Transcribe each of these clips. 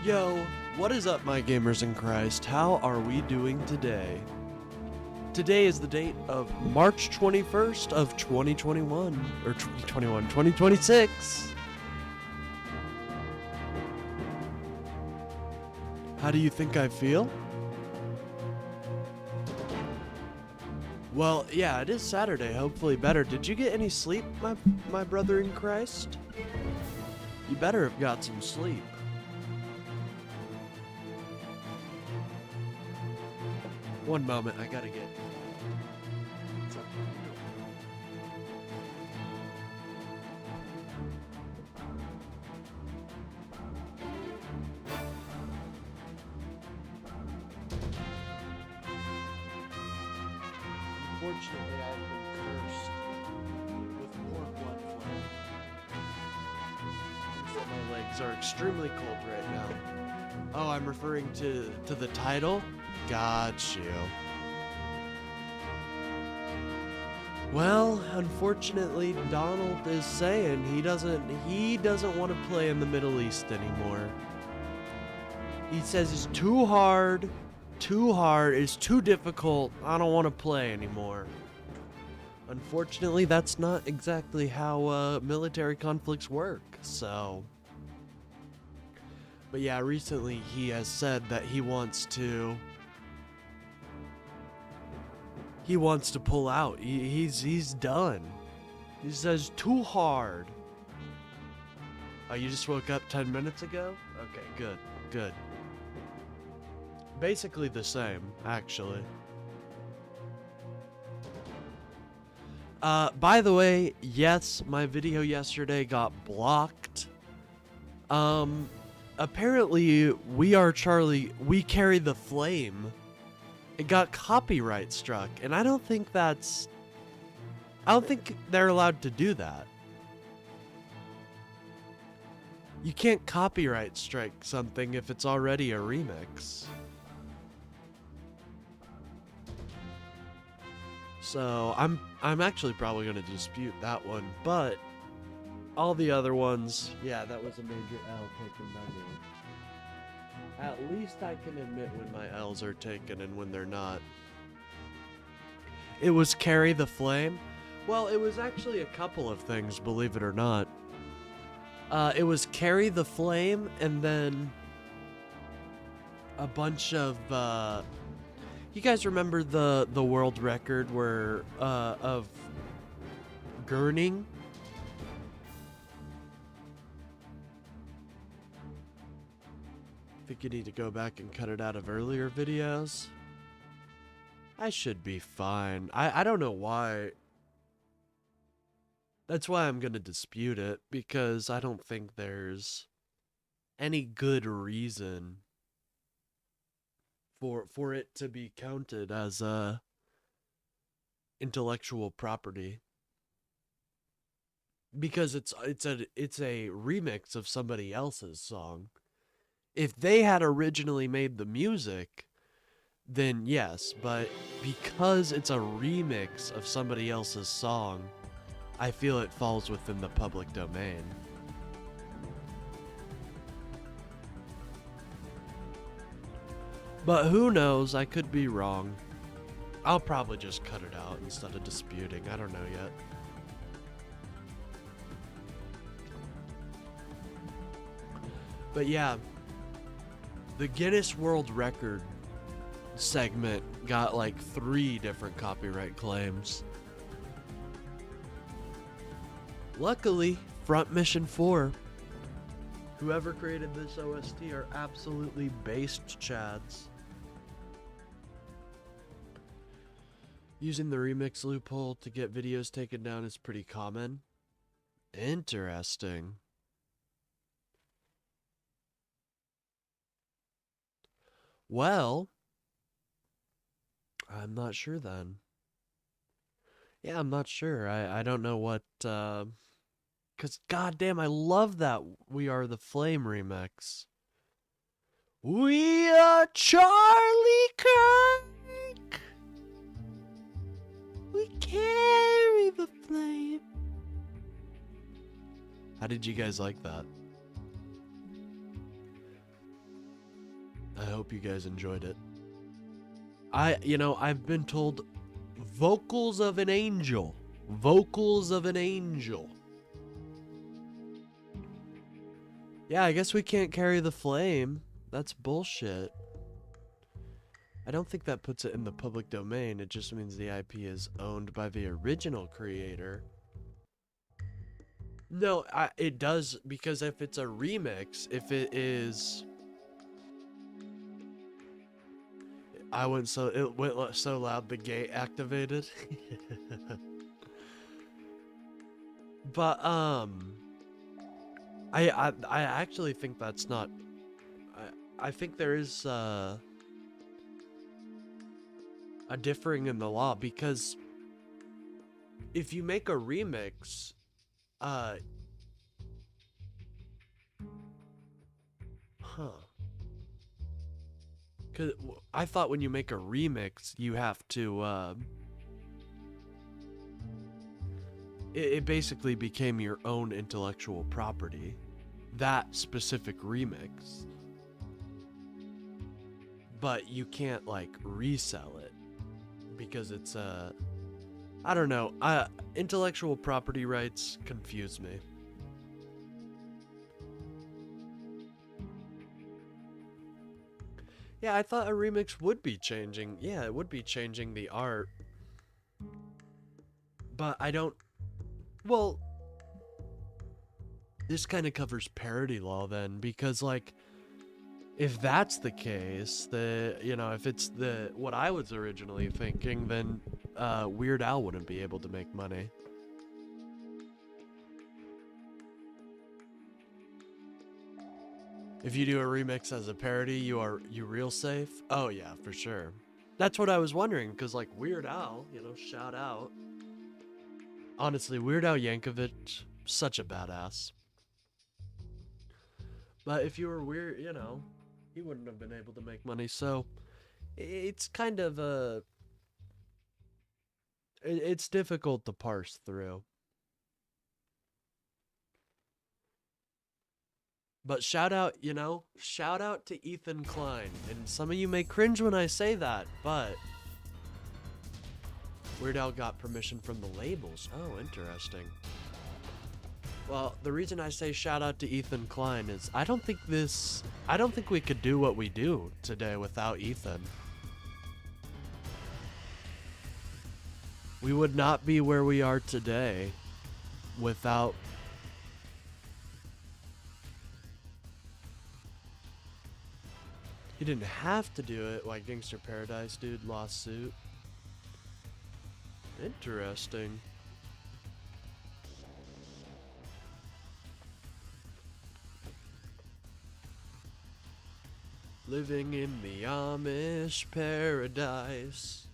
Yo, what is up, my gamers in Christ? How are we doing today? Today is the date of March 21st of 2021, or 2026. How do you think I feel? Well, yeah, it is Saturday, hopefully better. Did you get any sleep, my brother in Christ? You better have got some sleep. One moment, I gotta get... Unfortunately, I've been cursed with more blood flow. So my legs are extremely cold right now. Oh, I'm referring to the title? Got you. Well, unfortunately, Donald is saying he doesn't want to play in the Middle East anymore. He says it's too hard, it's too difficult, I don't want to play anymore. Unfortunately, that's not exactly how military conflicts work, so... But yeah, recently he has said that he wants to pull out. He's done. He says too hard. Oh, you just woke up 10 minutes ago? Okay, good. Basically the same, actually. By the way, yes, my video yesterday got blocked. Apparently, We Are Charlie, We Carry the Flame. It got copyright struck, and I don't think they're allowed to do that. You can't copyright strike something if it's already a remix. So, I'm actually probably going to dispute that one, but all the other ones, yeah, that was a major L taken by me. At least I can admit when my L's are taken and when they're not. It was Carry the Flame. Well, it was actually a couple of things, believe it or not. It was Carry the Flame, and then a bunch of, you guys remember the world record where, of gurning? I think you need to go back and cut it out of earlier videos. I should be fine. I don't know why. That's why I'm gonna dispute it, because I don't think there's any good reason for it to be counted as intellectual property. Because it's a remix of somebody else's song. If they had originally made the music, then yes, but because it's a remix of somebody else's song, I feel it falls within the public domain. But who knows, I could be wrong. I'll probably just cut it out instead of disputing, I don't know yet. But yeah, the Guinness World Record segment got like 3 different copyright claims. Luckily, Front Mission 4, whoever created this OST are absolutely based chads. Using the remix loophole to get videos taken down is pretty common. Interesting. Well, I'm not sure then. Yeah, I'm not sure. I don't know what, because goddamn, I love that We Are the Flame remix. We are Charlie Kirk. We carry the flame. How did you guys like that? I hope you guys enjoyed it. I've been told vocals of an angel. Vocals of an angel. Yeah, I guess we can't carry the flame. That's bullshit. I don't think that puts it in the public domain. It just means the IP is owned by the original creator. No, it does, because if it's a remix, if it is... it went so loud the gate activated. But, I actually think that's not... I think there is, a differing in the law, because if you make a remix, Cause I thought when you make a remix, you have to, it basically became your own intellectual property, that specific remix. But you can't, like, resell it, because it's, I don't know, intellectual property rights confuse me. Yeah, I thought a remix would be changing. Yeah, it would be changing the art. But I don't... Well, this kind of covers parody law then, because, like, if that's the case, if it's what I was originally thinking, then Weird Al wouldn't be able to make money. If you do a remix as a parody, you real safe? Oh yeah, for sure. That's what I was wondering, because, like, Weird Al, shout out. Honestly, Weird Al Yankovic, such a badass. But if you were weird, he wouldn't have been able to make money, so it's kind of it's difficult to parse through. But shout out to Ethan Klein. And some of you may cringe when I say that, but Weird Al got permission from the labels. Oh, interesting. Well, the reason I say shout out to Ethan Klein is I don't think we could do what we do today without Ethan. We would not be where we are today without... He didn't have to do it, like Gangster Paradise dude, lawsuit. Interesting. Living in the Amish paradise.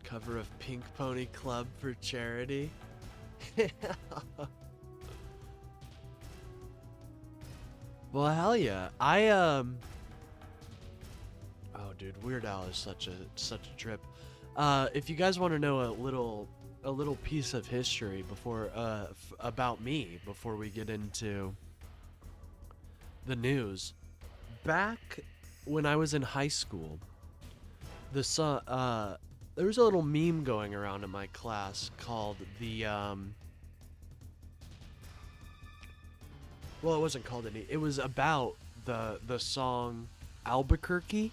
Cover of Pink Pony Club for charity. Well, hell yeah. Oh dude, Weird Al is such a trip. If you guys want to know a little piece of history before about me before we get into the news. Back when I was in high school, there was a little meme going around in my class called the well, it wasn't called any. It was about the song Albuquerque.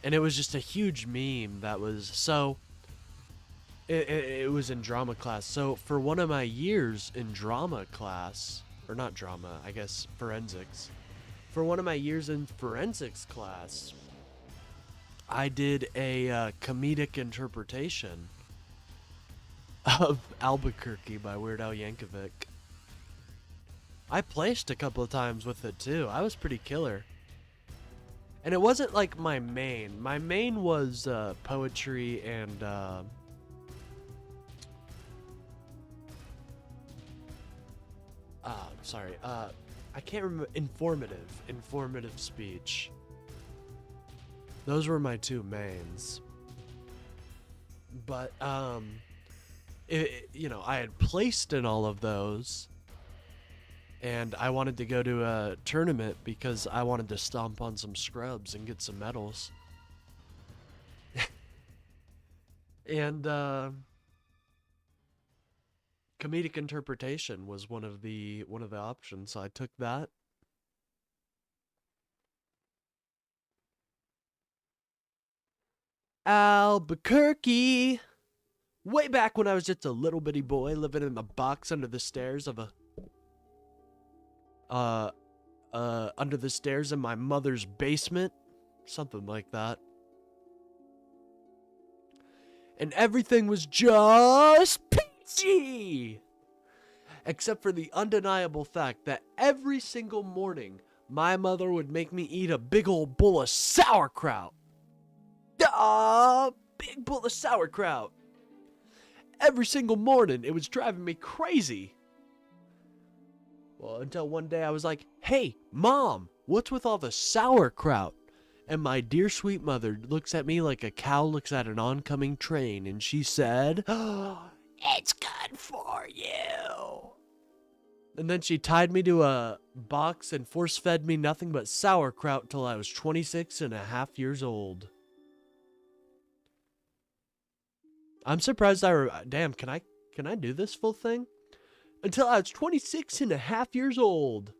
And it was just a huge meme that was so... It was in drama class. So for one of my years in drama class, or not drama, I guess forensics. For one of my years in forensics class, I did a comedic interpretation of Albuquerque by Weird Al Yankovic. I placed a couple of times with it too. I was pretty killer. And it wasn't like my main. My main was poetry and I can't remember. Informative speech. Those were my two mains. But I had placed in all of those. And I wanted to go to a tournament because I wanted to stomp on some scrubs and get some medals. And comedic interpretation was one of the options. So I took that. Albuquerque. Way back when I was just a little bitty boy living in the box under the stairs of a under the stairs in my mother's basement, something like that. And everything was just peachy! Except for the undeniable fact that every single morning, my mother would make me eat a big old bowl of sauerkraut. Big bowl of sauerkraut. Every single morning, it was driving me crazy. Well, until one day I was like, hey, Mom, what's with all the sauerkraut? And my dear sweet mother looks at me like a cow looks at an oncoming train, and she said, oh, it's good for you. And then she tied me to a box and force-fed me nothing but sauerkraut till I was 26 and a half years old. I'm surprised damn, can I do this full thing? Until I was 26 and a half years old.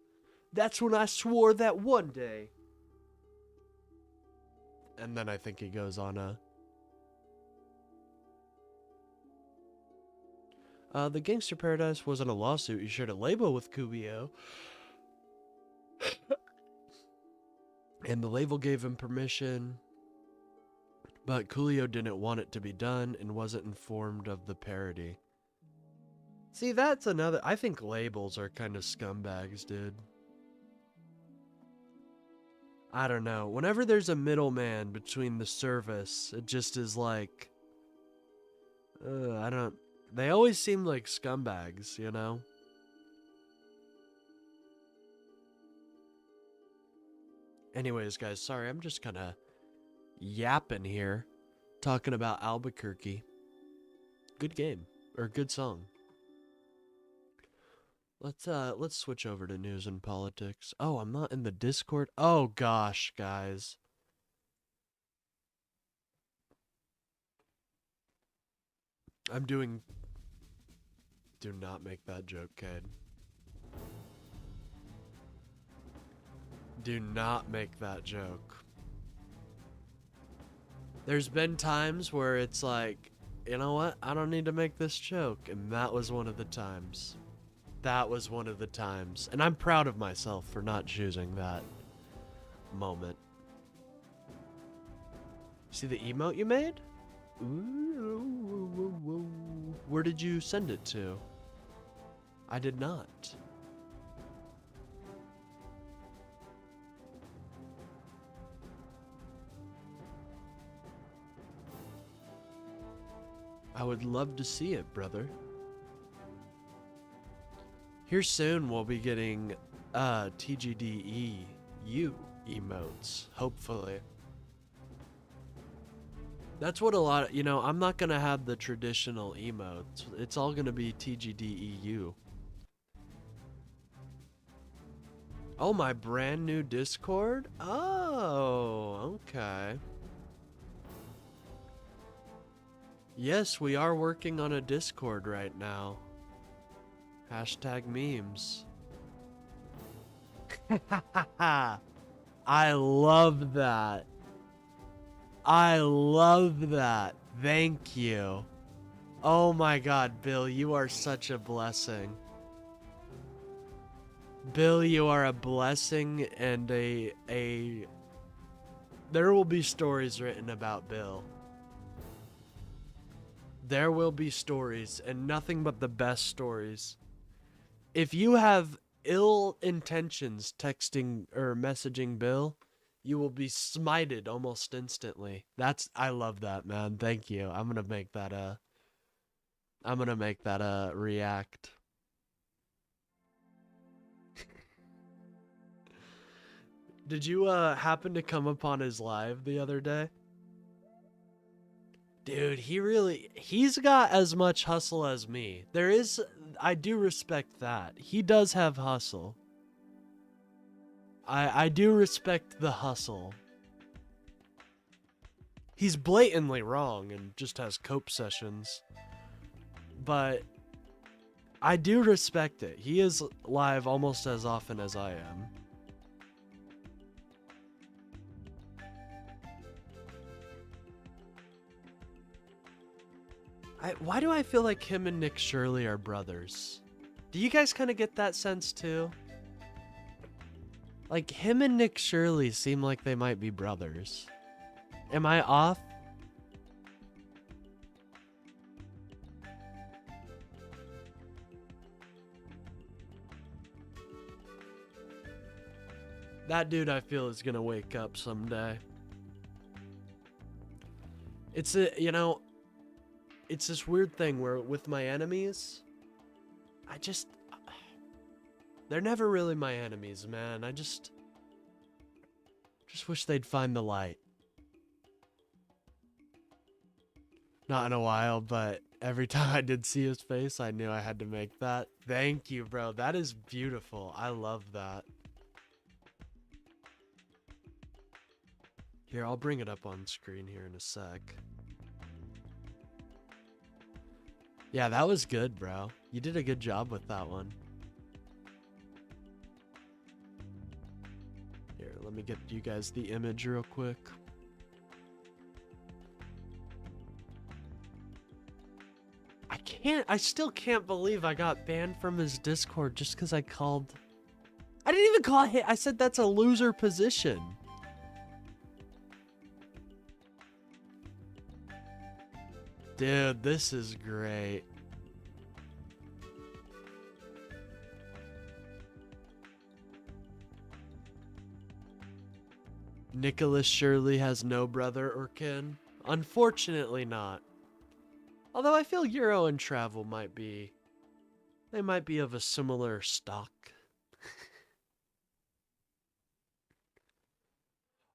That's when I swore that one day. And then I think he goes on the Gangster Paradise wasn't a lawsuit. He shared a label with Kubio. And the label gave him permission. But Coolio didn't want it to be done and wasn't informed of the parody. See, that's another... I think labels are kind of scumbags, dude. I don't know. Whenever there's a middleman between the service, it just is like... I don't... They always seem like scumbags, you know? Anyways, guys, sorry, I'm just kind of yapping here, talking about Albuquerque. Good game, or good song. Let's switch over to news and politics. Oh, I'm not in the Discord. Oh gosh, guys. I'm doing... Do not make that joke, Cade. Do not make that joke. There's been times where it's like, you know what? I don't need to make this joke. And that was one of the times. That was one of the times. And I'm proud of myself for not choosing that moment. See the emote you made? Ooh, where did you send it to? I did not. I would love to see it, brother. Here soon we'll be getting TGDEU emotes, hopefully. That's what a lot of, you know, I'm not gonna have the traditional emotes. It's all gonna be TGDEU. Oh, my brand new Discord? Oh, okay. Yes, we are working on a Discord right now. Hashtag memes. I love that. I love that. Thank you. Oh my God, Bill, you are such a blessing. Bill, you are a blessing and a... There will be stories written about Bill. There will be stories, and nothing but the best stories. If you have ill intentions texting or messaging Bill, you will be smited almost instantly. I love that, man. Thank you. I'm gonna make that a react. Did you happen to come upon his live the other day? Dude, he's got as much hustle as me. I do respect that. He does have hustle. I do respect the hustle. He's blatantly wrong and just has cope sessions. But I do respect it. He is live almost as often as I am. Why do I feel like him and Nick Shirley are brothers? Do you guys kind of get that sense too? Like, him and Nick Shirley seem like they might be brothers. Am I off? That dude I feel is gonna wake up someday. It's it's this weird thing where with my enemies, they're never really my enemies, man. I just wish they'd find the light. Not in a while, but every time I did see his face, I knew I had to make that. Thank you, bro. That is beautiful. I love that. Here, I'll bring it up on screen here in a sec. Yeah, that was good, bro. You did a good job with that one. Here, let me get you guys the image real quick. I still can't believe I got banned from his Discord just because I called... I didn't even call it. I said that's a loser position. Dude, this is great. Nicholas Shirley has no brother or kin? Unfortunately not. Although I feel Euro and Travel might be... They might be of a similar stock.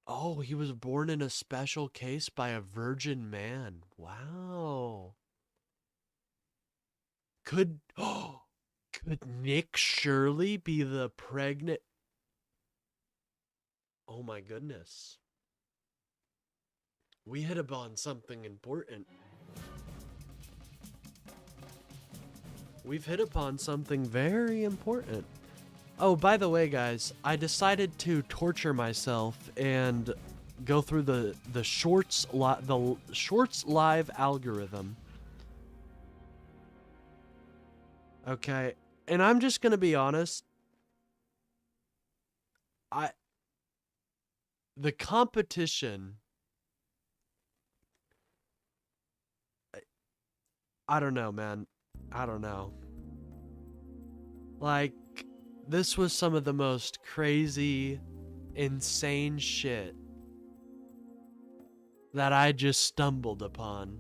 Oh, he was born in a special case by a virgin man. Wow. Could Nick Shirley be the pregnant... Oh my goodness. We hit upon something important. We've hit upon something very important. Oh, by the way, guys, I decided to torture myself and go through the shorts live algorithm. Okay, and I'm just gonna be honest. The competition. I don't know, man. I don't know. Like, this was some of the most crazy, insane shit that I just stumbled upon.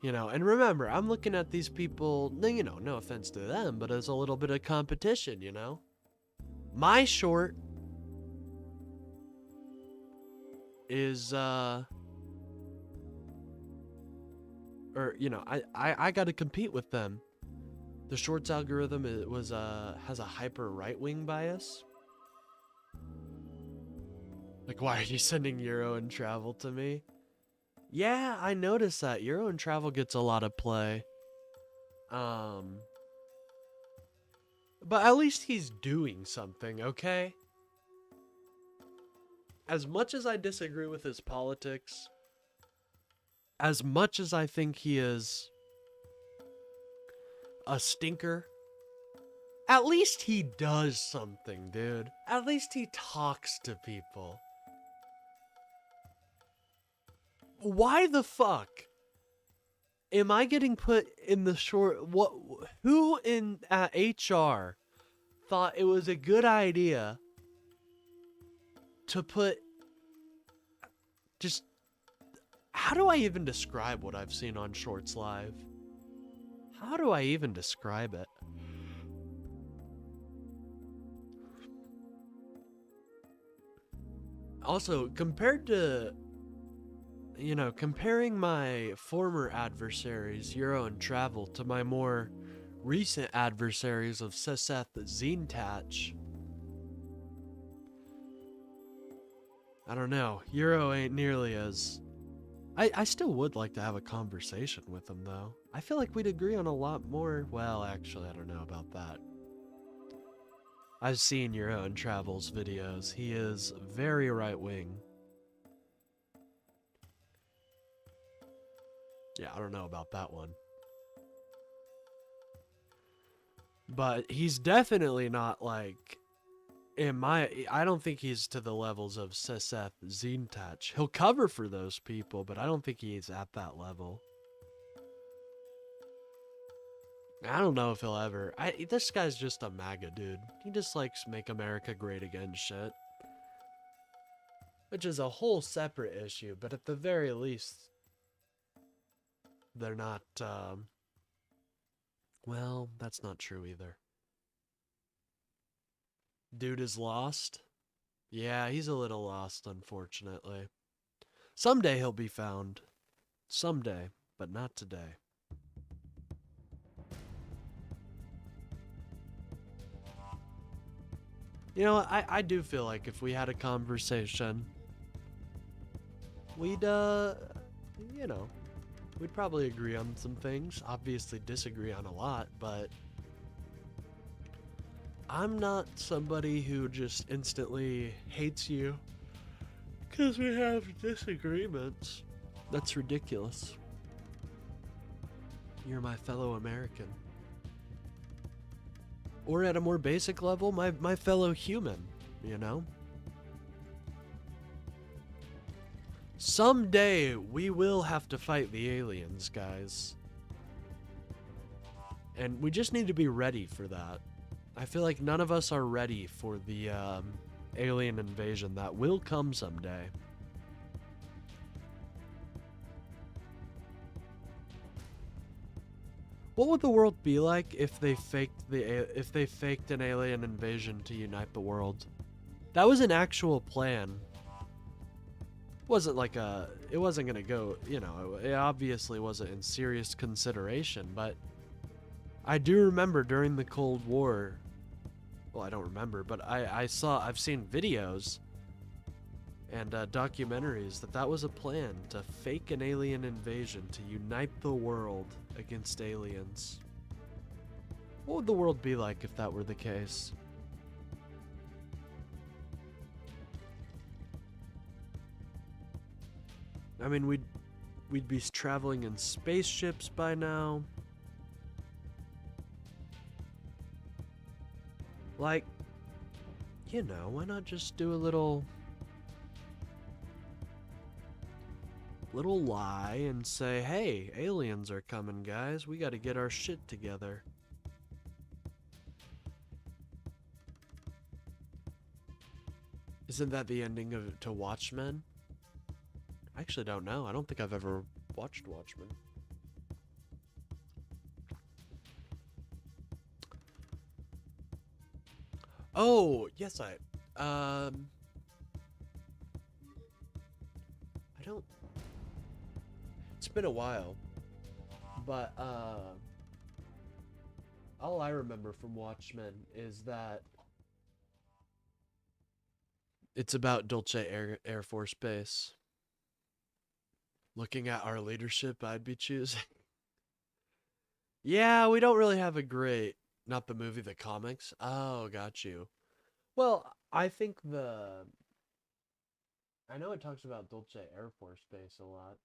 You know, and remember, I'm looking at these people, you know, no offense to them, but as a little bit of competition, you know? My short is, or, you know, I got to compete with them. The shorts algorithm has a hyper right-wing bias. Like, why are you sending Euro and Travel to me? Yeah, I noticed that. Euro and Travel gets a lot of play. But at least he's doing something, okay? As much as I disagree with his politics, as much as I think he is a stinker, at least he does something, dude. At least he talks to people. Why the fuck am I getting put in the short? Who in HR thought it was a good idea to put just... How do I even describe what I've seen on Shorts Live? How do I even describe it? Also, compared to you know, comparing my former adversaries, Euro and Travel, to my more recent adversaries of Seseth Zintach, I don't know. Euro ain't nearly as... I still would like to have a conversation with him, though. I feel like we'd agree on a lot more. Well, actually, I don't know about that. I've seen Euro and Travel's videos. He is very right-wing. Yeah, I don't know about that one. But he's definitely not like... I don't think he's to the levels of Seseth Zintach. He'll cover for those people, but I don't think he's at that level. I don't know if he'll ever... this guy's just a MAGA dude. He just likes make America great again shit. Which is a whole separate issue, but at the very least, they're not, well, that's not true either. Dude is lost? Yeah, he's a little lost, unfortunately. Someday he'll be found. Someday, but not today. You know, I do feel like if we had a conversation, we'd, you know, we'd probably agree on some things. Obviously disagree on a lot, but I'm not somebody who just instantly hates you because we have disagreements. That's ridiculous. You're my fellow American. Or at a more basic level, my fellow human, you know? Someday we will have to fight the aliens, guys. And we just need to be ready for that. I feel like none of us are ready for the alien invasion that will come someday. What would the world be like if they faked an alien invasion to unite the world? That was an actual plan. It wasn't like it wasn't gonna go, you know, it obviously wasn't in serious consideration, but I do remember during the Cold War, well, I don't remember, but I've seen videos and documentaries that was a plan to fake an alien invasion to unite the world against aliens. What would the world be like if that were the case? I mean, we'd be traveling in spaceships by now. Like, you know, why not just do a little lie and say, hey, aliens are coming, guys. We gotta get our shit together. Isn't that the ending of to Watchmen? I actually don't know. I don't think I've ever watched Watchmen. Oh, yes, I don't... It's been a while, but, all I remember from Watchmen is that it's about Dulce Air Force Base. Looking at our leadership, I'd be choosing. Yeah, we don't really have a great... Not the movie, the comics? Oh, got you. Well, I think I know it talks about Dulce Air Force Base a lot.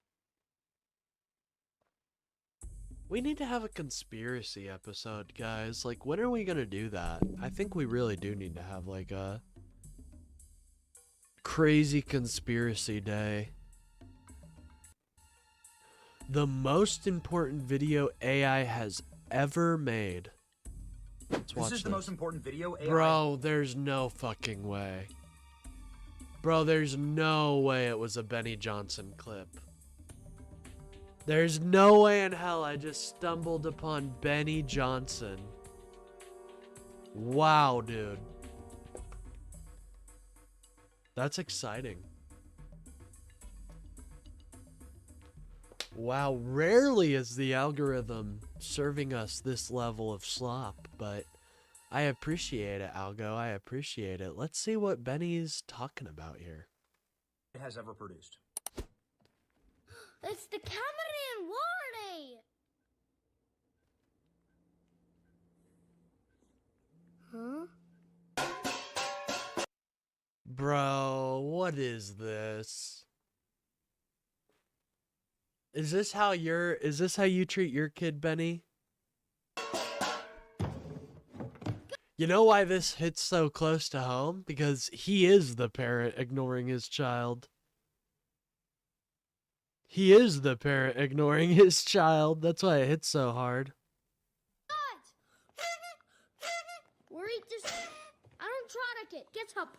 We need to have a conspiracy episode, guys. Like, when are we gonna do that? I think we really do need to have, like, a crazy conspiracy day. The most important video AI has ever made. Let's watch this. The most important video AI. Bro, there's no fucking way. Bro, there's no way it was a Benny Johnson clip. There's no way in hell I just stumbled upon Benny Johnson. Wow, dude. That's exciting. Wow, rarely is the algorithm serving us this level of slop, but I appreciate it, Algo. I appreciate it. Let's see what Benny's talking about here. Has ever produced. It's the Cameron Wardy! Huh? Bro, what is this? Is this how you treat your kid, Benny? You know why this hits so close to home? Because he is the parent ignoring his child. He is the parent ignoring his child. That's why it hits so hard. Worry just... I don't try to get up.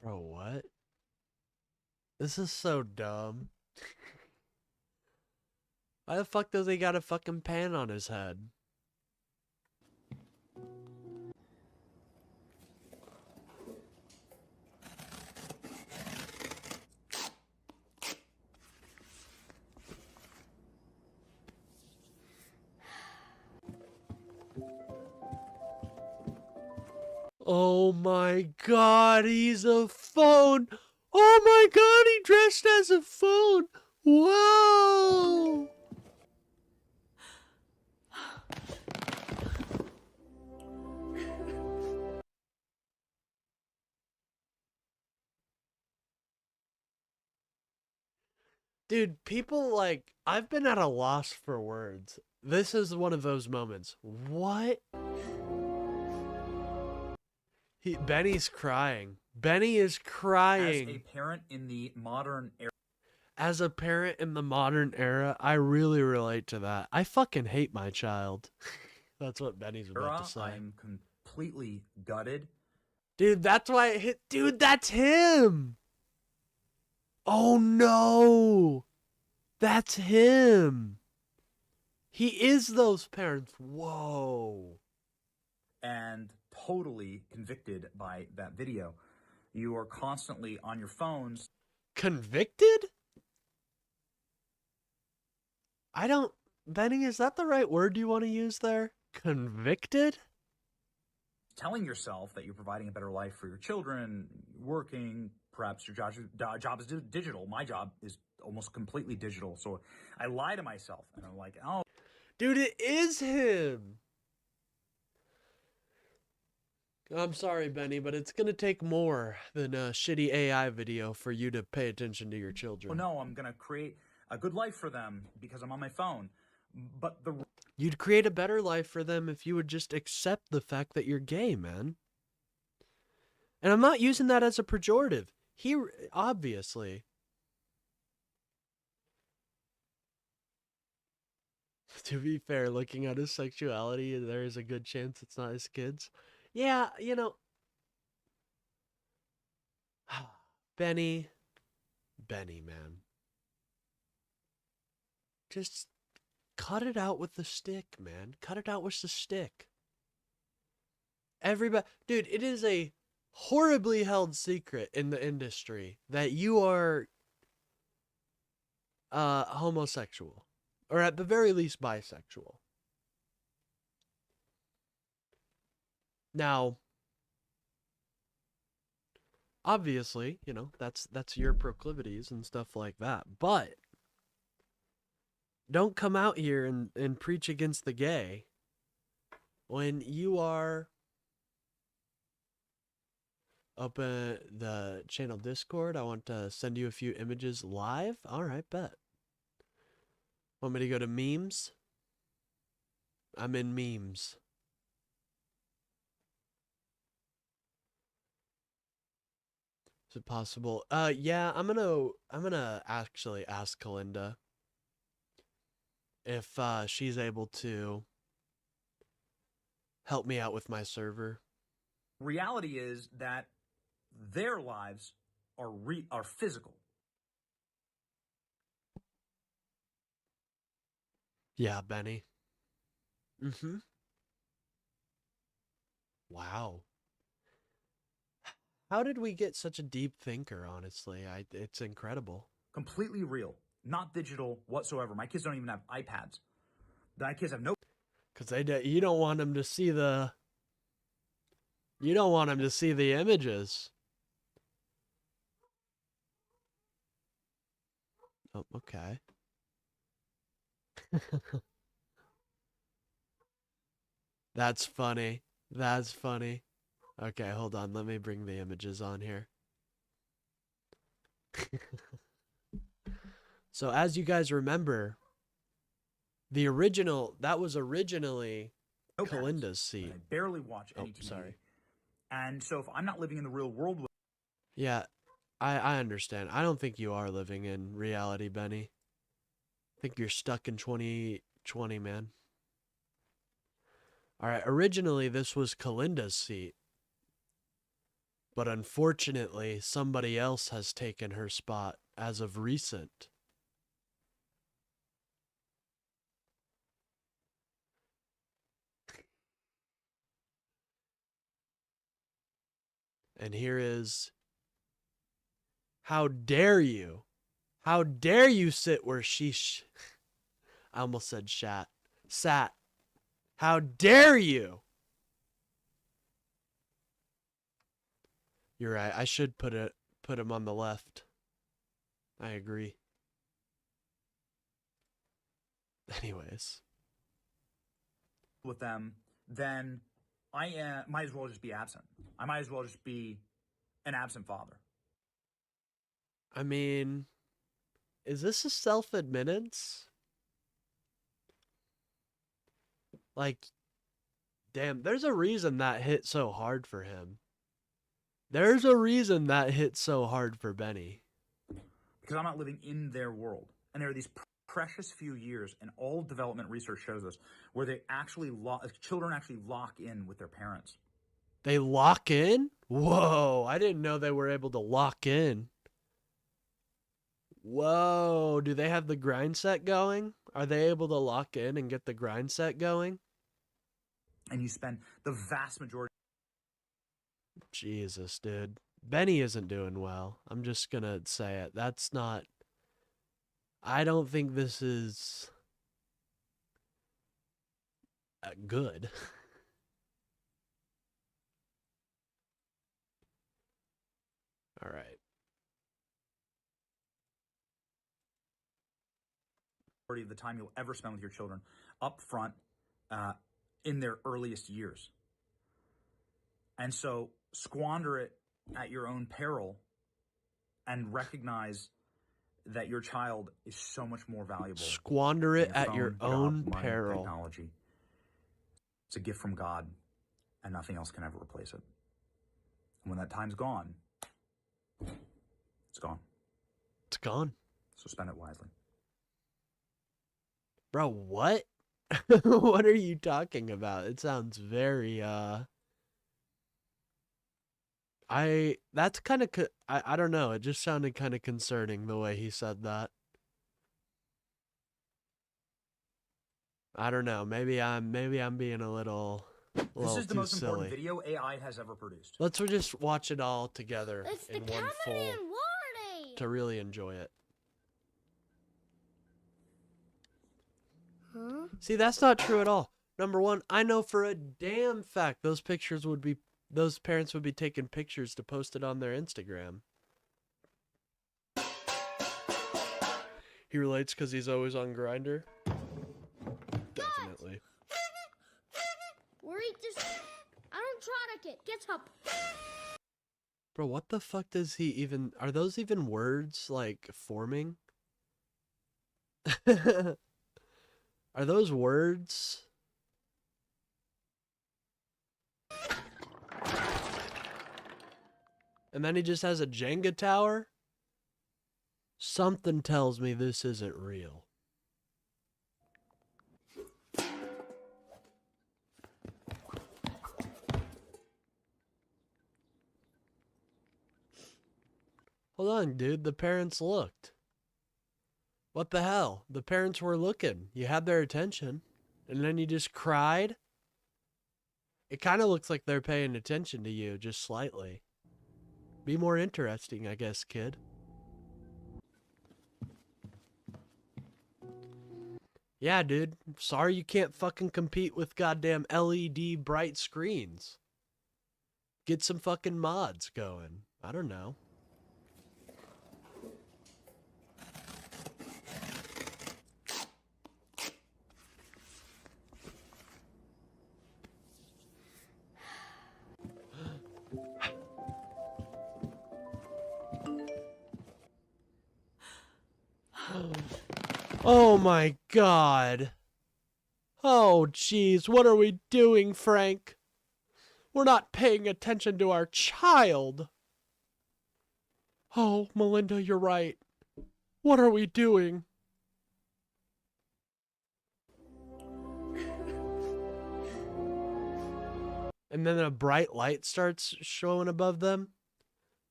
Bro, what? This is so dumb. Why the fuck does he got a fucking pan on his head? Oh my god, he's a phone! Oh my god, he dressed as a phone! Whoa! Dude, people like, I've been at a loss for words. This is one of those moments. What? Benny's crying. Benny is crying. As a parent in the modern era. As a parent in the modern era, I really relate to that. I fucking hate my child. That's what Benny's about to say. I'm completely gutted. Dude, that's why it hit. Dude, that's him. Oh no. That's him. He is those parents. Whoa. And totally convicted by that video. You are constantly on your phones. Convicted? I don't... Benny, is that the right word you want to use there? Convicted? Telling yourself that you're providing a better life for your children, working, perhaps your job is digital. My job is almost completely digital. So I lie to myself and I'm like, oh. Dude, it is him. I'm sorry, Benny, but it's going to take more than a shitty AI video for you to pay attention to your children. Well, no, I'm going to create a good life for them because I'm on my phone. But you'd create a better life for them if you would just accept the fact that you're gay, man. And I'm not using that as a pejorative. He, obviously. To be fair, looking at his sexuality, there is a good chance it's not his kids. Yeah, you know. Benny, man. Just cut it out with the stick, man. Cut it out with the stick. Everybody, dude, it is a horribly held secret in the industry that you are homosexual, or at the very least bisexual. Now, obviously, you know, that's your proclivities and stuff like that, but don't come out here and preach against the gay when you are... Open the channel Discord. I want to send you a few images live. All right, bet. Want me to go to memes? I'm in memes. Is it possible? Yeah, I'm gonna actually ask Kalinda if she's able to help me out with my server. Reality is that their lives are physical. Yeah, Benny. Mm-hmm. Wow. How did we get such a deep thinker, honestly? It's incredible. Completely real, not digital whatsoever. My kids don't even have iPads. My kids have no. Because you don't want them to see the... You don't want them to see the images. Oh, okay. That's funny. That's funny. Okay, hold on. Let me bring the images on here. So as you guys remember, that was originally No parents. Kalinda's seat. I barely watch any TV. Sorry. And so if I'm not living in the real world with Yeah, I understand. I don't think you are living in reality, Benny. I think you're stuck in 2020, man. All right, originally this was Kalinda's seat. But unfortunately, somebody else has taken her spot as of recent. And here is, how dare you? How dare you sit where I almost said sat. How dare you? You're right. I should put him on the left. I agree. Anyways, with them, then I might as well just be absent. I might as well just be an absent father. I mean, is this a self-admittance? Like, damn, there's a reason that hit so hard for him. There's a reason that hit so hard for Benny. Because I'm not living in their world. And there are these precious few years, and all development research shows this, where they actually children actually lock in with their parents. They lock in? Whoa, I didn't know they were able to lock in. Whoa, do they have the grind set going? Are they able to lock in and get the grind set going? And you spend the vast majority. Jesus, dude. Benny isn't doing well. I'm just gonna say it. That's not... I don't think this is... good. All right. Of the time you'll ever spend with your children up front in their earliest years. And so squander it at your own peril and recognize that your child is so much more valuable. Squander it at phone, your job, own money, peril. Technology. It's a gift from God, and nothing else can ever replace it. And when that time's gone, it's gone. It's gone. So spend it wisely. Bro, what? What are you talking about? It sounds very, that's kind of, I don't know. It just sounded kind of concerning the way he said that. I don't know. Maybe I'm being a little This is the too most important silly. video AI has ever produced. Let's just watch it all together It's the in one full Cameron Warning. to really enjoy it. Huh? See, that's not true at all. Number one, I know for a damn fact those parents would be taking pictures to post it on their Instagram. He relates because he's always on Grindr. Definitely. Worry just. I don't try to get up. Bro, what the fuck does he even... Are those even words, like, forming? Are those words? And then he just has a Jenga tower? Something tells me this isn't real. Hold on, dude. The parents looked. What the hell? The parents were looking. You had their attention. And then you just cried? It kind of looks like they're paying attention to you, just slightly. Be more interesting, I guess, kid. Yeah, dude. Sorry you can't fucking compete with goddamn LED bright screens. Get some fucking mods going. I don't know. Oh my god. Oh jeez, what are we doing, Frank? We're not paying attention to our child. Oh, Melinda, you're right. What are we doing? And then a bright light starts showing above them.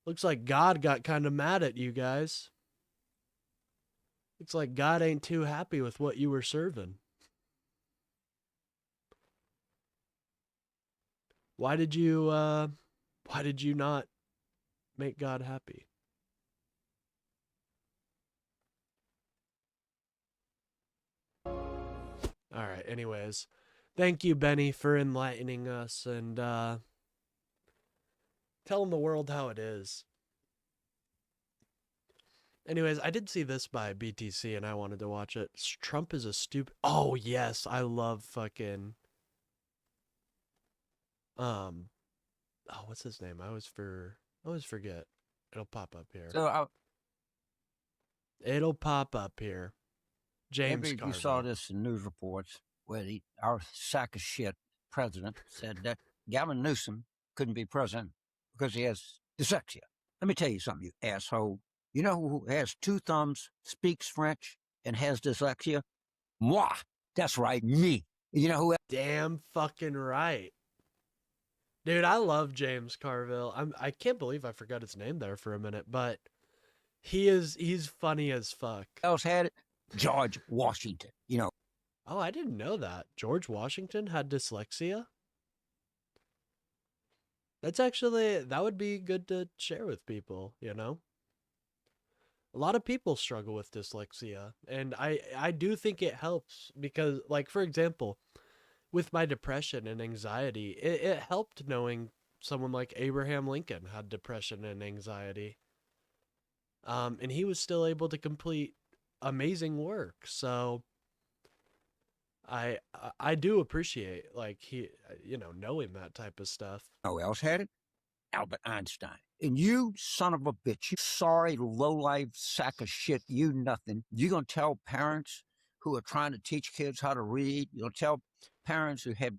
Looks like God got kind of mad at you guys. Looks like God ain't too happy with what you were serving. Why did you not make God happy? All right, anyways. Thank you, Benny, for enlightening us and telling the world how it is. Anyways, I did see this by BTC and I wanted to watch it. Trump is a stupid... Oh, yes, I love fucking... Oh, what's his name? I always forget. It'll pop up here. So It'll pop up here. James maybe Carville. you saw this in news reports where our sack of shit president said that Gavin Newsom couldn't be president because he has dyslexia. Let me tell you something, you asshole. You know who has 2 thumbs, speaks French, and has dyslexia? Moi. That's right, me. You know who? Damn fucking right. Dude, I love James Carville. I can't believe I forgot his name there for a minute, but he's funny as fuck. Else had it? George Washington. You know. Oh, I didn't know that. George Washington had dyslexia? That would be good to share with people, you know? A lot of people struggle with dyslexia, and I do think it helps because, like, for example, with my depression and anxiety, it helped knowing someone like Abraham Lincoln had depression and anxiety. And he was still able to complete amazing work. So I do appreciate, like, knowing that type of stuff. Who else had it? Albert Einstein. And you son of a bitch, you sorry low-life sack of shit, you nothing. You gonna tell parents who are trying to teach kids how to read, you'll tell parents who have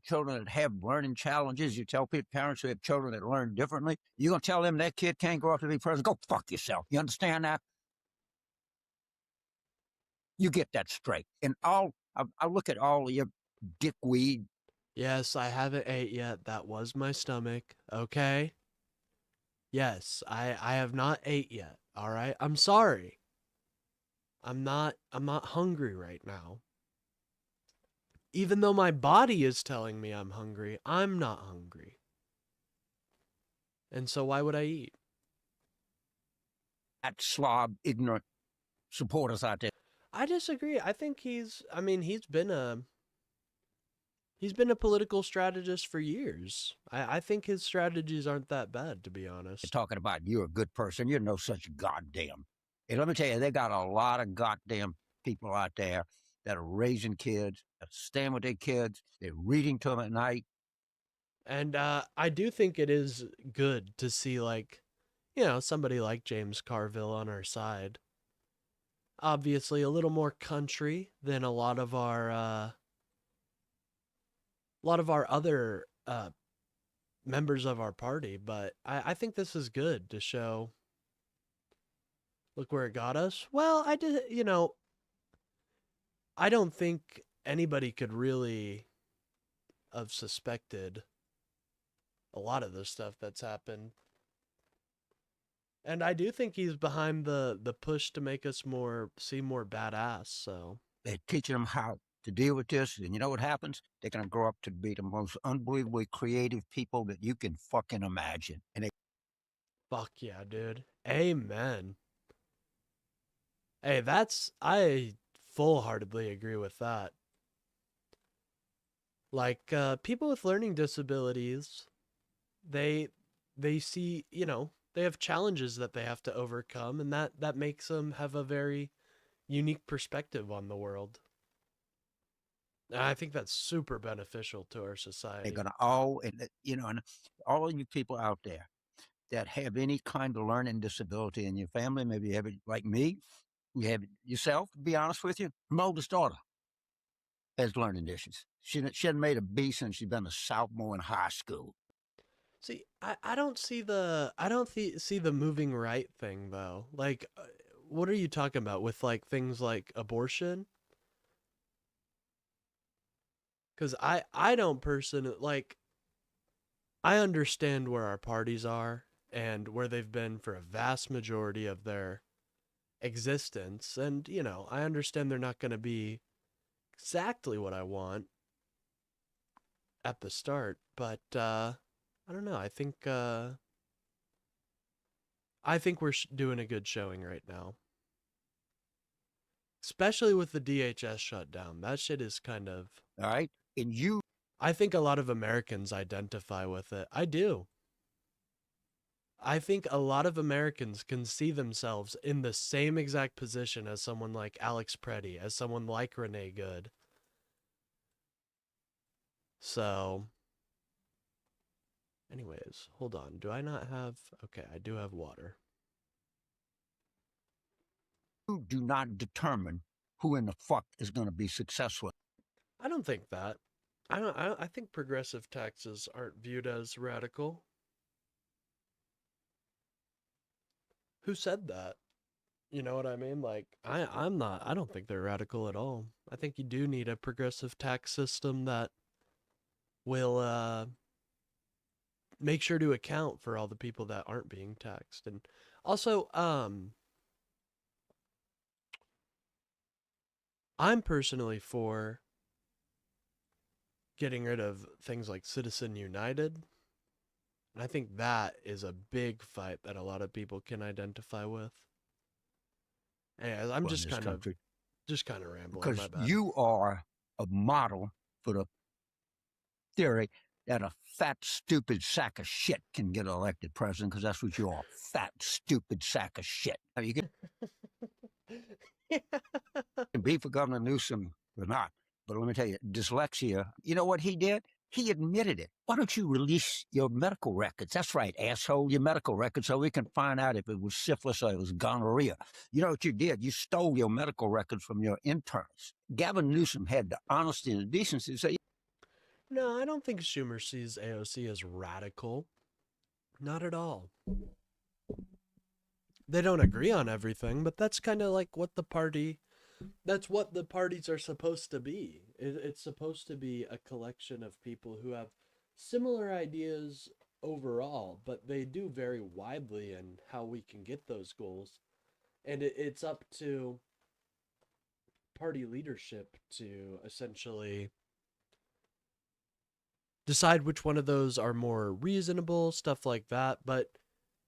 children that have learning challenges, you tell parents who have children that learn differently, you gonna tell them that kid can't grow up to be president? Go fuck yourself. You understand that? You get that straight. And I look at all of your dickweed. Yes, I haven't ate yet. That was my stomach. Okay. Yes, I have not ate yet. All right. I'm sorry. I'm not hungry right now. Even though my body is telling me I'm hungry, I'm not hungry. And so why would I eat? That slob, ignorant supporters out there. I disagree. I think he's been a political strategist for years. I think his strategies aren't that bad, to be honest. You're talking about you're a good person. You're no such goddamn. And let me tell you, they got a lot of goddamn people out there that are raising kids, that stand with their kids, they're reading to them at night. And I do think it is good to see, like, somebody like James Carville on our side. Obviously, a little more country than a lot of our other members of our party, but I think this is good to show. Look where it got us. Well, I don't think anybody could really have suspected a lot of the stuff that's happened. And I do think he's behind the push to make us seem more badass. So They're teaching them how to deal with this, and you know what happens? They're gonna grow up to be the most unbelievably creative people that you can fucking imagine. And they fuck yeah, dude. Amen. Hey, I full heartedly agree with that. Like people with learning disabilities, they they see, they have challenges that they have to overcome, and that makes them have a very unique perspective on the world. And I think that's super beneficial to our they're society. gonna all, and all of you people out there that have any kind of learning disability in your family, maybe you have it like me, you have it yourself. To be honest with you, my oldest daughter has learning issues. She hadn't made a B since she'd been a sophomore in high school. See, I don't see see the moving right thing though. Like, what are you talking about with like things like abortion? Because I don't personally like. I understand where our parties are and where they've been for a vast majority of their existence, and I understand they're not going to be exactly what I want at the start, but I don't know. I think we're doing a good showing right now, especially with the DHS shutdown. That shit is kind of. All right, and you I think a lot of Americans identify with it. I do. I think a lot of Americans can see themselves in the same exact position as someone like Alex Preddy, as someone like Renee Good. So, anyways, hold on. Do I not have. Okay, I do have water. do not determine who in the fuck is going to be successful. I don't think that. I think progressive taxes aren't viewed as radical. Who said that? You know what I mean? Like, I'm not. I don't think they're radical at all. I think you do need a progressive tax system that will make sure to account for all the people that aren't being taxed. And also, I'm personally for getting rid of things like Citizen United. And I think that is a big fight that a lot of people can identify with. And I'm In this country just kind of rambling, because my bad. you are a model for the theory that a fat, stupid sack of shit can get elected president, because that's what you are, fat, stupid sack of shit. Now, you can be for Governor Newsom or not, but let me tell you, dyslexia, you know what he did? He admitted it. Why don't you release your medical records? That's right, asshole, your medical records, so we can find out if it was syphilis or it was gonorrhea. You know what you did? You stole your medical records from your interns. Gavin Newsom had the honesty and the decency to say, No, I don't think Schumer sees AOC as radical. Not at all. They don't agree on everything, but that's kind of like that's what the parties are supposed to be. It's supposed to be a collection of people who have similar ideas overall, but they do vary widely in how we can get those goals. And it's up to party leadership to essentially decide which one of those are more reasonable, stuff like that. But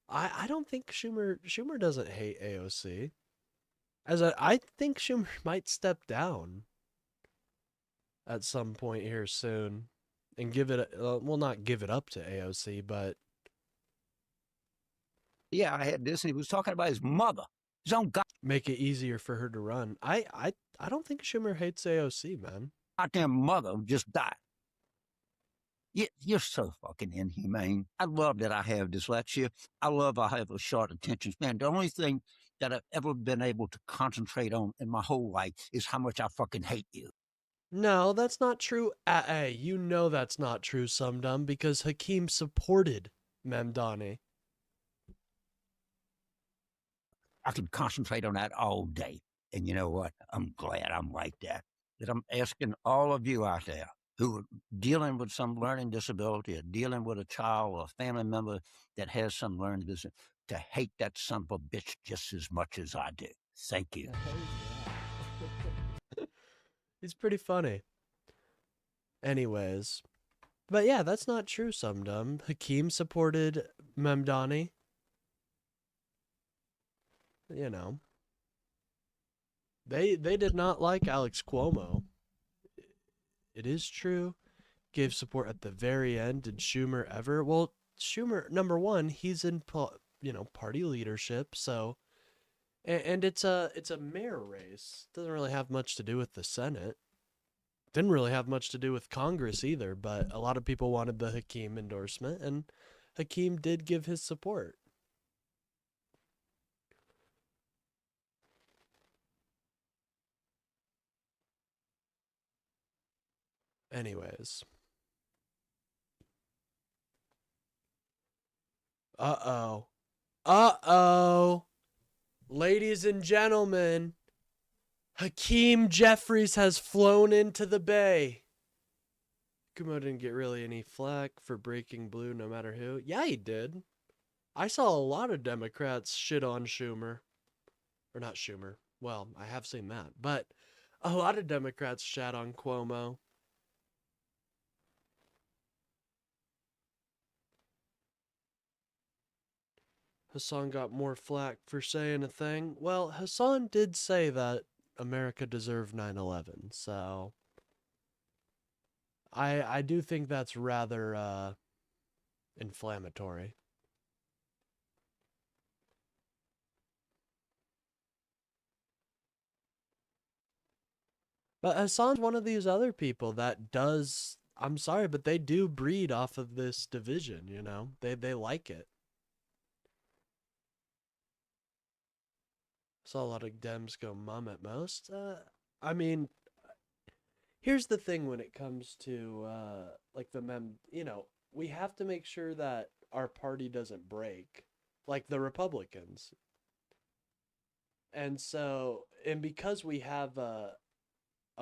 I don't think Schumer doesn't hate AOC. I think Schumer might step down at some point here soon and well, not give it up to AOC, but yeah, I had this, and he was talking about his mother, his own make it easier for her to run. I don't think Schumer hates AOC, man. goddamn mother just died. You're so fucking inhumane. I love that I have dyslexia. I love I have a short attention span. The only thing that I've ever been able to concentrate on in my whole life is how much I fucking hate you. No, that's not true. You know that's not true, Sumdum, because Hakeem supported Memdani. I can concentrate on that all day. And you know what? I'm glad I'm like that. That I'm asking all of you out there who are dealing with some learning disability or dealing with a child or a family member that has some learning disability, to hate that son of a bitch just as much as I do. Thank you. He's pretty funny. Anyways. But yeah, that's not true, Sumdum. Hakeem supported Mamdani. You know. They did not like Alex Cuomo. It is true. Gave support at the very end. Did Schumer ever? Well, Schumer, number one, he's in party leadership, so and it's a mayor race. Doesn't really have much to do with the Senate. Didn't really have much to do with Congress either, but a lot of people wanted the Hakeem endorsement, and Hakeem did give his support. Anyways. Uh-oh. Uh-oh. Ladies and gentlemen, Hakeem Jeffries has flown into the Bay. Kumo didn't get really any flack for breaking blue no matter who. Yeah, he did. I saw a lot of Democrats shit on Schumer. Or not Schumer. Well, I have seen that. But a lot of Democrats shat on Cuomo. Hassan got more flack for saying a thing. Well, Hassan did say that America deserved 9/11, so I do think that's rather inflammatory. But Hassan's one of these other people that does, I'm sorry, but they do breed off of this division, you know? They like it. Saw a lot of Dems go mum at most. I mean, here's the thing when it comes to like we have to make sure that our party doesn't break like the Republicans. And so, and because we have a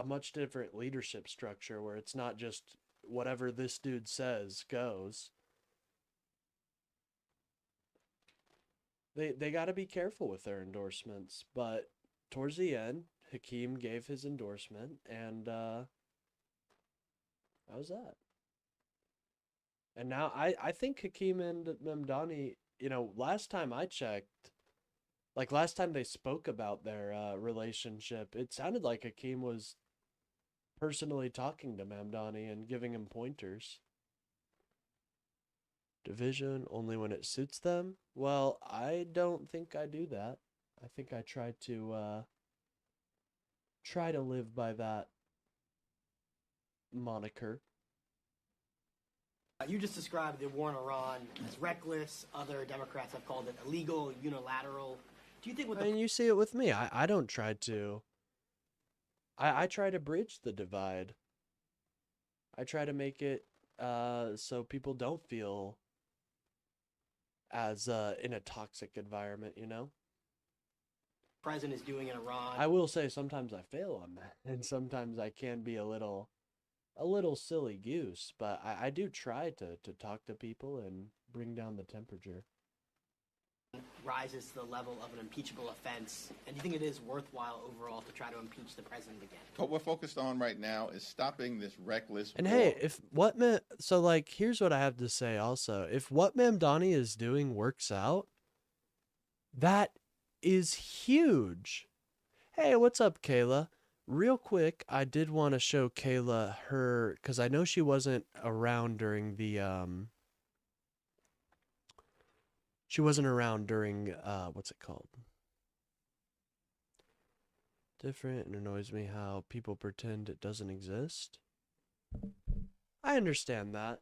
much different leadership structure where it's not just whatever this dude says goes, they got to be careful with their endorsements. But towards the end, Hakeem gave his endorsement, and that was that. And now I think Hakeem and Mamdani, last time I checked, like last time they spoke about their relationship, it sounded like Hakeem was personally talking to Mamdani and giving him pointers. Division only when it suits them? Well, I don't think I do that. I think I try to live by that moniker. You just described the war in Iran as reckless. Other Democrats have called it illegal, unilateral. Do you think with I mean, you see it with me. I don't try to. I try to bridge the divide. I try to make it so people don't feel as in a toxic environment, you know? president is doing in Iran? I will say sometimes I fail on that, and sometimes I can be a little silly goose, but I do try to talk to people and bring down the temperature. Rises to the level of an impeachable offense, and do you think it is worthwhile overall to try to impeach the president again? What we're focused on right now is stopping this reckless And war. hey, so like, here's what I have to say also. If what Mamdani is doing works out, that is huge. Hey, what's up, Kayla? Real quick, I did want to show Kayla because I know she wasn't around during the, what's it called? Different, and annoys me how people pretend it doesn't exist. I understand that,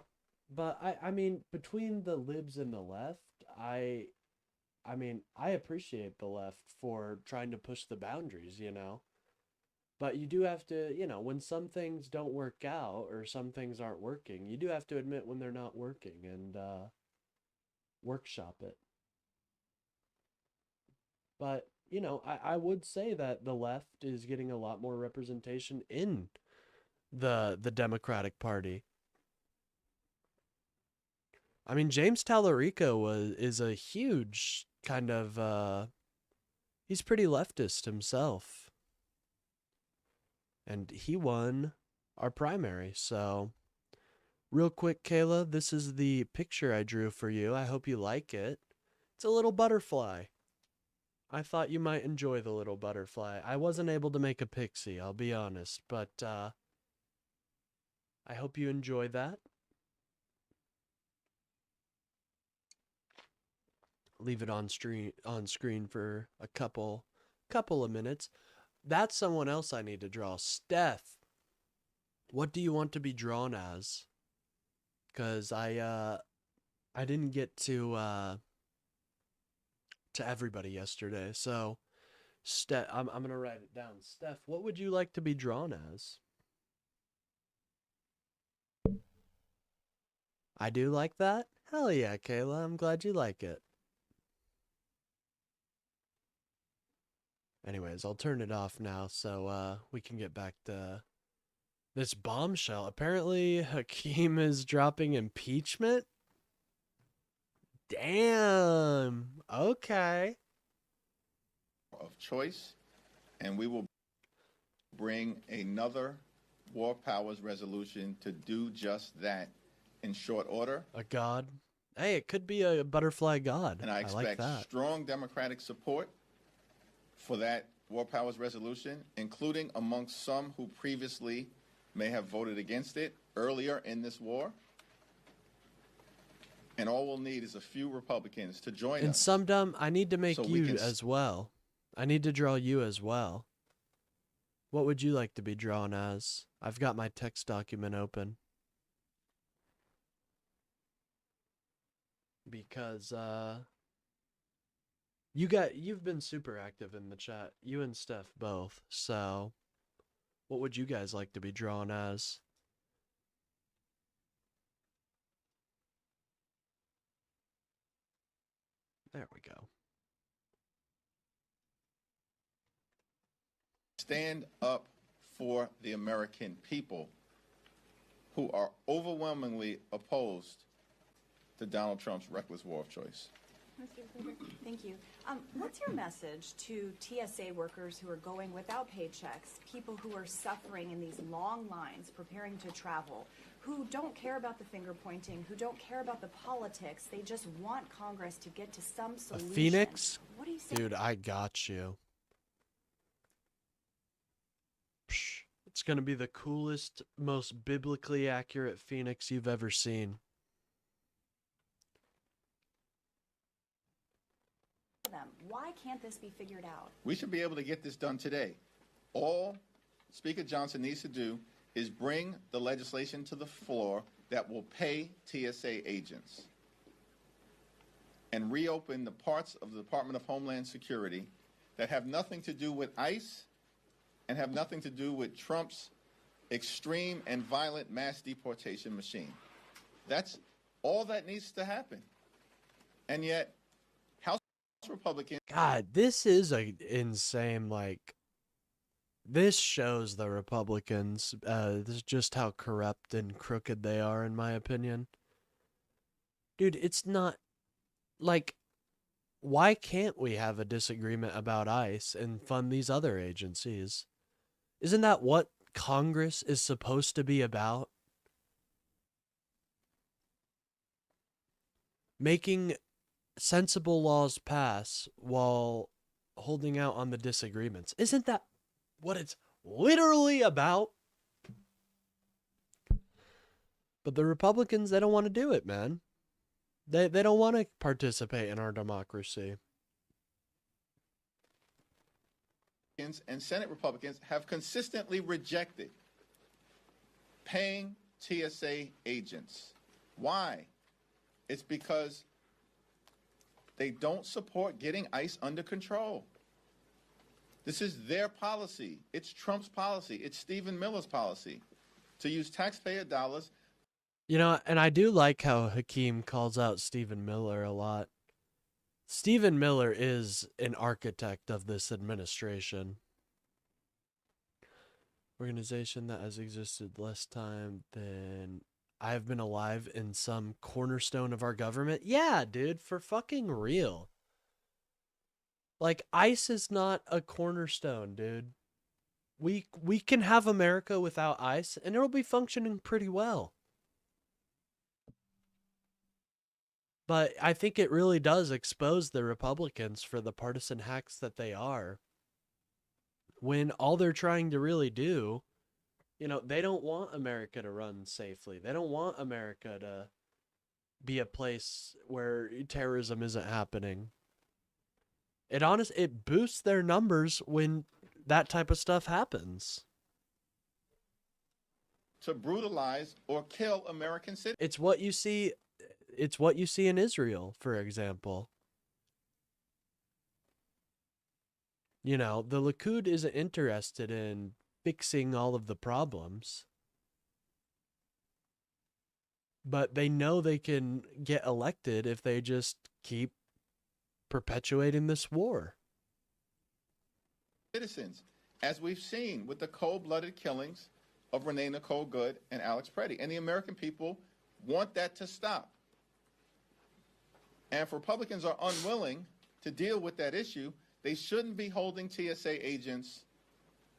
but I mean, between the libs and the left, I mean, I appreciate the left for trying to push the boundaries, you know? But you do have to, when some things don't work out or some things aren't working, you do have to admit when they're not working and workshop it. But, I would say that the left is getting a lot more representation in the Democratic Party. I mean, James Tallarico is a huge kind of, he's pretty leftist himself. And he won our primary, so... Real quick, Kayla, this is the picture I drew for you. I hope you like it. It's a little butterfly. I thought you might enjoy the little butterfly. I wasn't able to make a pixie, I'll be honest, but I hope you enjoy that. Leave it on screen for a couple of minutes. That's someone else I need to draw. Steph, what do you want to be drawn as? Because I didn't get to everybody yesterday, so Steph, I'm gonna write it down. Steph, what would you like to be drawn as? I do like that. Hell yeah, Kayla. I'm glad you like it. Anyways, I'll turn it off now so we can get back to this bombshell. Apparently, Hakeem is dropping impeachment. Damn. Okay. Of choice, and we will bring another war powers resolution to do just that in short order. A god. Hey, it could be a butterfly god. And I expect like that. strong Democratic support for that war powers resolution, including amongst some who previously may have voted against it earlier in this war. And all we'll need is a few Republicans to join And us. some dumb, I need to make So we you can as well. I need to draw you as well. What would you like to be drawn as? I've got my text document open. Because you've been super active in the chat. You and Steph both. So what would you guys like to be drawn as? There we go. Stand up for the American people who are overwhelmingly opposed to Donald Trump's reckless war of choice. Thank you. What's your message to TSA workers who are going without paychecks, people who are suffering in these long lines preparing to travel, who don't care about the finger pointing, who don't care about the politics, they just want Congress to get to some solution? A phoenix? What do you say? Dude, I got you. Psh, it's gonna be the coolest, most biblically accurate phoenix you've ever seen. Them. Why can't this be figured out? We should be able to get this done today. All Speaker Johnson needs to do is bring the legislation to the floor that will pay TSA agents and reopen the parts of the Department of Homeland Security that have nothing to do with ICE and have nothing to do with Trump's extreme and violent mass deportation machine. That's all that needs to happen. And yet, House Republicans... God, this is a insane, like... This shows the Republicans, this is just how corrupt and crooked they are, in my opinion. Dude, it's not... Like, why can't we have a disagreement about ICE and fund these other agencies? Isn't that what Congress is supposed to be about? Making sensible laws pass while holding out on the disagreements. Isn't that what it's literally about? But the Republicans, they don't want to do it, man. They don't want to participate in our democracy. And Senate Republicans have consistently rejected paying TSA agents. Why? It's because they don't support getting ICE under control. This is their policy. It's Trump's policy. It's Stephen Miller's policy to use taxpayer dollars. You know, and I do like how Hakeem calls out Stephen Miller a lot. Stephen Miller is an architect of this administration. Organization that has existed less time than I have been alive in some cornerstone of our government. Yeah, dude, for fucking real. Like, ICE is not a cornerstone, dude. We can have America without ICE, and it'll be functioning pretty well. But I think it really does expose the Republicans for the partisan hacks that they are. When all they're trying to really do, you know, they don't want America to run safely. They don't want America to be a place where terrorism isn't happening. It boosts their numbers when that type of stuff happens. To brutalize or kill American citizens. It's what you see in Israel, for example. You know, the Likud isn't interested in fixing all of the problems. But they know they can get elected if they just keep perpetuating this war. Citizens, as we've seen with the cold-blooded killings of Renee Nicole Good and Alex Preddy. And the American people want that to stop. And if Republicans are unwilling to deal with that issue, they shouldn't be holding TSA agents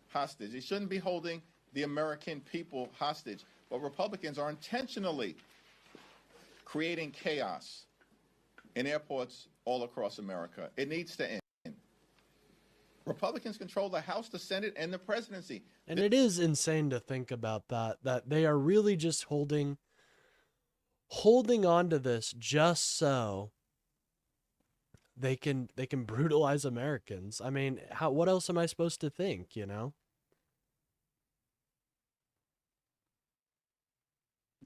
hostage. They shouldn't be holding the American people hostage. But Republicans are intentionally creating chaos in airports all across America. It needs to end. Republicans control the House, the Senate, and the presidency. And it is insane to think about that they are really just holding on to this just so they can brutalize Americans. I mean, what else am I supposed to think, you know?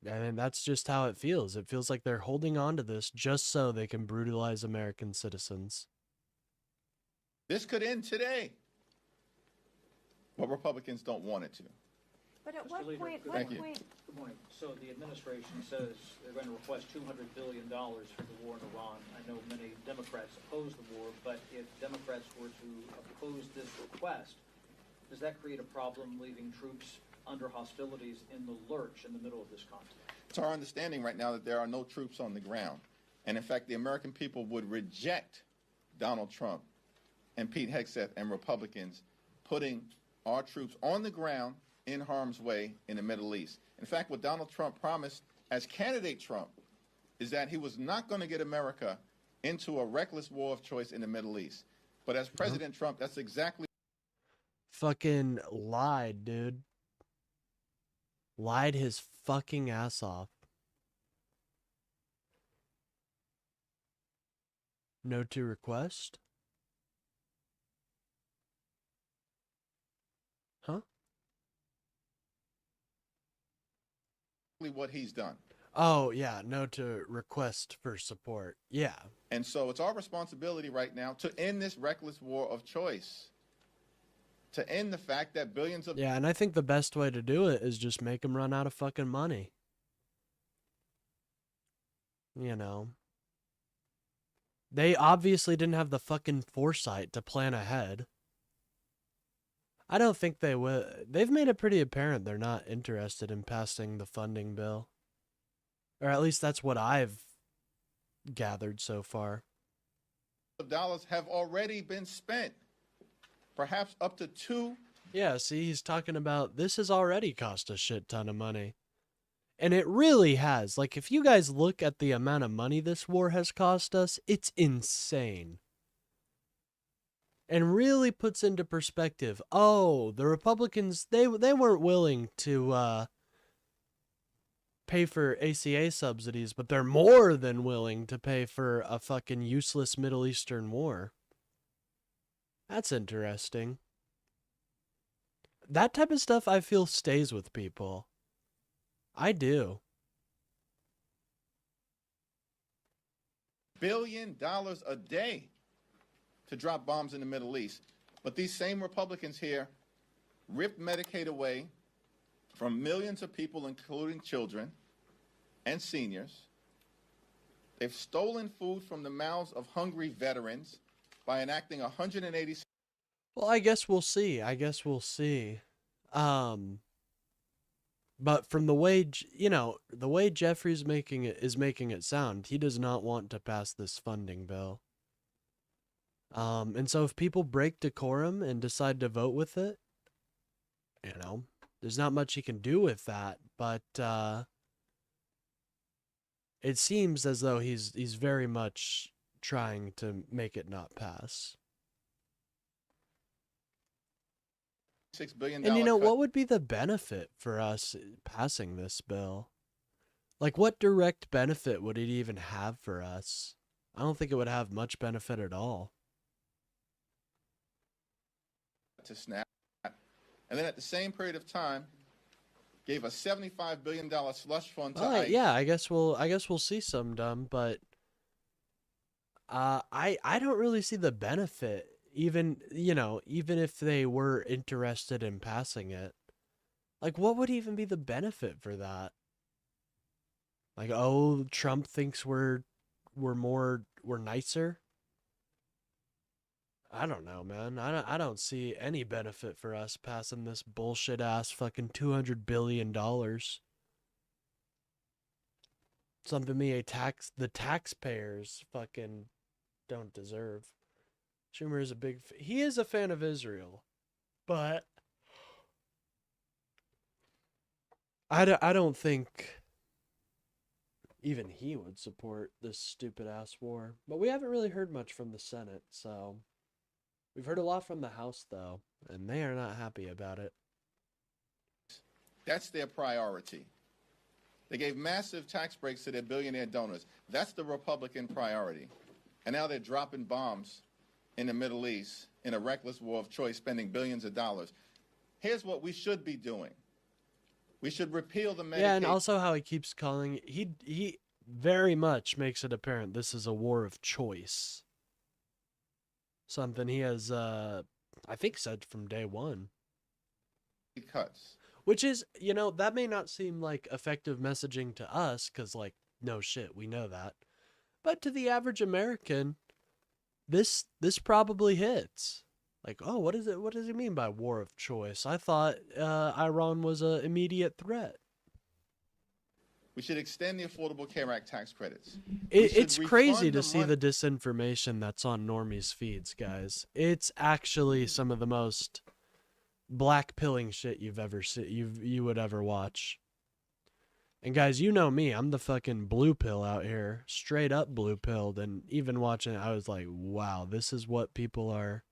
And that's just how it feels. It feels like they're holding on to this just so they can brutalize American citizens. This could end today. But Republicans don't want it to. But at what point? Thank you. Good morning. So the administration says they're going to request $200 billion for the war in Iran. I know many Democrats oppose the war, but if Democrats were to oppose this request, does that create a problem leaving troops under hostilities in the lurch in the middle of this conflict? It's our understanding right now that there are no troops on the ground. And in fact, the American people would reject Donald Trump and Pete Hegseth and Republicans putting our troops on the ground in harm's way in the Middle East. In fact, what Donald Trump promised as candidate Trump is that he was not going to get America into a reckless war of choice in the Middle East. But as President Trump, that's exactly... Fucking lied, dude. Lied his fucking ass off. No to request? Huh? what he's done. Oh, yeah, no to request for support. Yeah. And so it's our responsibility right now to end this reckless war of choice. To end the fact that billions of... Yeah, and I think the best way to do it is just make them run out of fucking money. You know. They obviously didn't have the fucking foresight to plan ahead. I don't think they will. They've made it pretty apparent they're not interested in passing the funding bill. Or at least that's what I've gathered so far. Dollars have already been spent. Perhaps up to $2. Yeah, see, he's talking about this has already cost a shit ton of money. And it really has. Like, if you guys look at the amount of money this war has cost us, it's insane. And really puts into perspective, oh, the Republicans, they weren't willing to pay for ACA subsidies, but they're more than willing to pay for a fucking useless Middle Eastern war. That's interesting. That type of stuff I feel stays with people. I do. $1 billion a day to drop bombs in the Middle East. But these same Republicans here ripped Medicaid away from millions of people, including children and seniors. They've stolen food from the mouths of hungry veterans by enacting 180... Well, I guess we'll see. But from the way, you know, the way Jeffrey's making it sound, he does not want to pass this funding bill. And so if people break decorum and decide to vote with it, there's not much he can do with that. But it seems as though he's very much trying to make it not pass. $6 billion And cut. what would be the benefit for us passing this bill? Like, what direct benefit would it even have for us? I don't think it would have much benefit at all. To SNAP, and then at the same period of time, gave a $75 billion slush fund to ICE. Yeah, I guess we'll see some dumb, but I don't really see the benefit. Even if they were interested in passing it, like, what would even be the benefit for that? Like, oh, Trump thinks we're nicer. I don't know, man. I don't see any benefit for us passing this bullshit ass fucking $200 billion. Something the taxpayers fucking don't deserve. Schumer is he is a fan of Israel, but I don't think even he would support this stupid ass war. But we haven't really heard much from the Senate, so we've heard a lot from the House, though, and they are not happy about it. That's their priority. They gave massive tax breaks to their billionaire donors. That's the Republican priority. And now they're dropping bombs in the Middle East in a reckless war of choice, spending billions of dollars. Here's what we should be doing. We should repeal the Medicaid. Yeah, and also how he keeps calling he very much makes it apparent this is a war of choice. Something he has I think said from day one. Cuts. Which is, that may not seem like effective messaging to us, because, like, no shit, we know that. But to the average American, this probably hits. Like, oh, what is it? What does he mean by war of choice? I thought Iran was an immediate threat. We should extend the Affordable Care Act tax credits. It's crazy to see the disinformation that's on normies' feeds, guys. It's actually some of the most black pilling shit you've ever seen, you would ever watch. And guys, you know me, I'm the fucking blue pill out here, straight up blue pilled. And even watching it, I was like, wow, this is what people are.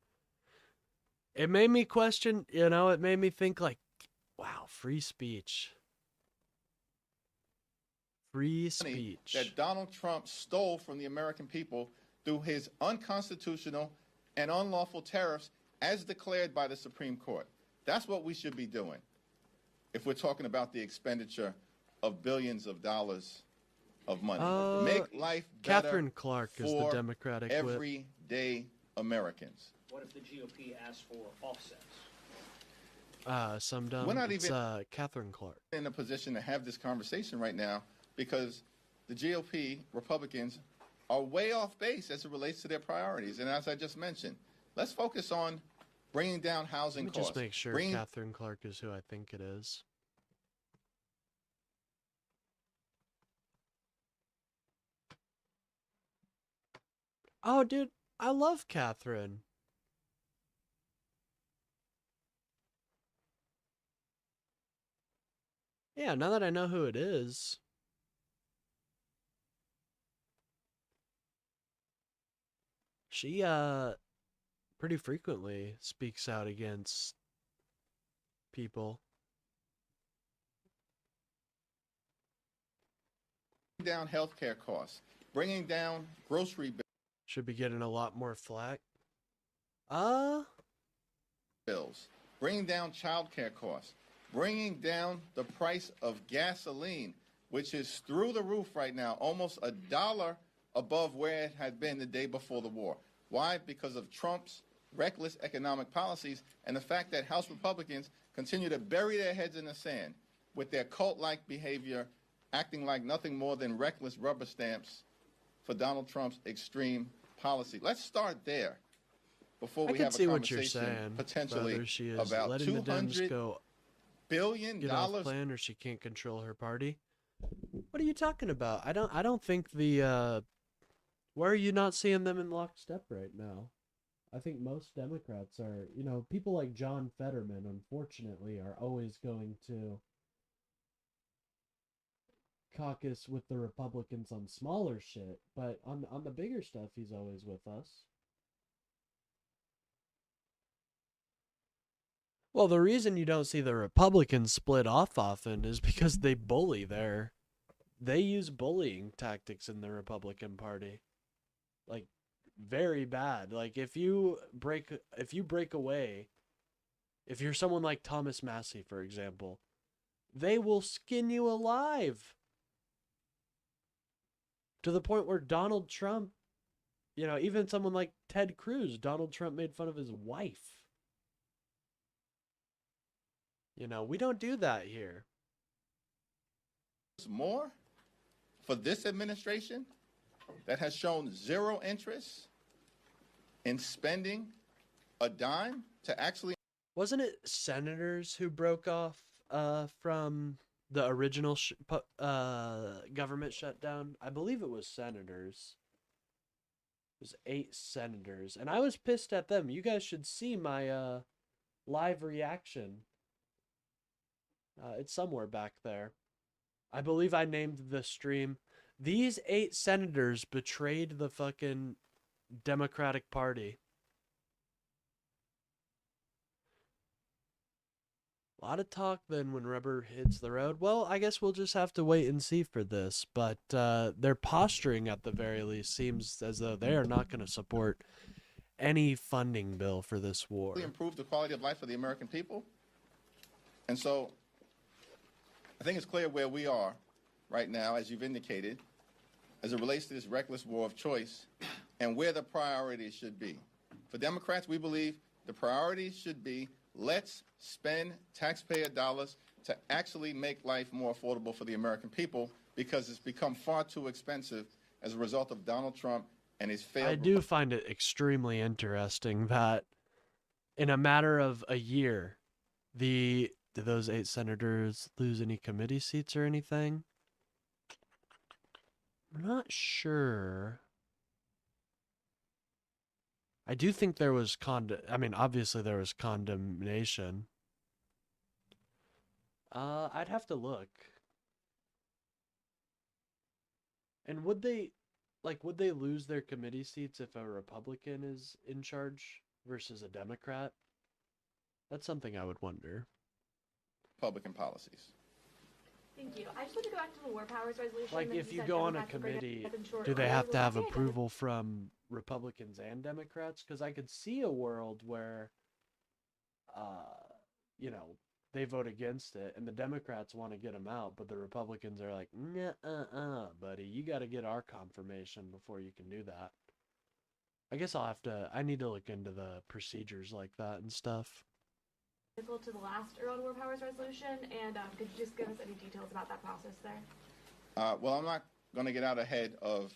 It made me question, it made me think, like, wow, free speech. Free speech. That Donald Trump stole from the American people through his unconstitutional and unlawful tariffs as declared by the Supreme Court. That's what we should be doing if we're talking about the expenditure of billions of dollars of money. Make life better Catherine Clark is the Democratic whip. Everyday Americans. What if the GOP asks for offsets? Some dumb. We're not it's even Catherine Clark in a position to have this conversation right now because the GOP Republicans are way off base as it relates to their priorities. And as I just mentioned, let's focus on bringing down housing Let me costs. just make sure Catherine Clark is who I think it is. Oh, dude, I love Catherine. Yeah, now that I know who it is. She, pretty frequently speaks out against people. Down healthcare costs, bringing down grocery Should be getting a lot more flack. bills, bringing down childcare costs, bringing down the price of gasoline, which is through the roof right now, almost $1 above where it had been the day before the war. Why? Because of Trump's reckless economic policies and the fact that House Republicans continue to bury their heads in the sand with their cult-like behavior, acting like nothing more than reckless rubber stamps for Donald Trump's extreme policy. Let's start there before we have a conversation potentially about $200 billion get off plan, or she can't control her party. What are you talking about? I don't think the why are you not seeing them in lockstep right now? I think most Democrats are, people like John Fetterman, unfortunately, are always going to caucus with the Republicans on smaller shit, but on the bigger stuff, he's always with us. Well, the reason you don't see the Republicans split off often is because they bully there. They use bullying tactics in the Republican Party. Like, very bad. Like, if you break away, if you're someone like Thomas Massey, for example, they will skin you alive. To the point where Donald Trump, even someone like Ted Cruz, Donald Trump made fun of his wife. We don't do that here. More for this administration that has shown zero interest in spending a dime to actually. Wasn't it senators who broke off from the original government shutdown? I believe it was senators. It was 8 senators, and I was pissed at them. You guys should see my live reaction. It's somewhere back there. I believe I named the stream, "These 8 senators betrayed the fucking Democratic Party." A lot of talk then when rubber hits the road. Well, I guess we'll just have to wait and see for this. But their posturing, at the very least, seems as though they are not going to support any funding bill for this war. Improve the quality of life for the American people. And so I think it's clear where we are right now, as you've indicated, as it relates to this reckless war of choice and where the priorities should be. For Democrats, we believe the priorities should be, let's spend taxpayer dollars to actually make life more affordable for the American people, because it's become far too expensive as a result of Donald Trump and his failed. I do find it extremely interesting that in a matter of a year, did those 8 senators lose any committee seats or anything? I'm not sure. I do think there was obviously there was condemnation. I'd have to look. And would they lose their committee seats if a Republican is in charge versus a Democrat? That's something I would wonder. Republican policies. Thank you. I just want to go back to the War Powers Resolution. Like, if you go on a committee, do they have to have approval from Republicans and Democrats? Because I could see a world where, they vote against it, and the Democrats want to get them out, but the Republicans are like, nah, buddy, you got to get our confirmation before you can do that. I guess I need to look into the procedures like that and stuff. To the last Iran War Powers Resolution, and could you just give us any details about that process there? Well, I'm not going to get out ahead of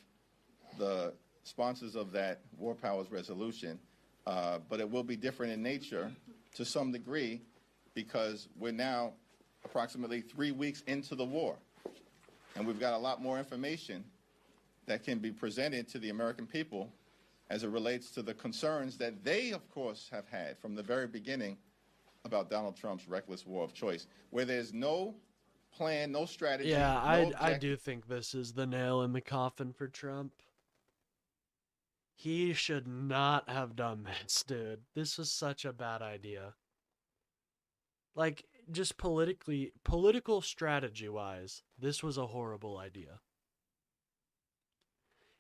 the sponsors of that War Powers Resolution, but it will be different in nature to some degree, because we're now approximately 3 weeks into the war, and we've got a lot more information that can be presented to the American people as it relates to the concerns that they, of course, have had from the very beginning about Donald Trump's reckless war of choice, where there's no plan, no strategy. Yeah, no I do think this is the nail in the coffin for Trump. He should not have done this, dude. This was such a bad idea. Like, just political strategy-wise, this was a horrible idea.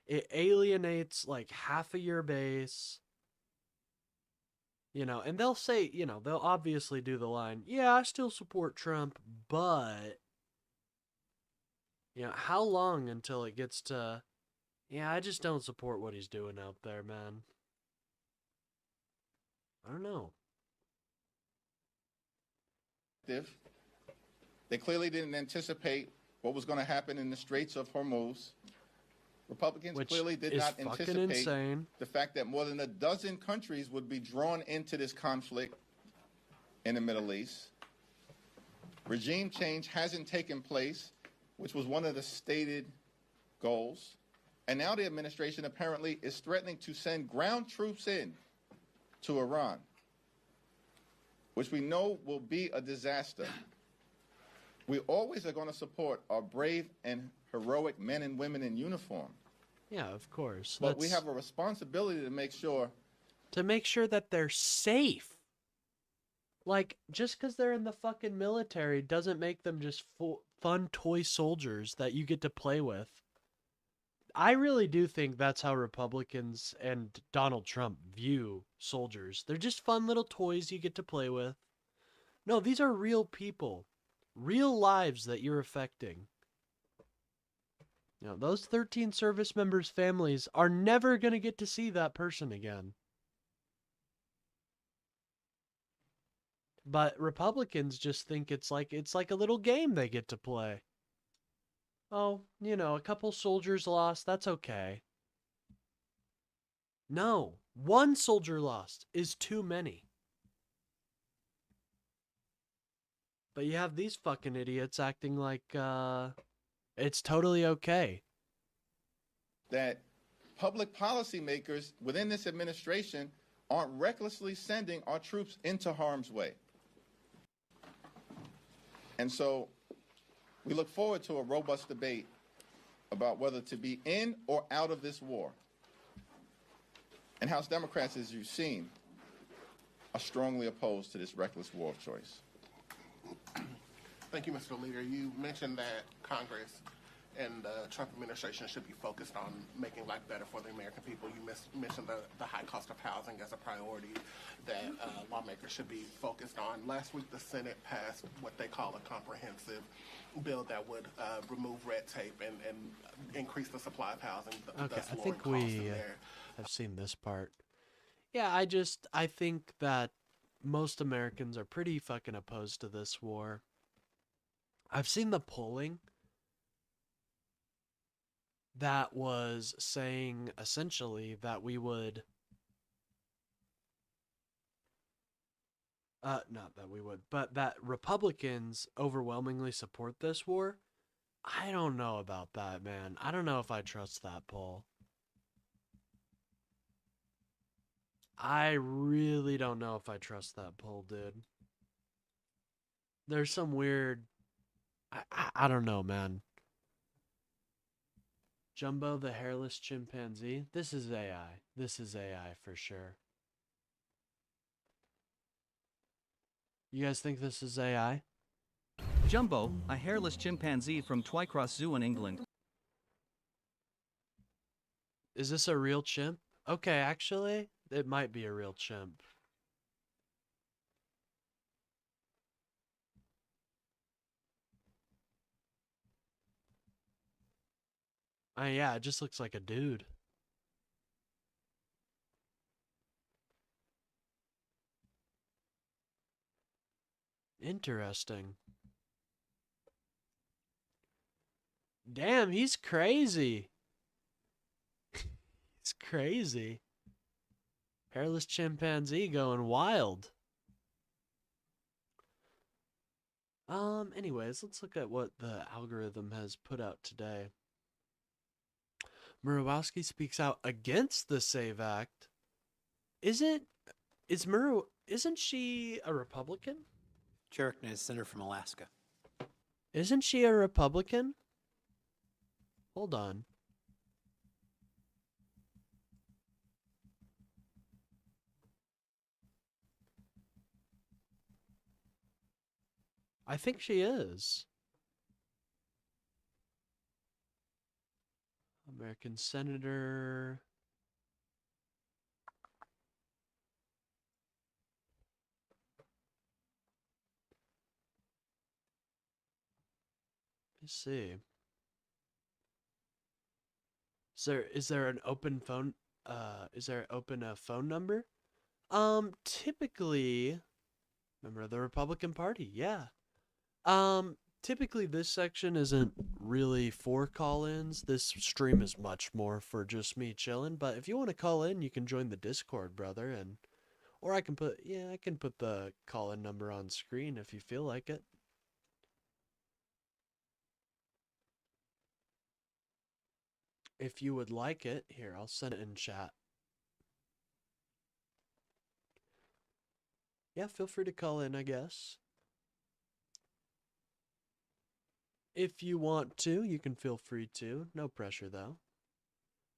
It alienates, like, half of your base. And they'll say, they'll obviously do the line, yeah, I still support Trump, but, how long until it gets to, yeah, I just don't support what he's doing out there, man. I don't know. They clearly didn't anticipate what was going to happen in the Straits of Hormuz. Republicans clearly did not anticipate the fact that more than a dozen countries would be drawn into this conflict in the Middle East. Regime change hasn't taken place, which was one of the stated goals. And now the administration apparently is threatening to send ground troops in to Iran, which we know will be a disaster, we always are going to support our brave and heroic men and women in uniform. Yeah, of course. But we have a responsibility to make sure that they're safe. Like, just because they're in the fucking military doesn't make them just fun toy soldiers that you get to play with. I really do think that's how Republicans and Donald Trump view soldiers. They're just fun little toys you get to play with. No, these are real people. Real lives that you're affecting. You know, those 13 service members' families are never going to get to see that person again. But Republicans just think it's like a little game they get to play. Oh, you know, a couple soldiers lost, that's okay. No, one soldier lost is too many. But you have these fucking idiots acting like it's totally okay. that public policymakers within this administration aren't recklessly sending our troops into harm's way. And so we look forward to a robust debate about whether to be in or out of this war. And House Democrats, as you've seen, are strongly opposed to this reckless war of choice. Thank you, Mr. Leader. You mentioned that Congress and the Trump administration should be focused on making life better for the American people. You mentioned the high cost of housing as a priority that lawmakers should be focused on. Last week, the Senate passed what they call a comprehensive bill that would remove red tape and increase the supply of housing. Okay, I think we have seen this part. Yeah, I think that most Americans are pretty fucking opposed to this war. I've seen the polling that was saying essentially that we would not that we would, but that Republicans overwhelmingly support this war. I don't know about that, man. I don't know if I trust that poll. I really don't know if I trust that poll, dude. There's some weird I don't know, man. Jumbo the hairless chimpanzee. This is AI. This is AI for sure. You guys think this is AI? Jumbo, a hairless chimpanzee from Twycross Zoo in England. Is this a real chimp? Okay, actually, it might be a real chimp. Yeah, it just looks like a dude. Interesting. Damn, he's crazy. He's crazy. Hairless chimpanzee going wild. Anyways, let's look at what the algorithm has put out today. Murowski speaks out against the SAVE Act. Isn't she a Republican? Cherokee is senator from Alaska. Isn't she a Republican? Hold on. I think she is. American senator. Let's see. Is there an open phone? Is there an open phone number? Typically, member of the Republican Party. Yeah. Typically this section isn't really for call-ins. This stream is much more for just me chilling. But if you want to call in, you can join the Discord, brother, or I can put the call-in number on screen if you feel like it. If you would like it, here, I'll send it in chat. Yeah, feel free to call in, I guess. If you want to, you can feel free to. No pressure, though.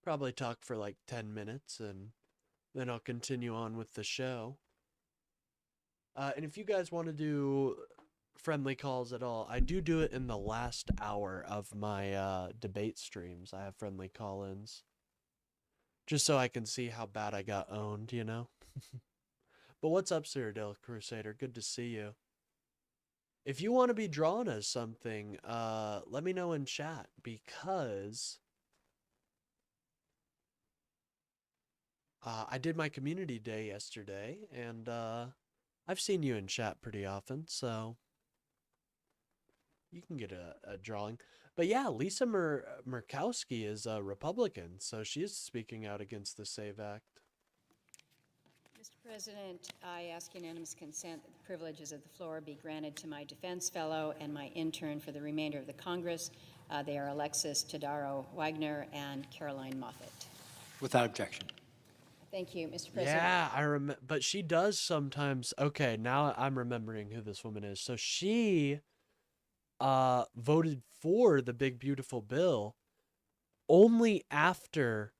Probably talk for like 10 minutes, and then I'll continue on with the show. And if you guys want to do friendly calls at all, I do it in the last hour of my debate streams. I have friendly call-ins. Just so I can see how bad I got owned, you know? But what's up, Cyrodiil Crusader? Good to see you. If you want to be drawn as something, let me know in chat, because I did my community day yesterday, and I've seen you in chat pretty often, so you can get a drawing. But yeah, Lisa Murkowski is a Republican, so she is speaking out against the SAVE Act. Mr. President, I ask unanimous consent that the privileges of the floor be granted to my defense fellow and my intern for the remainder of the Congress. They are Alexis Tadaro Wagner and Caroline Moffett. Without objection. Thank you, Mr. President. Yeah, I remember, but she does sometimes. Okay, now I'm remembering who this woman is. So she voted for the big beautiful bill only after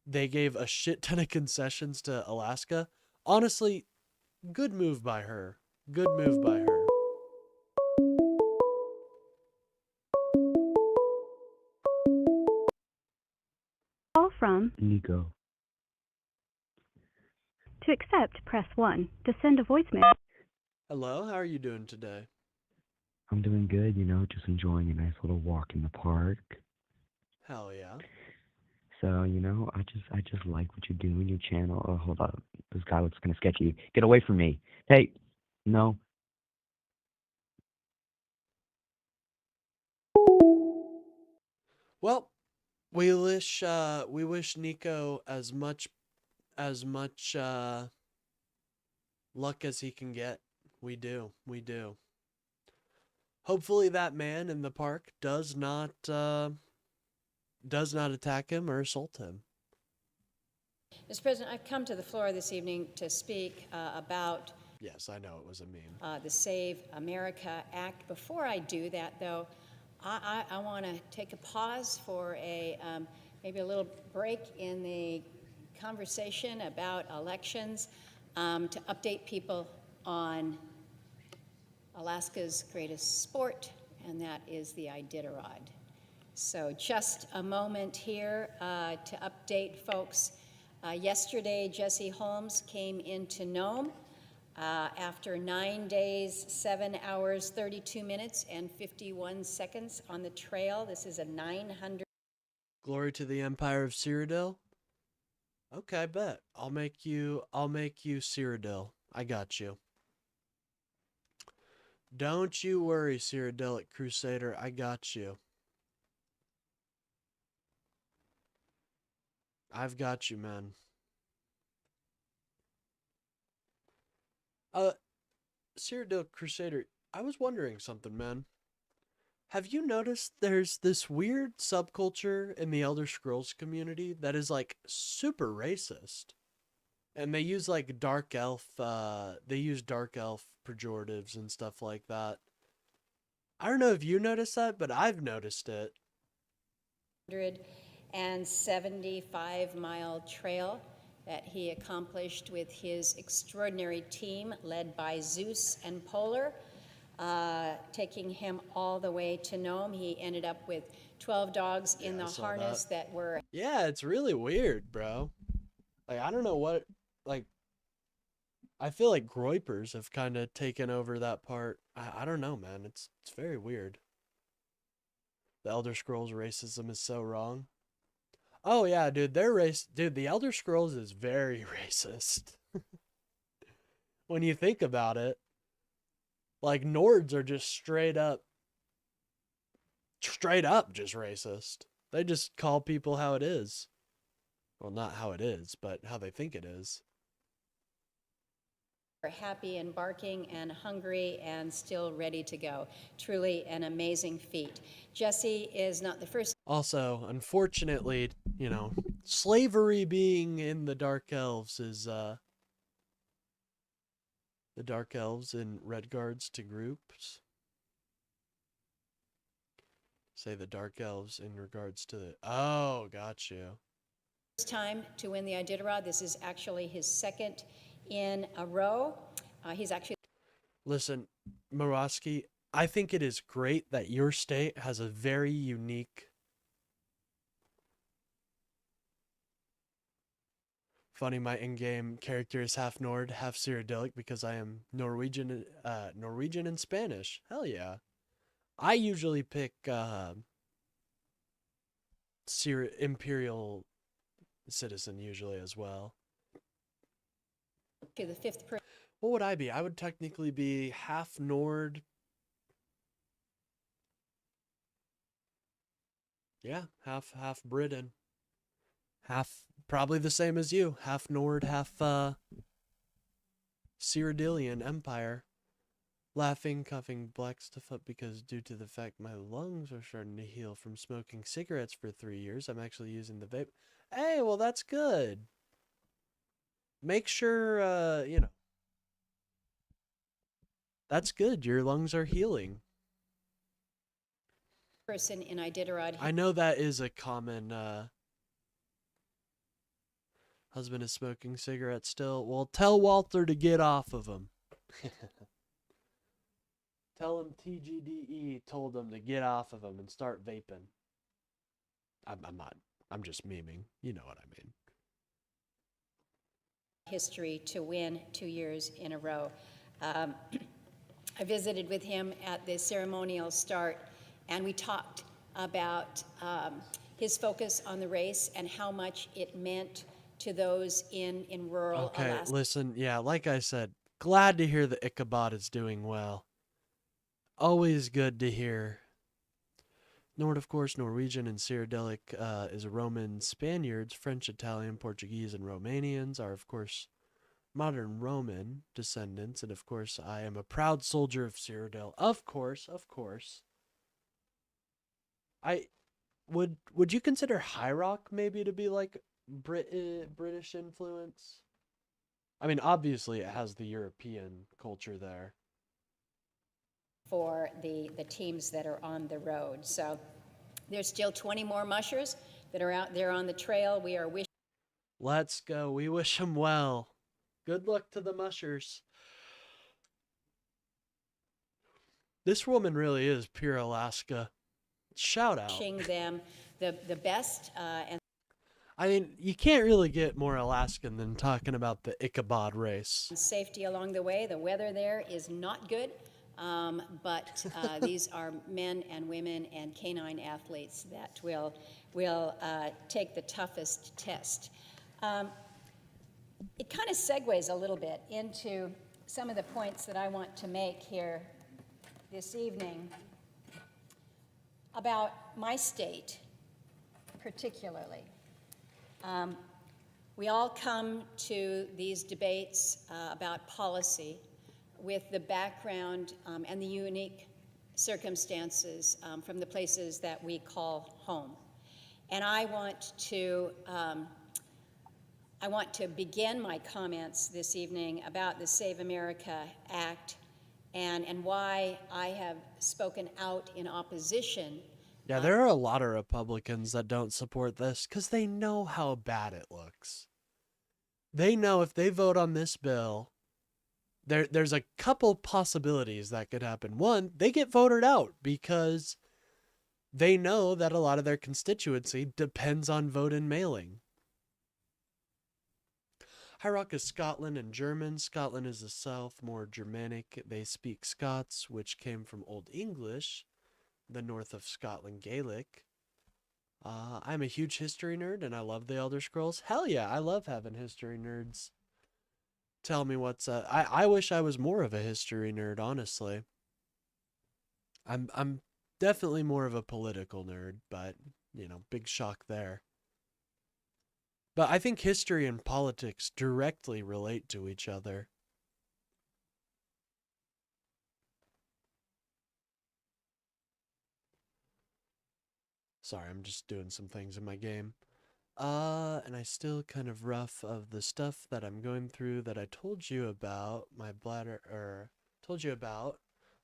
they gave a shit ton of concessions to Alaska. Honestly, good move by her. Good move by her. Call from Nico. To accept, press 1. To send a voicemail. Hello, how are you doing today? I'm doing good, you know, just enjoying a nice little walk in the park. Hell yeah. So, you know, I just like what you do in your channel. Oh, hold up. This guy looks kind of sketchy. Get away from me. Hey, no. Well, we wish Nico as much luck as he can get. We do. Hopefully that man in the park does not attack him or assault him. Mr. President, I've come to the floor this evening to speak about Yes, I know it was a meme. the Save America Act. Before I do that, though, I want to take a pause for a maybe a little break in the conversation about elections to update people on Alaska's greatest sport, and that is the Iditarod. So just a moment here to update folks. Yesterday, Jesse Holmes came into Nome after 9 days, 7 hours, 32 minutes, and 51 seconds on the trail. This is a 900. Glory to the Empire of Cyrodiil. Okay, I bet. I'll make you Cyrodiil. I got you. Don't you worry, Cyrodiilic Crusader. I got you. I've got you, man. Cyrodiilic Crusader, I was wondering something, man. Have you noticed there's this weird subculture in the Elder Scrolls community that is like super racist? And they use like dark elf pejoratives and stuff like that. I don't know if you noticed that, but I've noticed it. 175-mile trail that he accomplished with his extraordinary team led by Zeus and Polar, taking him all the way to Nome. He ended up with 12 dogs in the harness that were... Yeah, it's really weird, bro. Like, I don't know what... Like, I feel like Groypers have kind of taken over that part. I don't know, man. It's very weird. The Elder Scrolls racism is so wrong. Oh yeah, dude, the Elder Scrolls is very racist. When you think about it, like Nords are just straight up just racist. They just call people how it is. Well, not how it is, but how they think it is. Happy and barking and hungry and still ready to go. Truly an amazing feat. Jesse is not the first. Also, unfortunately, you know, slavery being in the Dark Elves is The Dark Elves in regards to groups. Say the Dark Elves in regards to the... Oh, got you. Time to win the Iditarod. This is actually his second in a row. He's actually... Listen, Morosky, I think it is great that your state has a very unique... Funny, my in-game character is half Nord, half Cyrodiilic because I am Norwegian and Spanish. Hell yeah. I usually pick Imperial citizen usually as well. the fifth person. What would I be? I would technically be half Nord. Yeah, half Britain. Half probably the same as you. Half Nord, half Cyrodiilian Empire. Laughing, coughing black stuff up because due to the fact my lungs are starting to heal from smoking cigarettes for 3 years, I'm actually using the vape. Hey, well that's good. Make sure that's good. Your lungs are healing. Person in Iditarod. I know that is a common husband is smoking cigarettes still. Well, tell Walter to get off of them. Tell him TGDE told him to get off of them and start vaping. I'm not. I'm just memeing. You know what I mean. History to win 2 years in a row. I visited with him at the ceremonial start, and we talked about his focus on the race and how much it meant to those in rural Okay, Alaska. listen, yeah, like I said, glad to hear that Ichabod is doing well. Always good to hear. Nord, of course, Norwegian and Cyrodiilic is Roman Spaniards. French, Italian, Portuguese, and Romanians are, of course, modern Roman descendants. And, of course, I am a proud soldier of Cyrodiil. Of course, of course. Would you consider High Rock maybe to be like British influence? I mean, obviously it has the European culture there. For the teams that are on the road. So there's still 20 more mushers that are out there on the trail. We are wishing. Let's go. We wish them well. Good luck to the mushers. This woman really is pure Alaska. Shout out. Wishing them the best. And I mean, you can't really get more Alaskan than talking about the Ichabod race. Safety along the way. The weather there is not good. But these are men and women and canine athletes that will take the toughest test. It kind of segues a little bit into some of the points that I want to make here this evening about my state, particularly. We all come to these debates about policy with the background and the unique circumstances from the places that we call home. And I want to begin my comments this evening about the Save America Act and why I have spoken out in opposition. Yeah, there are a lot of Republicans that don't support this because they know how bad it looks. They know if they vote on this bill, there's a couple possibilities that could happen. One, they get voted out because they know that a lot of their constituency depends on vote-in mailing. High Rock is Scotland and German. Scotland is the south, more Germanic. They speak Scots, which came from Old English, the north of Scotland Gaelic. I'm a huge history nerd, and I love the Elder Scrolls. Hell yeah, I love having history nerds tell me what's I wish I was more of a history nerd, honestly. I'm definitely more of a political nerd, but big shock there. But I think history and politics directly relate to each other. Sorry, I'm just doing some things in my game. And I still kind of rough of the stuff that I'm going through that I told you about, my bladder, or told you about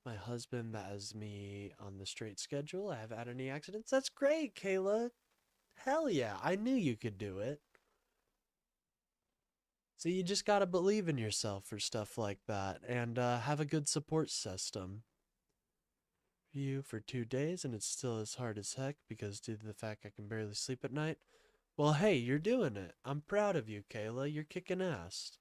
my husband that has me on the straight schedule. I haven't had any accidents. That's great, Kayla. Hell yeah, I knew you could do it. So you just gotta believe in yourself for stuff like that and have a good support system. You for 2 days and it's still as hard as heck because due to the fact I can barely sleep at night. Well, hey, you're doing it. I'm proud of you, Kayla. You're kicking ass.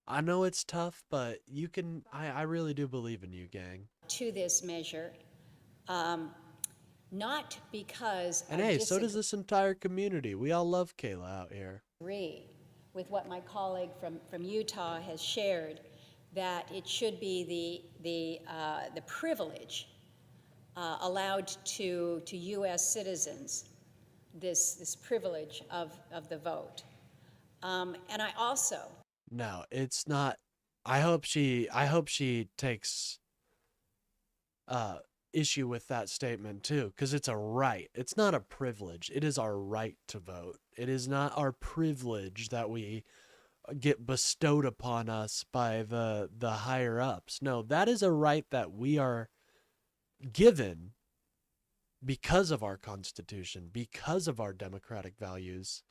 I know it's tough, but you can. I really do believe in you, gang. To this measure, not because And I hey, so does this entire community. We all love Kayla out here. disagree with what my colleague from Utah has shared, that it should be the privilege allowed to U.S. citizens, this privilege of the vote. And I also No, it's not. I hope she takes issue with that statement too, because it's a right. It's not a privilege. It is our right to vote. It is not our privilege that we get bestowed upon us by the higher ups. No, that is a right that we are given because of our Constitution, because of our democratic values.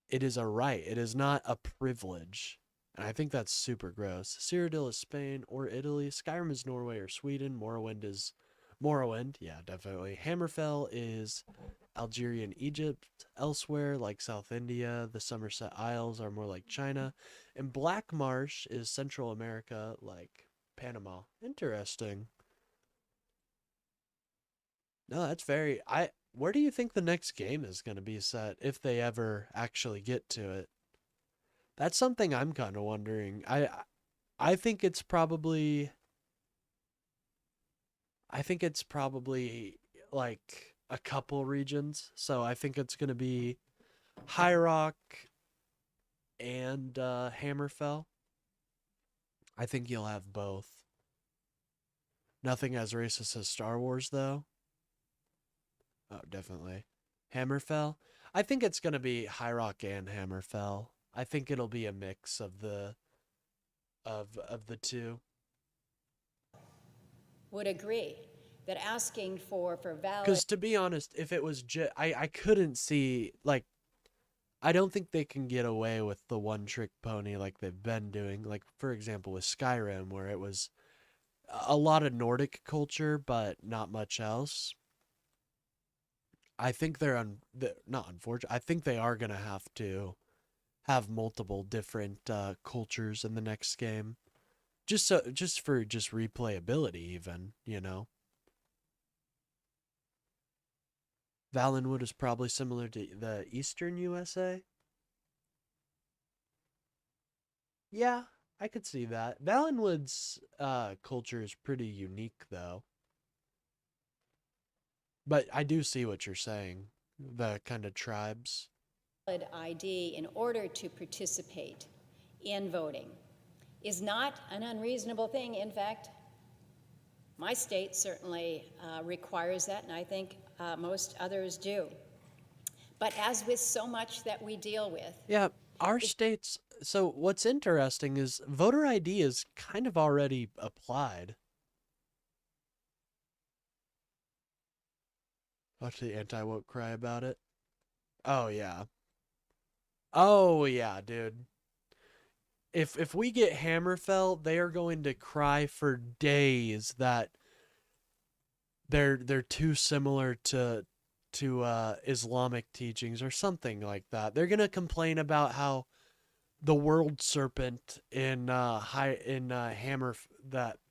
It is a right. It is not a privilege. And I think that's super gross. Cyrodiil is Spain or Italy. Skyrim is Norway or Sweden. Morrowind is Morrowind. Yeah, definitely. Hammerfell is Algeria and Egypt. Elsewhere, like South India, the Somerset Isles are more like China. And Black Marsh is Central America, like Panama. Interesting. No, that's very... Where do you think the next game is going to be set, if they ever actually get to it? That's something I'm kind of wondering. I think it's probably... like a couple regions. So I think it's going to be High Rock and Hammerfell. I think you'll have both. Nothing as racist as Star Wars, though. Oh, definitely. Hammerfell? I think it's going to be High Rock and Hammerfell. I think it'll be a mix of the two. would agree that asking for valid... Because to be honest, if it was I couldn't see, like, I don't think they can get away with the one-trick pony like they've been doing. Like, for example, with Skyrim, where it was a lot of Nordic culture, but not much else. I think not unfortunate. I think they are going to have to have multiple different cultures in the next game. Just for replayability even, you know. Valenwood is probably similar to the Eastern USA. Yeah, I could see that. Valenwood's culture is pretty unique, though. But I do see what you're saying. The kind of tribes. ID in order to participate in voting is not an unreasonable thing. In fact, my state certainly requires that, and I think most others do. But as with so much that we deal with... Yeah, our states... So what's interesting is voter ID is kind of already applied. Watch the anti-woke cry about it. Oh, yeah. Oh, yeah, dude. If we get Hammerfell, they are going to cry for days that they're too similar to Islamic teachings or something like that. They're gonna complain about how the world serpent in the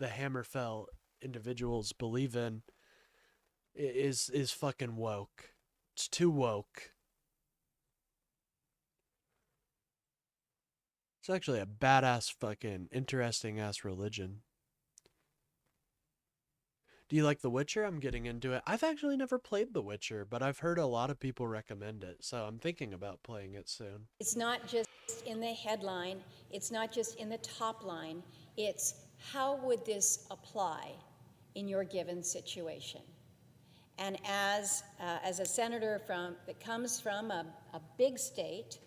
Hammerfell individuals believe in is fucking woke. It's too woke. It's actually a badass fucking interesting ass religion. Do you like The Witcher? I'm getting into it. I've actually never played The Witcher, but I've heard a lot of people recommend it, so I'm thinking about playing it soon. It's not just in the headline, it's not just in the top line, it's how would this apply in your given situation? And as a senator that comes from a big state,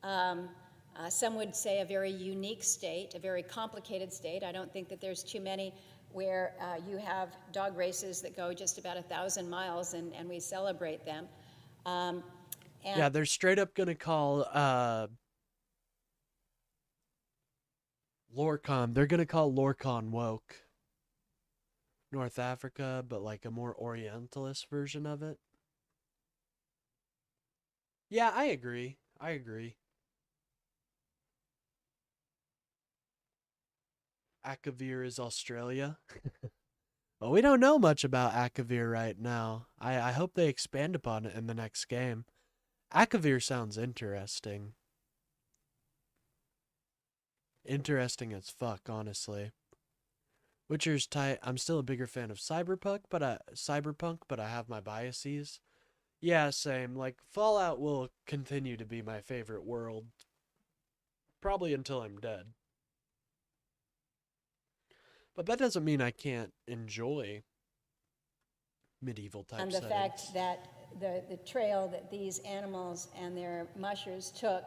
some would say a very unique state, a very complicated state. I don't think that there's too many where you have dog races that go just about 1,000 miles and we celebrate them. Yeah, they're straight up gonna call Lorcon. They're gonna call Lorcon woke. North Africa, but like a more Orientalist version of it. Yeah, I agree. I agree. Akavir is Australia. Well, we don't know much about Akavir right now. I hope they expand upon it in the next game. Akavir sounds interesting. Interesting as fuck, honestly. Witcher's tight. I'm still a bigger fan of Cyberpunk, but I have my biases. Yeah, same. Like, Fallout will continue to be my favorite world. Probably until I'm dead. But that doesn't mean I can't enjoy medieval type and the settings. fact that the trail that these animals and their mushers took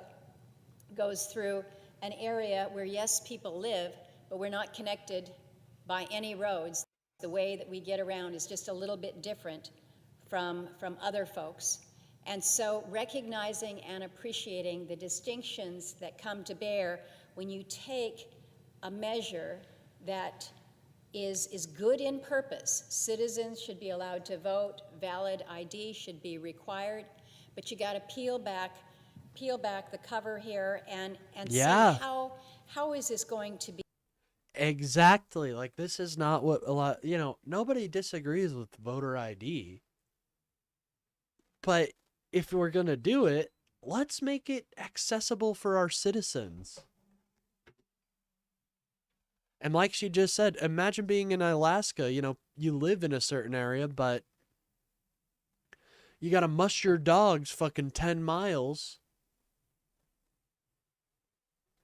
goes through an area where, yes, people live, but we're not connected by any roads. The way that we get around is just a little bit different from other folks. And so recognizing and appreciating the distinctions that come to bear when you take a measure that is good in purpose. Citizens should be allowed to vote, valid ID should be required, but you got to peel back the cover here and Yeah. see how is this going to be. Exactly. Like, this is not what a lot, nobody disagrees with voter ID. But if we're going to do it, let's make it accessible for our citizens. And like she just said, imagine being in Alaska, you live in a certain area, but you got to mush your dogs fucking 10 miles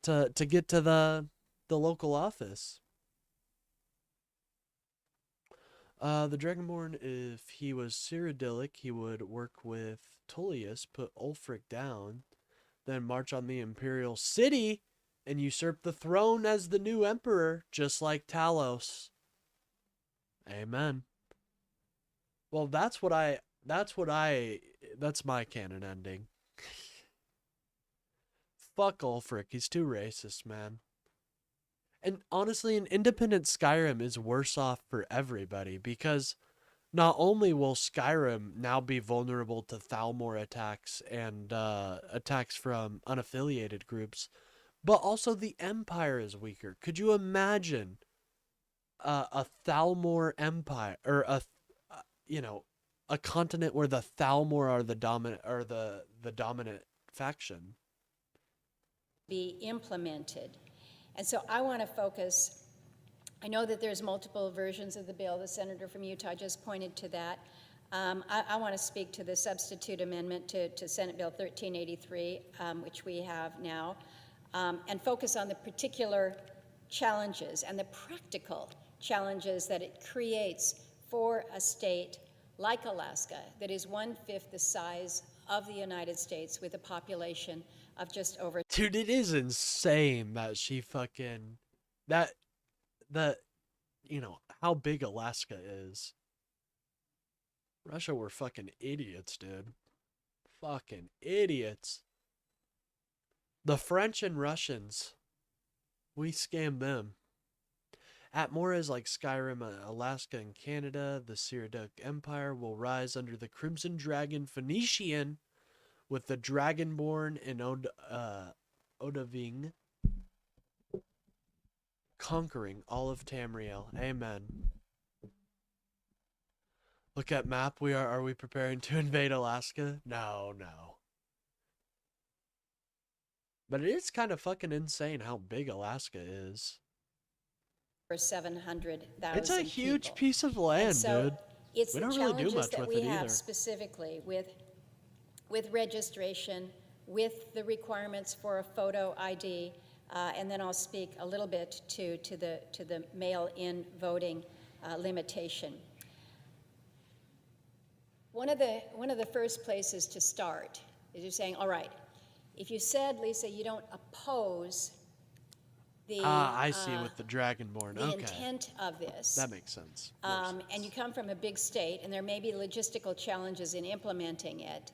to get to the local office. The Dragonborn, if he was Cyrodiilic, he would work with Tullius, put Ulfric down, then march on the Imperial City and usurp the throne as the new emperor, just like Talos. Amen. Well, that's my canon ending. Fuck Ulfric, he's too racist, man. And honestly, an independent Skyrim is worse off for everybody, because not only will Skyrim now be vulnerable to Thalmor attacks and attacks from unaffiliated groups, but also the Empire is weaker. Could you imagine a Thalmor Empire, or a continent where the Thalmor are the dominant faction? Be implemented. And so I want to focus, I know that there's multiple versions of the bill. The senator from Utah just pointed to that. I want to speak to the substitute amendment to Senate Bill 1383, which we have now, and focus on the particular challenges and the practical challenges that it creates for a state like Alaska that is 1/5 the size of the United States with a population of just over. Dude, it is insane that she fucking, how big Alaska is. Russia were fucking idiots, dude. Fucking idiots. The French and Russians, we scammed them. Atmora is like Skyrim, Alaska, and Canada. The Cyrodiilic Empire will rise under the Crimson Dragon Phoenician, with the Dragonborn and Odahviing conquering all of Tamriel. Amen. Look at map. Are we preparing to invade Alaska? No. But it is kind of fucking insane how big Alaska is. For 700,000. It's a huge piece of land, so dude. It's we the don't really do challenges much that with we it have either. specifically with registration, with the requirements for a photo ID, and then I'll speak a little bit to the mail-in voting limitation. One of the first places to start is you're saying, all right, if you said, Lisa, you don't oppose the I see, with the Dragonborn. the Okay. intent of this, That makes sense. More sense. and you come from a big state, and there may be logistical challenges in implementing it.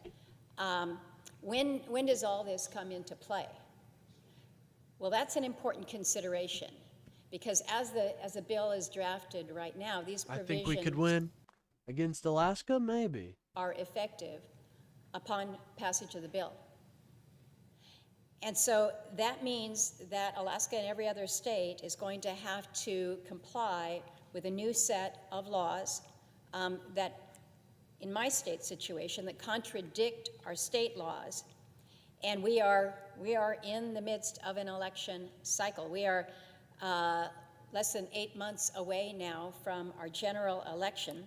When does all this come into play? Well, that's an important consideration, because as the bill is drafted right now, these I provisions think we could win. Against Alaska, maybe. are effective upon passage of the bill. And so that means that Alaska and every other state is going to have to comply with a new set of laws that, in my state situation, that contradict our state laws. And we are in the midst of an election cycle. We are less than 8 months away now from our general election.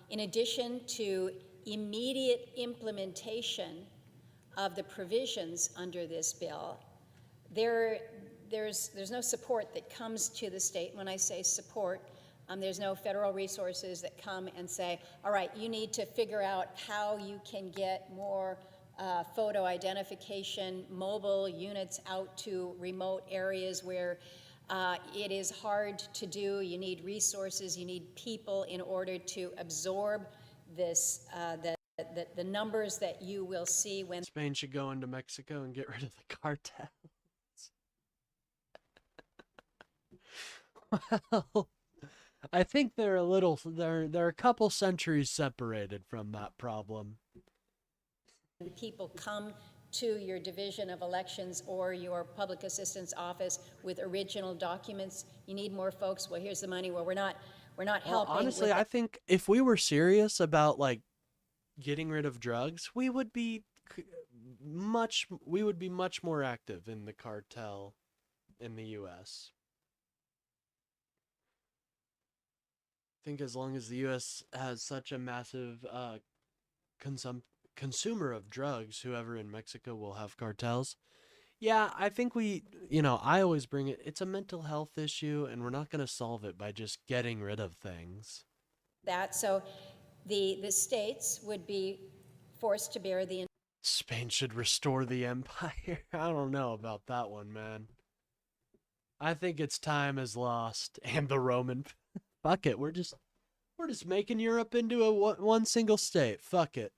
In addition to immediate implementation of the provisions under this bill, there's no support that comes to the state. When I say support, there's no federal resources that come and say, all right, you need to figure out how you can get more photo identification mobile units out to remote areas where it is hard to do. You need resources, you need people in order to absorb this, the numbers that you will see when Spain should go into Mexico and get rid of the cartels. Well, I think they're a couple centuries separated from that problem. people come to your Division of Elections or your Public Assistance Office with original documents. You need more folks. Well, here's the money. Well, we're not helping. Honestly, I think if we were serious about like getting rid of drugs, we would be much more active in the cartel in the US. I think as long as the US has such a massive consumer of drugs, whoever in Mexico will have cartels. Yeah, I think I always bring it's a mental health issue, and we're not going to solve it by just getting rid of things. So the states would be forced to bear the. Spain should restore the empire. I don't know about that one, man. I think its time is lost, and the Roman. Fuck it, we're just making Europe into a one single state. Fuck it.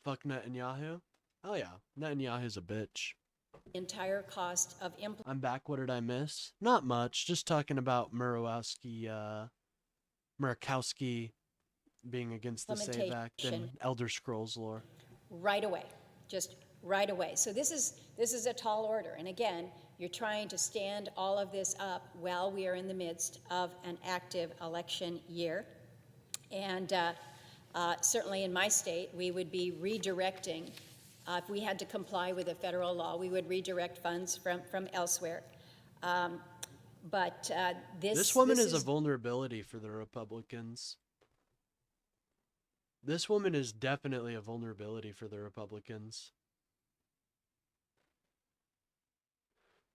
Fuck Netanyahu. Oh yeah, Netanyahu's a bitch. Entire cost of I'm back. What did I miss? Not much. Just talking about Murakowski being against the SAVE Act and Elder Scrolls lore. Right away, just right away. So this is a tall order, and again, you're trying to stand all of this up while we are in the midst of an active election year, and certainly in my state, we would be redirecting. If we had to comply with a federal law, we would redirect funds from elsewhere. But this woman is a vulnerability for the Republicans. This woman is definitely a vulnerability for the Republicans.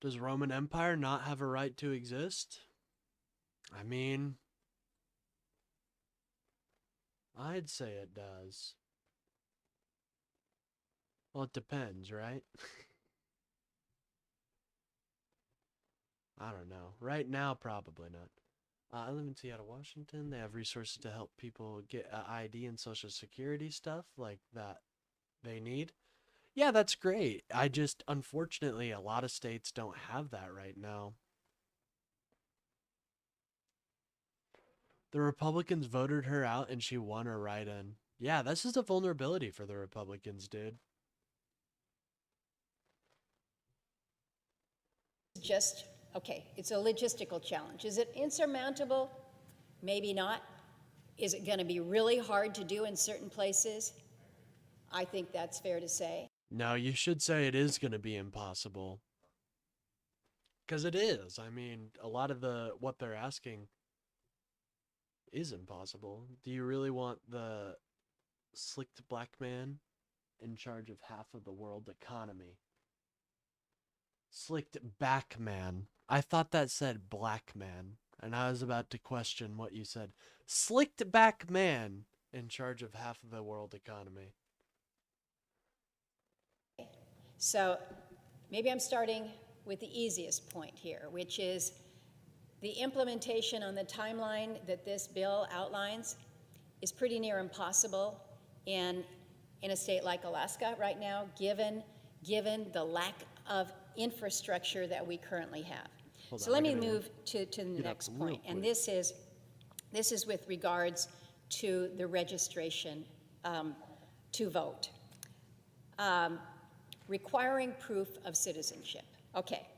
Does Roman Empire not have a right to exist? I mean, I'd say it does. Well, it depends, right? I don't know. Right now, probably not. I live in Seattle, Washington. They have resources to help people get ID and Social Security stuff like that they need. Yeah, that's great. Unfortunately, a lot of states don't have that right now. The Republicans voted her out and she won her write-in. Yeah, this is a vulnerability for the Republicans, dude. Just, okay, it's a logistical challenge. Is it insurmountable? Maybe not. Is it going to be really hard to do in certain places? I think that's fair to say. No, you should say it is going to be impossible. Because it is. I mean, a lot of what they're asking is impossible. Do you really want the slicked black man in charge of half of the world economy? Slicked back man. I thought that said black man. And I was about to question what you said. Slicked back man in charge of half of the world economy. So maybe I'm starting with the easiest point here, which is the implementation on the timeline that this bill outlines is pretty near impossible in a state like Alaska right now, given the lack of infrastructure that we currently have. So let me move to the next point, and this is with regards to the registration to vote. Requiring proof of citizenship. Okay.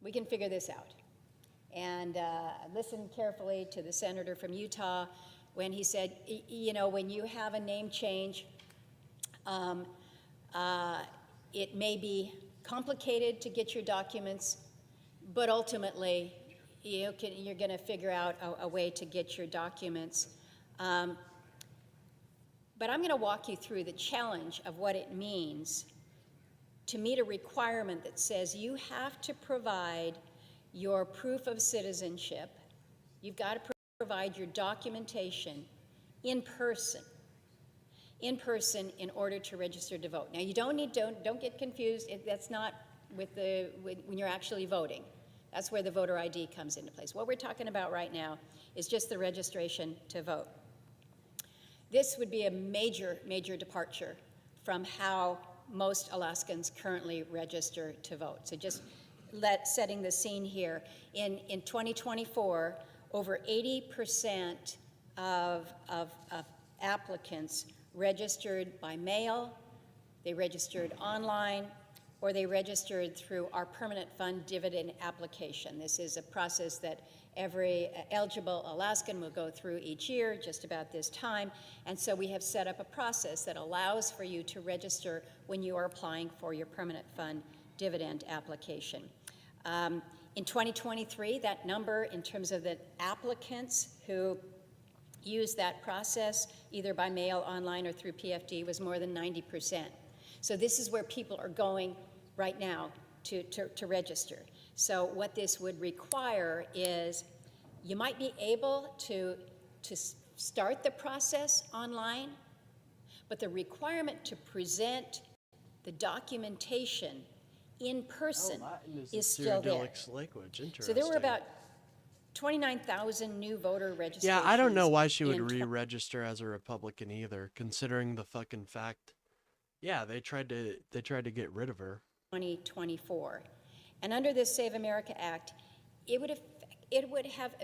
We can figure this out. And listen carefully to the senator from Utah when he said, you know, when you have a name change, it may be complicated to get your documents, but ultimately you're going to figure out a way to get your documents. But I'm going to walk you through the challenge of what it means to meet a requirement that says you have to provide your proof of citizenship. You've got to provide your documentation in person in order to register to vote. Now, you don't get confused. That's not when you're actually voting. That's where the voter ID comes into place. What we're talking about right now is just the registration to vote. This would be a major, major departure from how most Alaskans currently register to vote. So just setting the scene here. In 2024, over 80% of applicants registered by mail, they registered online, or they registered through our permanent fund dividend application. This is a process that every eligible Alaskan will go through each year, just about this time. And so we have set up a process that allows for you to register when you are applying for your permanent fund dividend application. In 2023, that number in terms of the applicants who used that process, either by mail, online, or through PFD, was more than 90%. So this is where people are going right now to register. So what this would require is you might be able to start the process online, but the requirement to present the documentation in person is still there. So there were about 29,000 new voter registrations. Yeah, I don't know why she would re-register as a Republican either, considering the fucking fact. Yeah, they tried to get rid of her. 2024, and under this Save America Act, it would have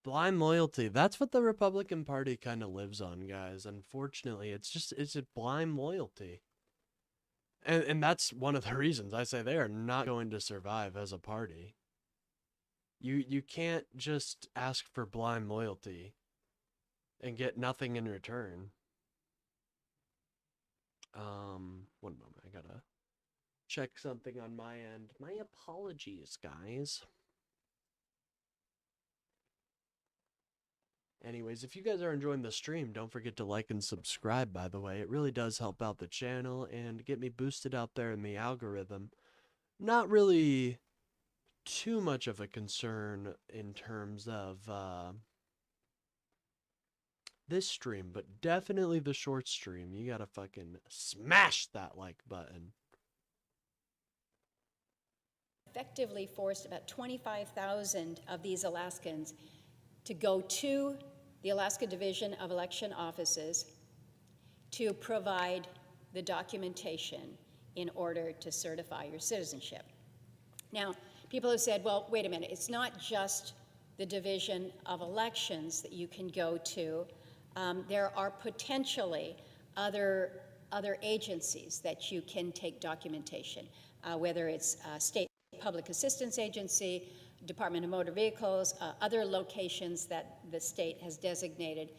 blind loyalty. That's what the Republican Party kind of lives on, guys. Unfortunately, it's a blind loyalty. And that's one of the reasons I say they are not going to survive as a party. You can't just ask for blind loyalty and get nothing in return. One moment, I gotta check something on my end. My apologies, guys. Anyways, if you guys are enjoying the stream, don't forget to like and subscribe, by the way. It really does help out the channel and get me boosted out there in the algorithm. Not really too much of a concern in terms of this stream, but definitely the short stream. You gotta fucking smash that like button. Effectively forced about 25,000 of these Alaskans to go to the Alaska Division of Election Offices to provide the documentation in order to certify your citizenship. Now, people have said, well, wait a minute, it's not just the Division of Elections that you can go to. There are potentially other agencies that you can take documentation, whether it's state public assistance agency, Department of Motor Vehicles, other locations that the state has designated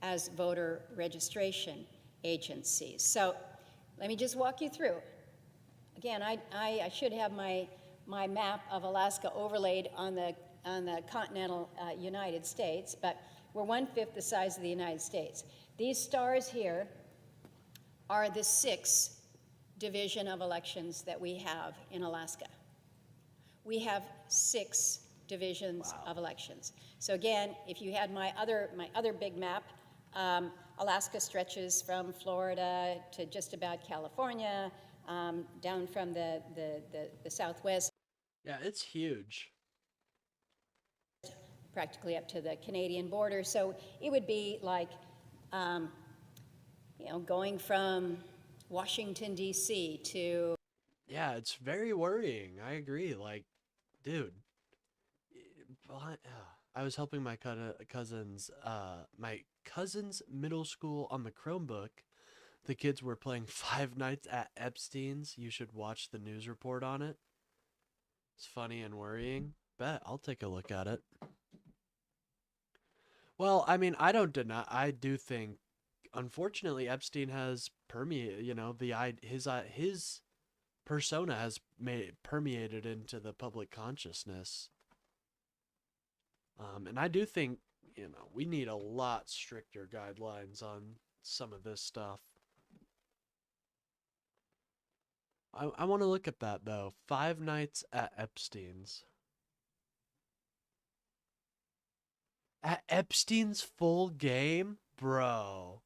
as voter registration agencies. So let me just walk you through. Again, I should have my map of Alaska overlaid on the continental United States, but we're 1/5 the size of the United States. These stars here are the 6 division of elections that we have in Alaska. We have 6 divisions of elections. So again, if you had my other big map, Alaska stretches from Florida to just about California, down from the Southwest. Yeah, it's huge. Practically up to the Canadian border. So it would be like, going from Washington, D.C. to... Yeah, it's very worrying. I agree. Like, dude, I was helping my cousin's middle school on the Chromebook. The kids were playing Five Nights at Epstein's. You should watch the news report on it. It's funny and worrying. Bet I'll take a look at it. Well, I mean, I don't deny. I do think, unfortunately, Epstein has permeated. His persona has permeated into the public consciousness. And I do think, we need a lot stricter guidelines on some of this stuff. I want to look at that, though. Five Nights at Epstein's. At Epstein's full game? Bro.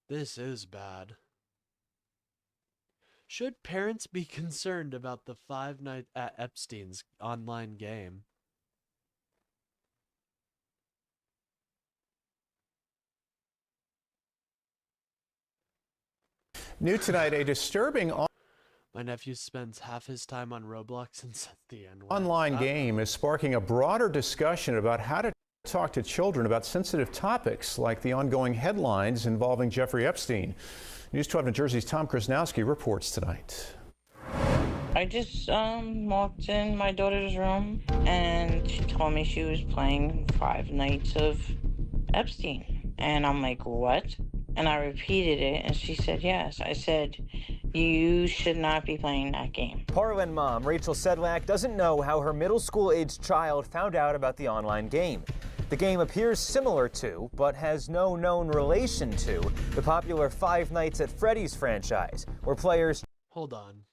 This is bad. Should parents be concerned about the Five Nights at Epstein's online game? New tonight, a disturbing My nephew spends half his time on Roblox and says the N-word. online game is sparking a broader discussion about how to talk to children about sensitive topics like the ongoing headlines involving Jeffrey Epstein. News 12 New Jersey's Tom Krasnowski reports tonight. I just walked in my daughter's room and she told me she was playing Five Nights of Epstein. And I'm like, what? And I repeated it and she said yes. I said, you should not be playing that game. Parlin mom Rachel Sedlak doesn't know how her middle school-aged child found out about the online game. The game appears similar to, but has no known relation to, the popular Five Nights at Freddy's franchise, where players... Hold on.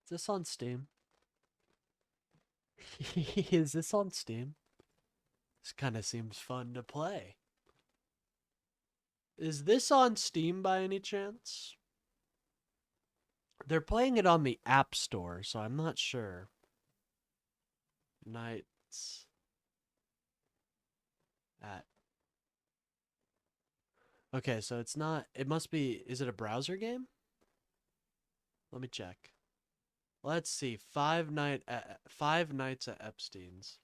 Is this on Steam? Is this on Steam? This kind of seems fun to play. Is this on Steam by any chance? They're playing it on the App Store, so I'm not sure. Nights at... Okay, so it's not... It must be... Is it a browser game? Let me check. Let's see. Five Nights at Epstein's.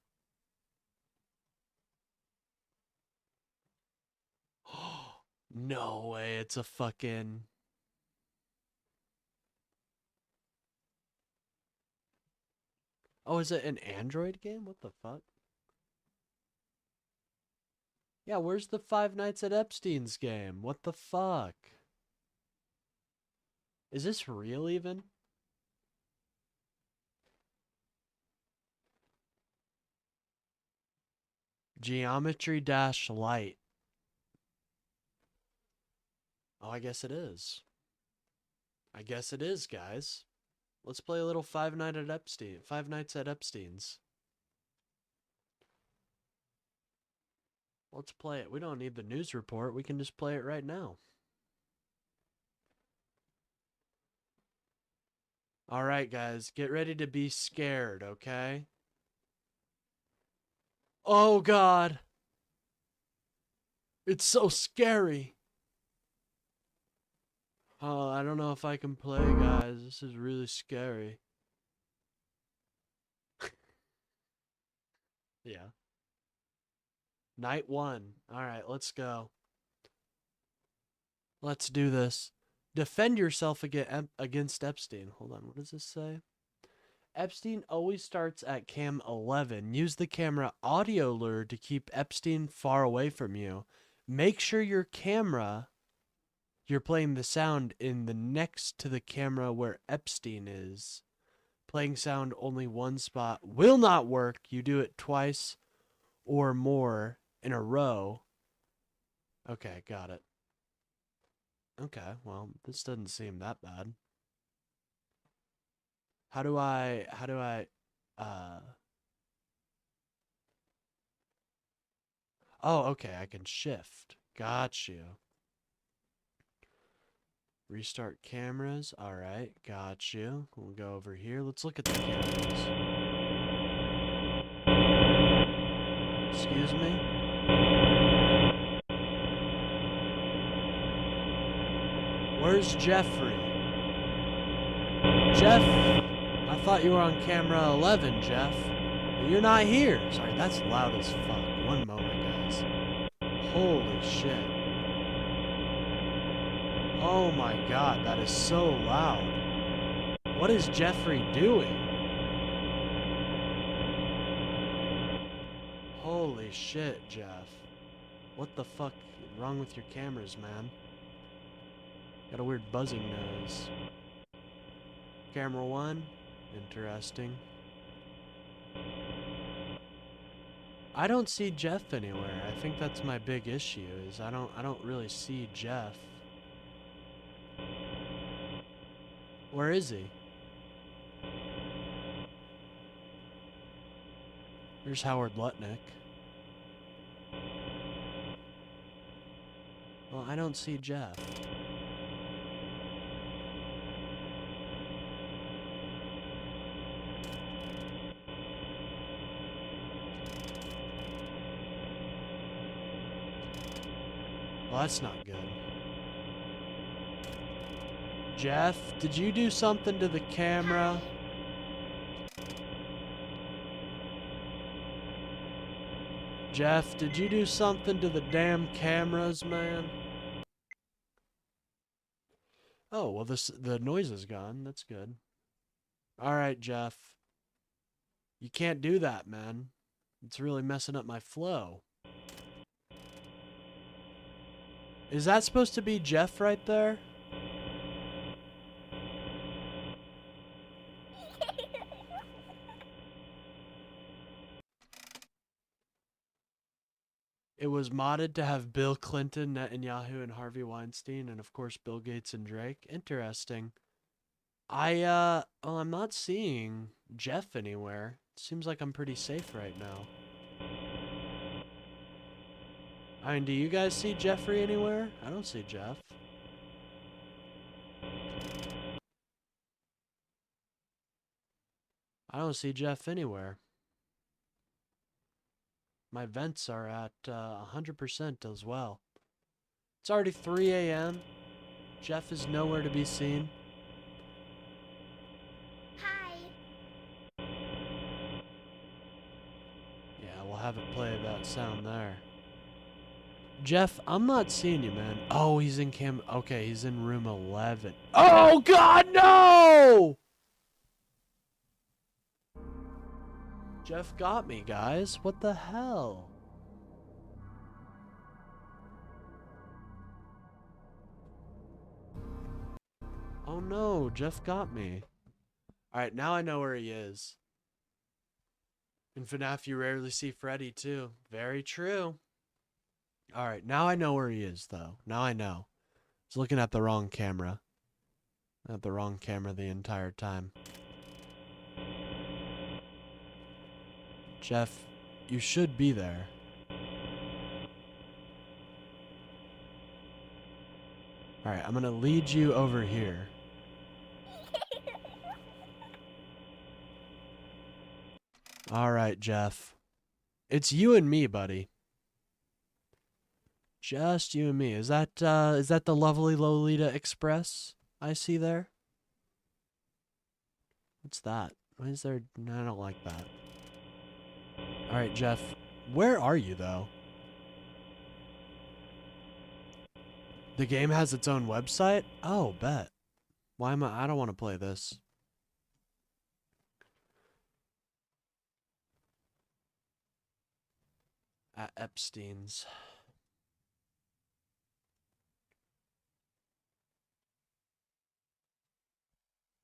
No way, it's a fucking... Oh, is it an Android game? What the fuck? Yeah, where's the Five Nights at Epstein's game? What the fuck? Is this real even? Geometry Dash Light. Oh, I guess it is. I guess it is, guys. Let's play a little Five Nights at Epstein's. Let's play it. We don't need the news report. We can just play it right now. All right, guys. Get ready to be scared, okay? Oh, God. It's so scary. Oh, I don't know if I can play, guys. This is really scary. Yeah. Night 1. Alright, let's go. Let's do this. Defend yourself against Epstein. Hold on, what does this say? Epstein always starts at cam 11. Use the camera audio lure to keep Epstein far away from you. Make sure your camera... You're playing the sound in the next to the camera where Epstein is. Playing sound only one spot will not work. You do it twice or more in a row. Okay, got it. Okay, well, this doesn't seem that bad. How do I, oh, okay, I can shift. Got you. Restart cameras. All right, got you. We'll go over here. Let's look at the cameras. Excuse me? Where's Jeffrey? Jeff, I thought you were on camera 11, Jeff. But you're not here. Sorry, that's loud as fuck. One moment, guys. Holy shit. Oh my god, that is so loud. What is Jeffrey doing? Holy shit, Jeff. What the fuck is wrong with your cameras, man? Got a weird buzzing nose. Camera 1. Interesting. I don't see Jeff anywhere. I think that's my big issue, is I don't really see Jeff. Where is he? There's Howard Lutnick. Well, I don't see Jeff. Well, that's not good. Jeff, did you do something to the camera? Jeff, did you do something to the damn cameras, man? Oh, well, the noise is gone. That's good. All right, Jeff. You can't do that, man. It's really messing up my flow. Is that supposed to be Jeff right there? It was modded to have Bill Clinton, Netanyahu, and Harvey Weinstein, and of course Bill Gates and Drake. Interesting. Well, I'm not seeing Jeff anywhere. It seems like I'm pretty safe right now. I mean, do you guys see Jeffrey anywhere? I don't see Jeff. I don't see Jeff anywhere. My vents are at 100% as well. It's already 3 a.m. Jeff is nowhere to be seen. Hi. Yeah, we'll have it play that sound there. Jeff, I'm not seeing you, man. Oh, he's in okay, he's in room 11. Oh, God, no! Jeff got me, guys. What the hell? Oh no, Jeff got me. Alright, now I know where he is. In FNAF, you rarely see Freddy, too. Very true. Alright, now I know where he is, though. Now I know. I was looking at the wrong camera. At the wrong camera the entire time. Jeff, you should be there. Alright, I'm gonna lead you over here. Alright, Jeff. It's you and me, buddy. Just you and me. Is that the lovely Lolita Express I see there? What's that? Why is there... No, I don't like that. Alright, Jeff. Where are you, though? The game has its own website? Oh, bet. Why am I don't want to play this. At Epstein's.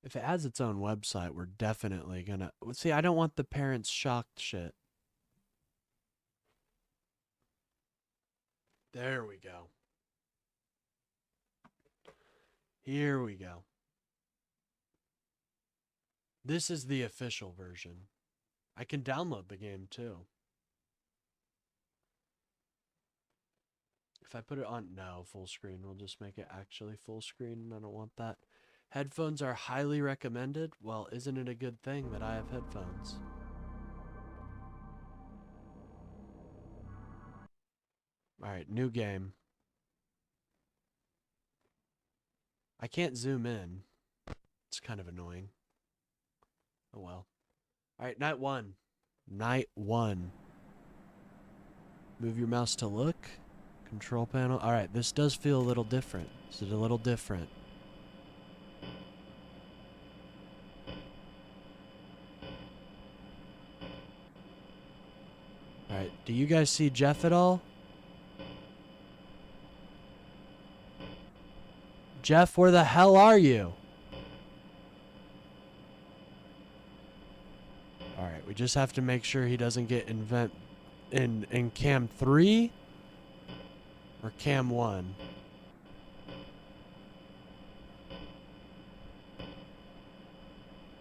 If it has its own website, we're definitely gonna... See, I don't want the parents shocked shit. There we go. Here we go. This is the official version. I can download the game too. If I put it on, no, full screen, we'll just make it actually full screen. I don't want that. Headphones are highly recommended. Well, isn't it a good thing that I have headphones? Alright, new game. I can't zoom in. It's kind of annoying. Oh well. Alright, night 1. Night 1. Move your mouse to look. Control panel. Alright, this does feel a little different. This is a little different. Alright, do you guys see Jeff at all? Jeff, where the hell are you? Alright, we just have to make sure he doesn't get in cam 3 or cam 1.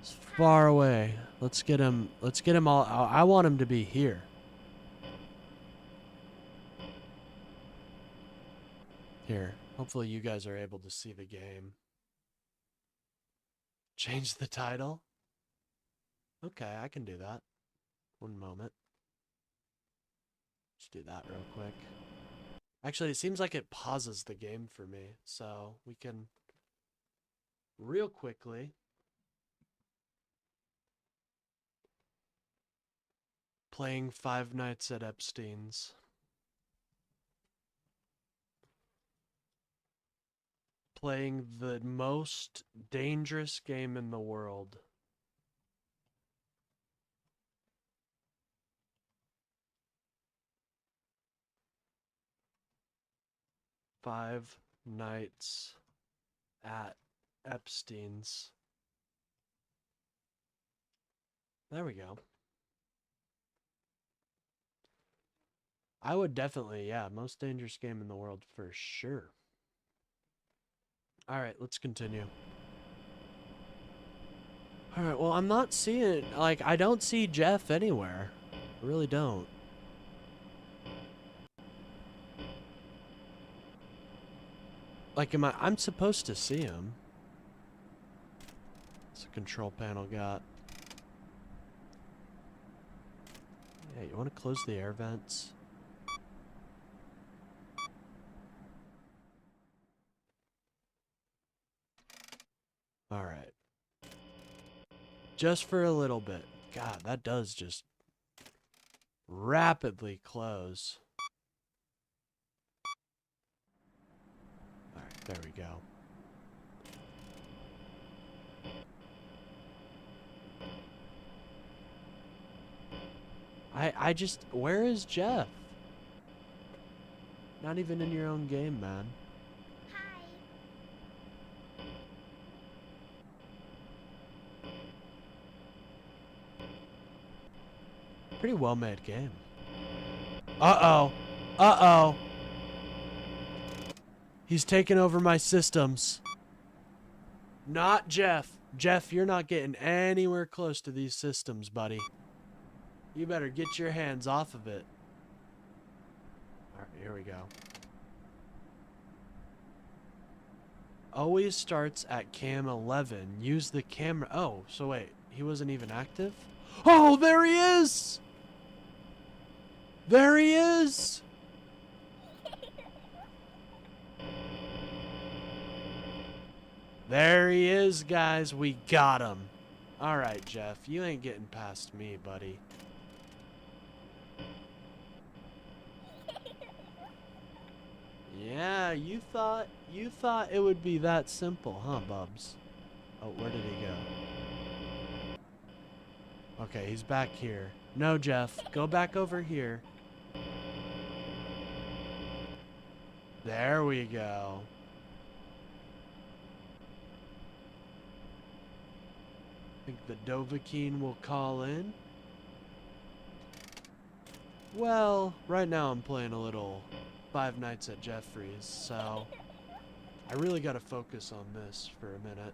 It's far away. Let's get him all. I want him to be here. Here. Hopefully you guys are able to see the game. Change the title? Okay, I can do that. One moment. Let's do that real quick. Actually, it seems like it pauses the game for me, so we can real quickly playing Five Nights at Epstein's. Playing the most dangerous game in the world. Five Nights at Epstein's. There we go. I would definitely, yeah, most dangerous game in the world for sure. Alright, let's continue. Alright, well, I'm not seeing, like, I don't see Jeff anywhere. I really don't. Like, I'm supposed to see him. What's the control panel got? Yeah, you want to close the air vents? Alright. Just for a little bit. God, that does just rapidly close. Alright, there we go. I just, where is Jeff? Not even in your own game, man. Pretty well made game. Uh-oh. Uh-oh. He's taking over my systems. Not Jeff. Jeff, you're not getting anywhere close to these systems, buddy. You better get your hands off of it. Alright, here we go. Always starts at cam 11. Use the camera. Oh, so wait. He wasn't even active? Oh, there he is! There he is! There he is, guys. We got him. Alright, Jeff. You ain't getting past me, buddy. Yeah, you thought it would be that simple, huh, Bubs? Oh, where did he go? Okay, he's back here. No, Jeff. Go back over here. There we go. I think the Dovahkiin will call in. Well, right now I'm playing a little Five Nights at Jeffrey's, so I really got to focus on this for a minute.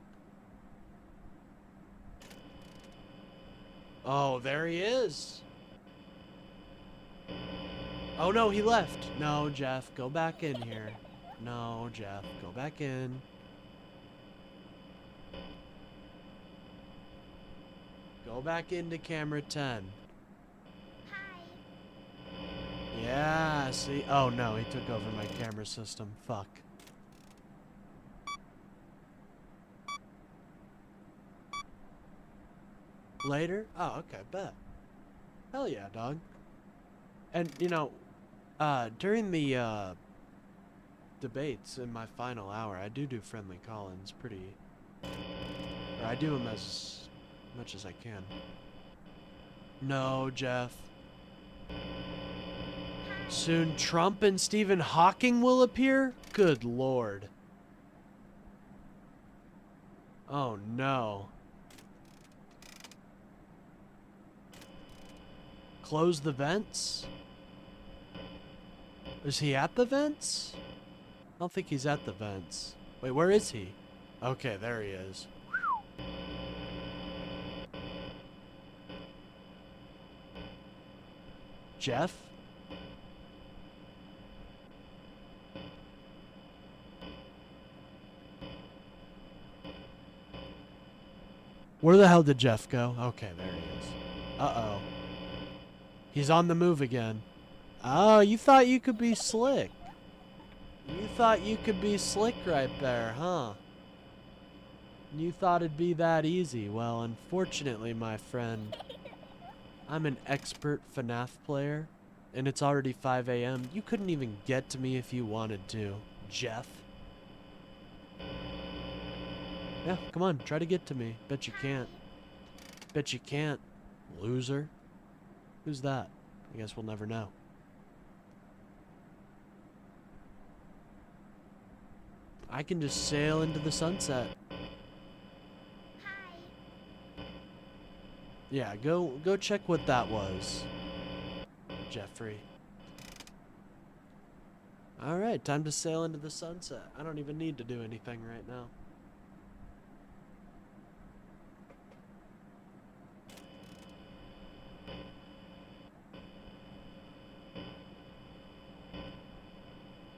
Oh, there he is. Oh no, he left. No, Jeff, go back in here. No, Jeff, go back in. Go back into camera 10. Yeah, see? Oh no, he took over my camera system. Fuck. Later? Oh, okay, bet. Hell yeah, dog. And, you know, during the, debates in my final hour, I do friendly call-ins pretty... Or I do them as much as I can. No, Jeff. Soon Trump and Stephen Hawking will appear? Good lord. Oh no. Close the vents? Is he at the vents? I don't think he's at the vents. Wait, where is he? Okay, there he is. Jeff? Where the hell did Jeff go? Okay, there he is. Uh-oh. He's on the move again. Oh, you thought you could be slick. You thought you could be slick right there, huh? You thought it'd be that easy. Well, unfortunately, my friend, I'm an expert FNAF player, and it's already 5 a.m. You couldn't even get to me if you wanted to, Jeff. Yeah, come on, try to get to me. Bet you can't. Bet you can't, loser. Who's that? I guess we'll never know. I can just sail into the sunset. Yeah, go check what that was, Jeffrey. Alright, time to sail into the sunset. I don't even need to do anything right now.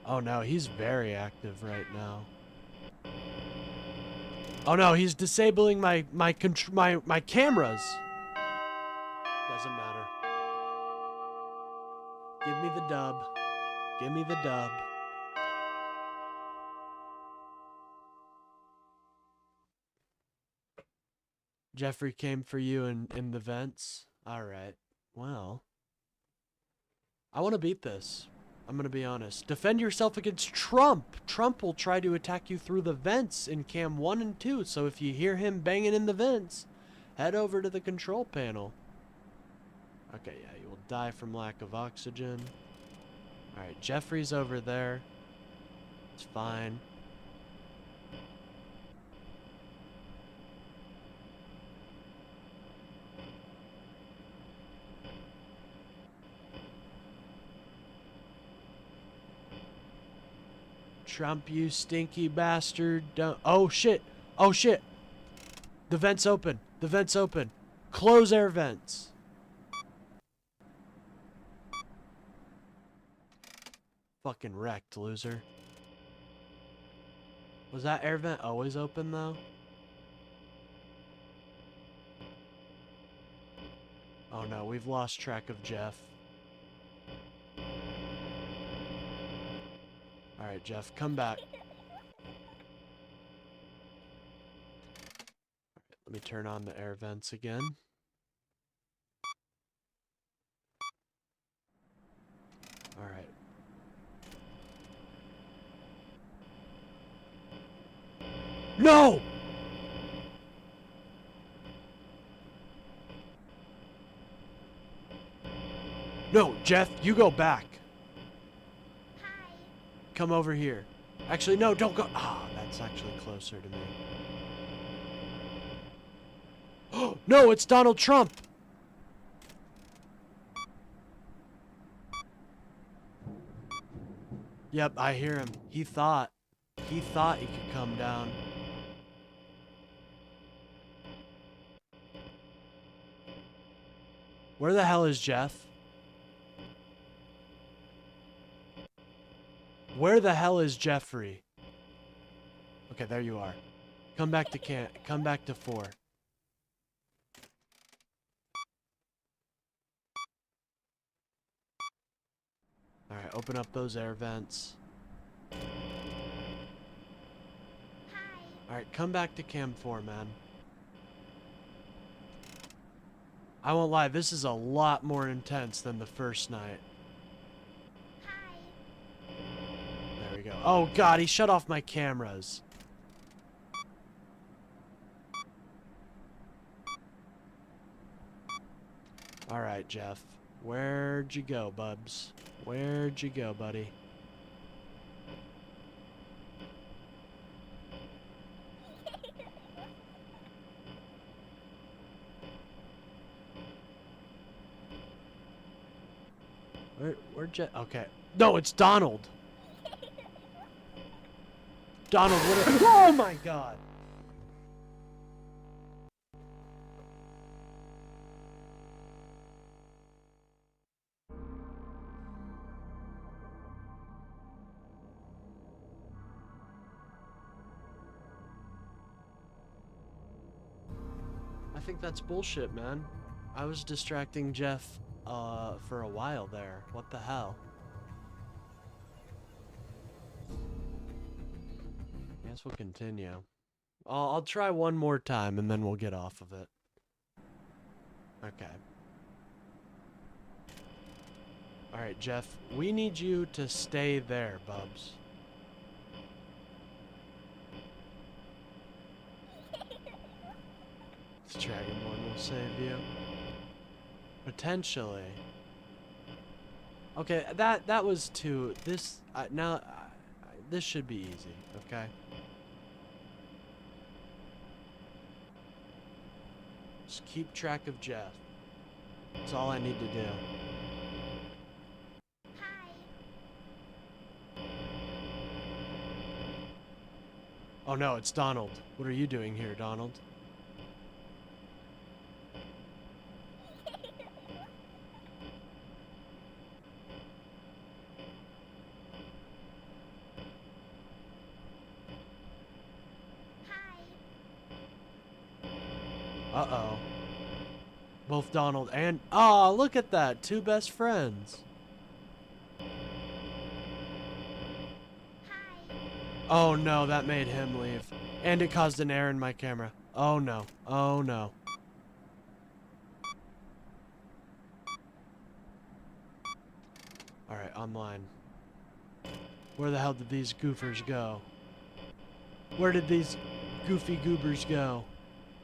Oh no, he's very active right now. Oh no, he's disabling my cameras. Doesn't matter. Give me the dub. Give me the dub. Jeffrey came for you in the vents. Alright. Well. I want to beat this. I'm going to be honest. Defend yourself against Trump. Trump will try to attack you through the vents in cam 1 and 2. So if you hear him banging in the vents, head over to the control panel. Okay, yeah, you will die from lack of oxygen. Alright, Jeffrey's over there. It's fine. Trump, you stinky bastard. Don't. Oh, shit. Oh, shit. The vent's open. The vent's open. Close air vents. Fucking wrecked, loser. Was that air vent always open, though? Oh, no. We've lost track of Jeff. Alright, Jeff, come back. Alright, let me turn on the air vents again. Alright. No! No, Jeff, you go back. Come over here. Actually, no, don't go. Ah, that's actually closer to me. Oh, no, it's Donald Trump. Yep, I hear him. He thought he could come down. Where the hell is Jeff? Where the hell is Jeffrey? Okay, there you are. Come back to 4. Alright, open up those air vents. Alright, come back to cam 4, man. I won't lie, this is a lot more intense than the first night. There we go. Oh god, he shut off my cameras. Alright, Jeff. Where'd you go, Bubs? Where'd you go, buddy? Where'd Jeff? Okay. No, it's Donald! Donald, what are... Oh my god! I think that's bullshit, man. I was distracting Jeff, for a while there. What the hell? Guess we'll continue. I'll try one more time and then we'll get off of it. Okay. Alright, Jeff, we need you to stay there, Bubs. This Dragonborn will save you. Potentially. Okay, that was too... This... this should be easy, okay? Just keep track of Jeff. That's all I need to do. Oh no, it's Donald. What are you doing here, Donald? Uh-oh. Both Donald and... Oh, look at that! 2 best friends. Oh no, that made him leave. And it caused an error in my camera. Oh no. Oh no. Alright, online. Where the hell did these goofers go? Where did these goofy goobers go?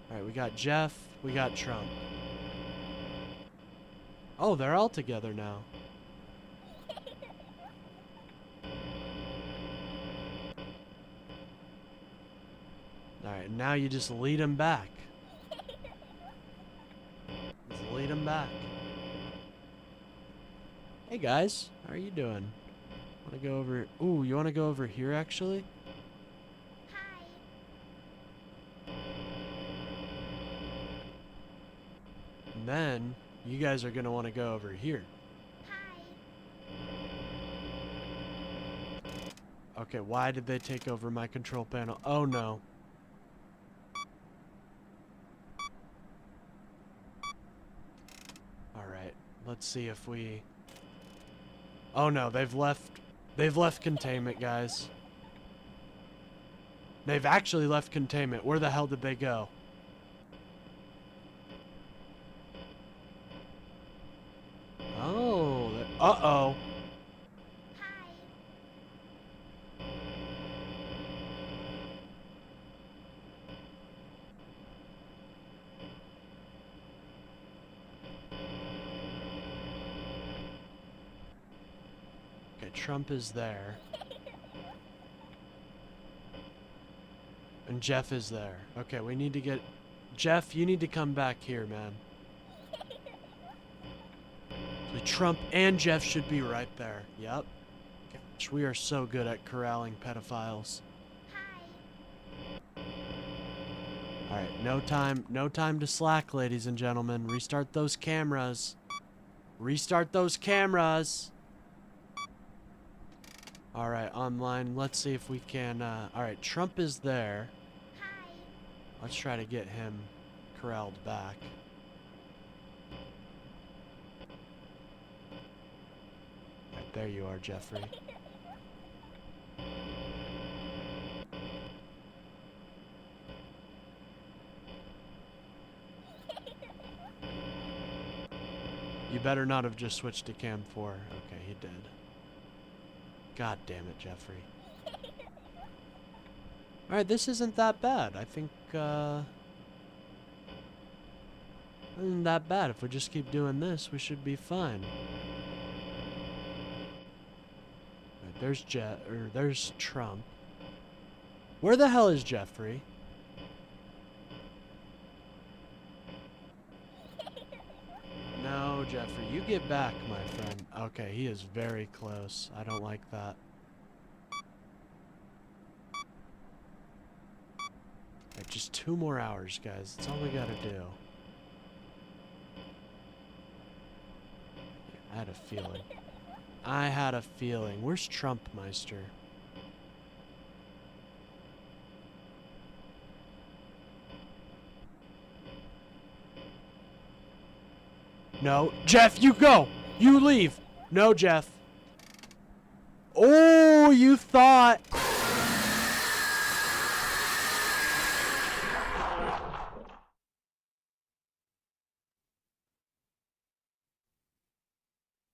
Alright, we got Jeff, we got Trump. Oh, they're all together now. Alright, now you just lead them back. Just lead them back. Hey guys, how are you doing? Wanna go over... Ooh, you wanna go over here actually? And then, you guys are gonna wanna go over here. Okay, why did they take over my control panel? Oh no. Alright, let's see if we... Oh no, they've left containment, guys. They've actually left containment. Where the hell did they go? Oh, uh-oh. Okay, Trump is there. And Jeff is there. Okay, we need to get... Jeff, you need to come back here, man. So Trump and Jeff should be right there. Yep. Gosh, we are so good at corralling pedophiles. Alright, no time to slack, ladies and gentlemen. Restart those cameras. Restart those cameras. All right, online. Let's see if we can. All right, Trump is there. Let's try to get him corralled back. Right, there you are, Jeffrey. You better not have just switched to cam 4. Okay, he did. God damn it, Jeffrey. Alright, this isn't that bad. I think, isn't that bad. If we just keep doing this, we should be fine. Right, there's Trump. Where the hell is Jeffrey? No, Jeffrey, you get back, my friend. Okay, he is very close. I don't like that. Right, just 2 more hours, guys. That's all we gotta do. I had a feeling. I had a feeling. Where's Trump Meister? No. Jeff, you go! You leave! No, Jeff. Oh, you thought...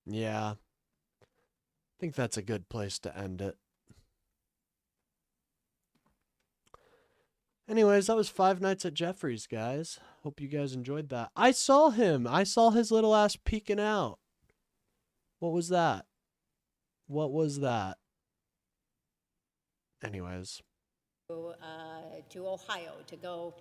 Yeah. I think that's a good place to end it. Anyways, that was 5 Nights at Jeffrey's, guys. Hope you guys enjoyed that. I saw him. I saw his little ass peeking out. What was that? What was that? Anyways. To Ohio to go.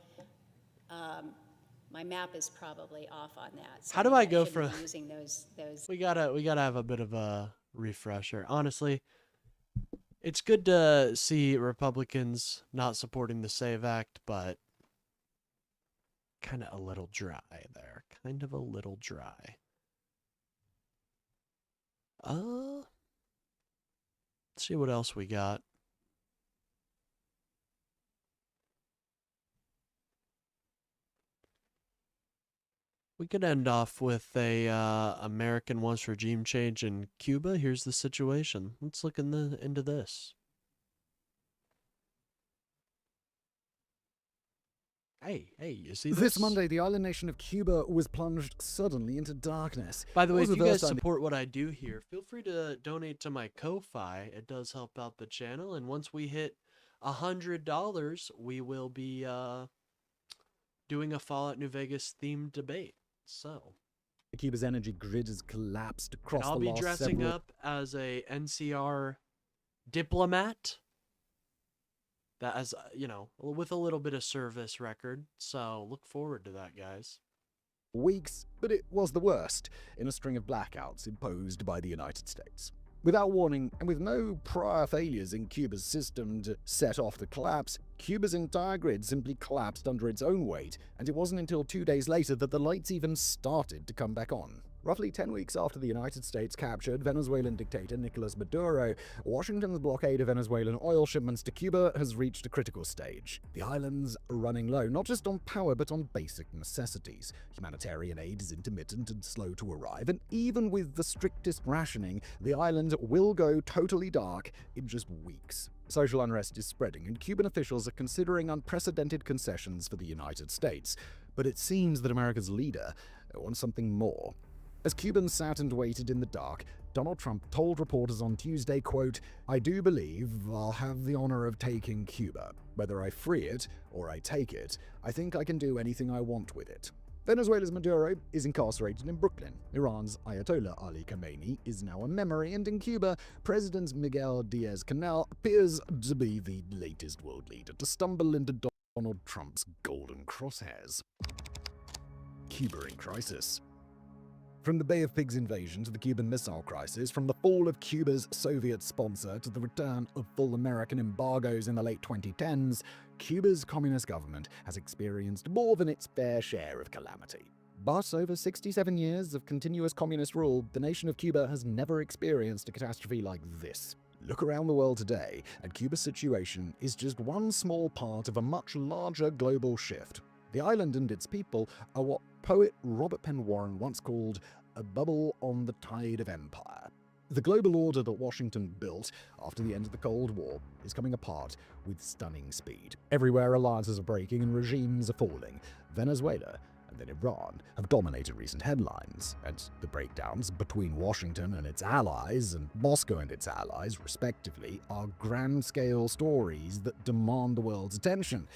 My map is probably off on that. So How do I maybe go shouldn't from... be using those. We gotta have a bit of a refresher. Honestly, it's good to see Republicans not supporting the SAVE Act, but kind of a little dry there. Kind of a little dry. Let's see what else we got. We could end off with a American wants regime change in Cuba. Here's the situation. Let's look into this. Hey, you see this? This Monday, the island nation of Cuba was plunged suddenly into darkness. By the way, It was if you the guys first time support what I do here, feel free to donate to my Ko-Fi. It does help out the channel. And once we hit $100, we will be doing a Fallout New Vegas themed debate. So Cuba's energy grid has collapsed across and I'll the be last dressing several... up as a NCR diplomat. That as you know, with a little bit of service record. So look forward to that, guys. weeks, but it was the worst in a string of blackouts imposed by the United States. Without warning, and with no prior failures in Cuba's system to set off the collapse, Cuba's entire grid simply collapsed under its own weight, and it wasn't until 2 days later that the lights even started to come back on. Roughly 10 weeks after the United States captured Venezuelan dictator Nicolas Maduro, Washington's blockade of Venezuelan oil shipments to Cuba has reached a critical stage. The island's running low, not just on power but on basic necessities. Humanitarian aid is intermittent and slow to arrive, and even with the strictest rationing, the island will go totally dark in just weeks. Social unrest is spreading, and Cuban officials are considering unprecedented concessions for the United States. But it seems that America's leader wants something more. As Cubans sat and waited in the dark, Donald Trump told reporters on Tuesday, quote, "I do believe I'll have the honor of taking Cuba. Whether I free it or I take it, I think I can do anything I want with it." Venezuela's Maduro is incarcerated in Brooklyn. Iran's Ayatollah Ali Khamenei is now a memory, and in Cuba, President Miguel Diaz-Canel appears to be the latest world leader to stumble into Donald Trump's golden crosshairs. Cuba in crisis. From the Bay of Pigs invasion to the Cuban Missile Crisis, from the fall of Cuba's Soviet sponsor to the return of full American embargoes in the late 2010s, Cuba's communist government has experienced more than its fair share of calamity. But over 67 years of continuous communist rule, the nation of Cuba has never experienced a catastrophe like this. Look around the world today, and Cuba's situation is just one small part of a much larger global shift. The island and its people are what poet Robert Penn Warren once called a bubble on the tide of empire. The global order that Washington built after the end of the Cold War is coming apart with stunning speed. Everywhere alliances are breaking and regimes are falling. Venezuela and then Iran have dominated recent headlines, and the breakdowns between Washington and its allies and Moscow and its allies, respectively, are grand-scale stories that demand the world's attention.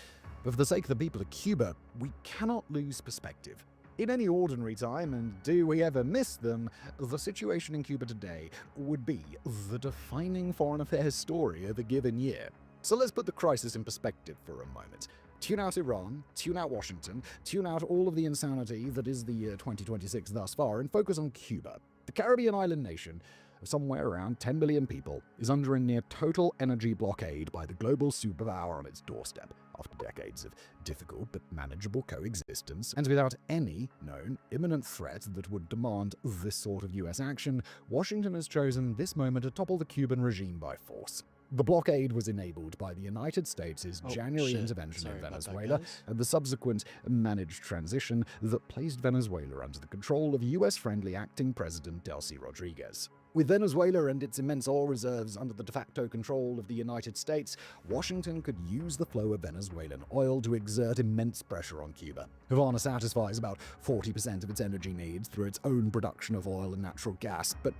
But for the sake of the people of Cuba, we cannot lose perspective. In any ordinary time, and do we ever miss them, the situation in Cuba today would be the defining foreign affairs story of a given year. So let's put the crisis in perspective for a moment. Tune out Iran, tune out Washington, tune out all of the insanity that is the year 2026 thus far, and focus on Cuba. The Caribbean island nation of somewhere around 10 million people is under a near total energy blockade by the global superpower on its doorstep. After decades of difficult but manageable coexistence, and without any known imminent threat that would demand this sort of US action, Washington has chosen this moment to topple the Cuban regime by force. The blockade was enabled by the United States' January intervention in Venezuela and the subsequent managed transition that placed Venezuela under the control of US-friendly acting President Delcy Rodriguez. With Venezuela and its immense oil reserves under the de facto control of the United States, Washington could use the flow of Venezuelan oil to exert immense pressure on Cuba. Havana satisfies about 40% of its energy needs through its own production of oil and natural gas, but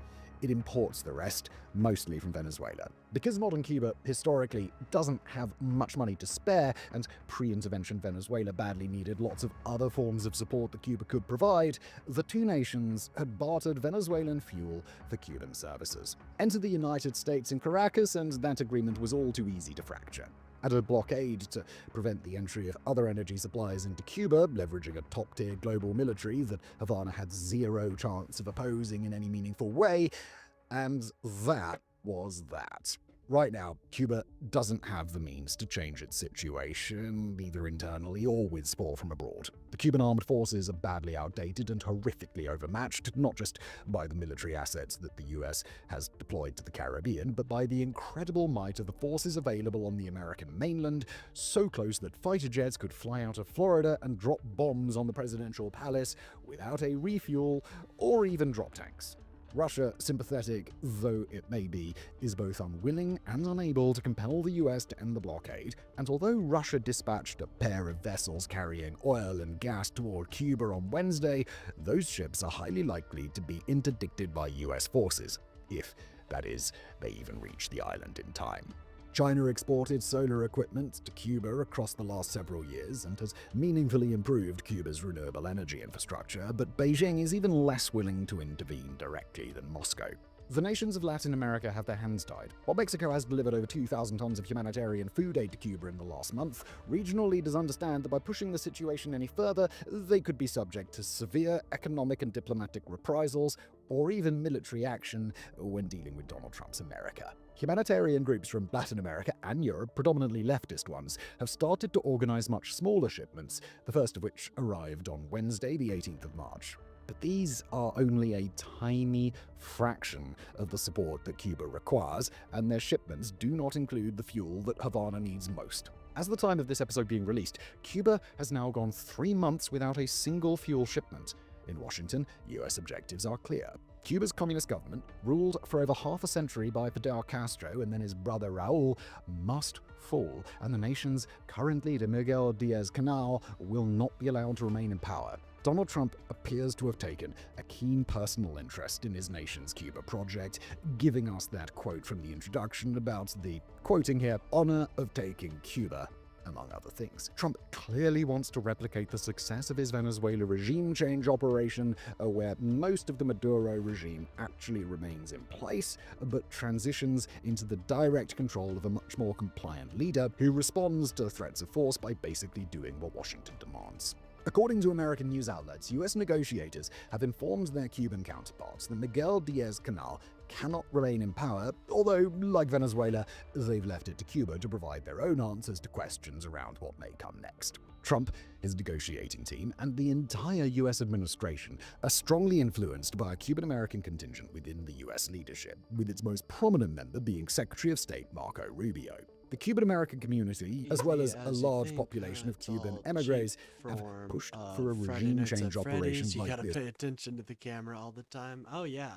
it imports the rest, mostly from Venezuela. Because modern Cuba historically doesn't have much money to spare, and pre-intervention Venezuela badly needed lots of other forms of support that Cuba could provide, the two nations had bartered Venezuelan fuel for Cuban services. Enter the United States in Caracas, and that agreement was all too easy to fracture. Add a blockade to prevent the entry of other energy supplies into Cuba, leveraging a top-tier global military that Havana had zero chance of opposing in any meaningful way, and that was that. Right now, Cuba doesn't have the means to change its situation, either internally or with support from abroad. The Cuban armed forces are badly outdated and horrifically overmatched, not just by the military assets that the US has deployed to the Caribbean, but by the incredible might of the forces available on the American mainland, so close that fighter jets could fly out of Florida and drop bombs on the presidential palace without a refuel or even drop tanks. Russia, sympathetic though it may be, is both unwilling and unable to compel the US to end the blockade, and although Russia dispatched a pair of vessels carrying oil and gas toward Cuba on Wednesday, those ships are highly likely to be interdicted by US forces, if, that is, they even reach the island in time. China exported solar equipment to Cuba across the last several years and has meaningfully improved Cuba's renewable energy infrastructure, but Beijing is even less willing to intervene directly than Moscow. The nations of Latin America have their hands tied. While Mexico has delivered over 2,000 tons of humanitarian food aid to Cuba in the last month, regional leaders understand that by pushing the situation any further, they could be subject to severe economic and diplomatic reprisals, or even military action when dealing with Donald Trump's America. Humanitarian groups from Latin America and Europe, predominantly leftist ones, have started to organize much smaller shipments, the first of which arrived on Wednesday, the 18th of March. But these are only a tiny fraction of the support that Cuba requires, and their shipments do not include the fuel that Havana needs most. As the time of this episode being released, Cuba has now gone 3 months without a single fuel shipment. In Washington, US objectives are clear. Cuba's communist government, ruled for over half a century by Fidel Castro and then his brother Raul, must fall, and the nation's current leader Miguel Diaz-Canel will not be allowed to remain in power. Donald Trump appears to have taken a keen personal interest in his nation's Cuba project, giving us that quote from the introduction about the, quoting here, honor of taking Cuba, among other things. Trump clearly wants to replicate the success of his Venezuela regime change operation, where most of the Maduro regime actually remains in place, but transitions into the direct control of a much more compliant leader who responds to threats of force by basically doing what Washington demands. According to American news outlets, U.S. negotiators have informed their Cuban counterparts that Miguel Diaz-Canel cannot remain in power, although, like Venezuela, they've left it to Cuba to provide their own answers to questions around what may come next. Trump, his negotiating team, and the entire U.S. administration are strongly influenced by a Cuban-American contingent within the U.S. leadership, with its most prominent member being Secretary of State Marco Rubio. The Cuban-American community, as well as a large population of Cuban emigres, have pushed for a regime change operation You like gotta this pay attention to the camera all the time. Oh yeah.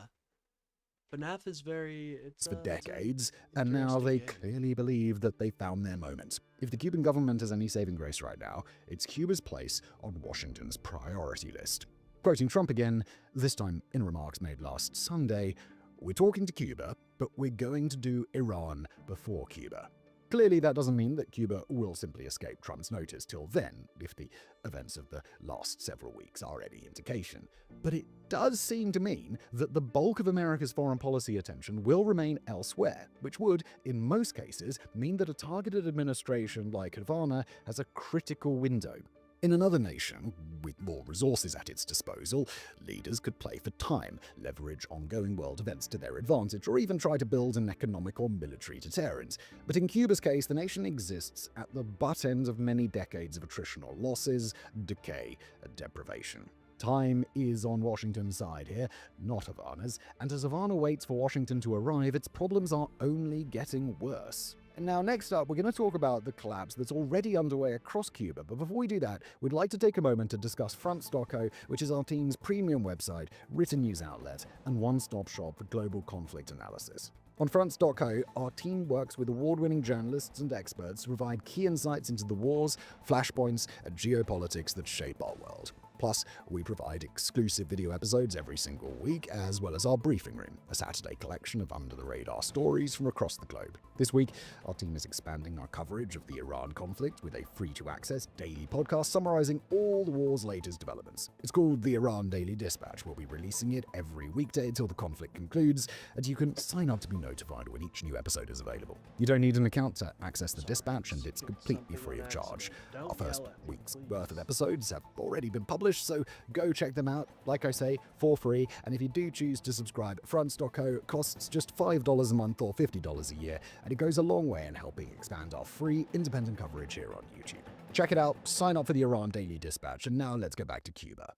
FNAF is very... for decades, and now they clearly believe that they found their moment. If the Cuban government has any saving grace right now, it's Cuba's place on Washington's priority list. Quoting Trump again, this time in remarks made last Sunday, "We're talking to Cuba, but we're going to do Iran before Cuba." Clearly, that doesn't mean that Cuba will simply escape Trump's notice till then, if the events of the last several weeks are any indication. But it does seem to mean that the bulk of America's foreign policy attention will remain elsewhere, which would, in most cases, mean that a targeted administration like Havana has a critical window. In another nation, with more resources at its disposal, leaders could play for time, leverage ongoing world events to their advantage, or even try to build an economic or military deterrent. But in Cuba's case, the nation exists at the butt end of many decades of attritional losses, decay, and deprivation. Time is on Washington's side here, not Havana's, and as Havana waits for Washington to arrive, its problems are only getting worse. Now, next up, we're going to talk about the collapse that's already underway across Cuba. But before we do that, we'd like to take a moment to discuss Front.co, which is our team's premium website, written news outlet, and one-stop shop for global conflict analysis. On Front.co, our team works with award-winning journalists and experts to provide key insights into the wars, flashpoints, and geopolitics that shape our world. Plus, we provide exclusive video episodes every single week, as well as our briefing room, a Saturday collection of under-the-radar stories from across the globe. This week, our team is expanding our coverage of the Iran conflict with a free-to-access daily podcast summarizing all the war's latest developments. It's called the Iran Daily Dispatch. We'll be releasing it every weekday until the conflict concludes, and you can sign up to be notified when each new episode is available. You don't need an account to access the dispatch, and it's completely free of charge. Our first week's worth of episodes have already been published, so go check them out, like I say, for free. And if you do choose to subscribe, Front.co costs just $5 a month or $50 a year, and it goes a long way in helping expand our free, independent coverage here on YouTube. Check it out, sign up for the Iran Daily Dispatch, and now let's go back to Cuba.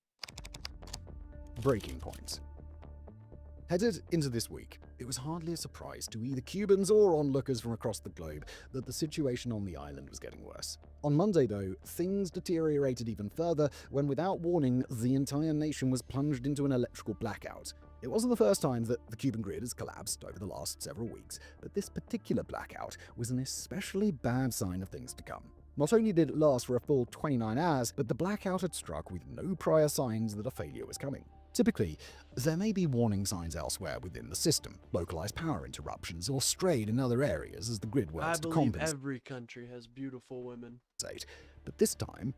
Breaking points. Headed into this week, it was hardly a surprise to either Cubans or onlookers from across the globe that the situation on the island was getting worse. On Monday, though, things deteriorated even further when, without warning, the entire nation was plunged into an electrical blackout. It wasn't the first time that the Cuban grid has collapsed over the last several weeks, but this particular blackout was an especially bad sign of things to come. Not only did it last for a full 29 hours, but the blackout had struck with no prior signs that a failure was coming. Typically, there may be warning signs elsewhere within the system, localized power interruptions, or strayed in other areas as the grid works to compensate. I believe every country has beautiful women. But this time,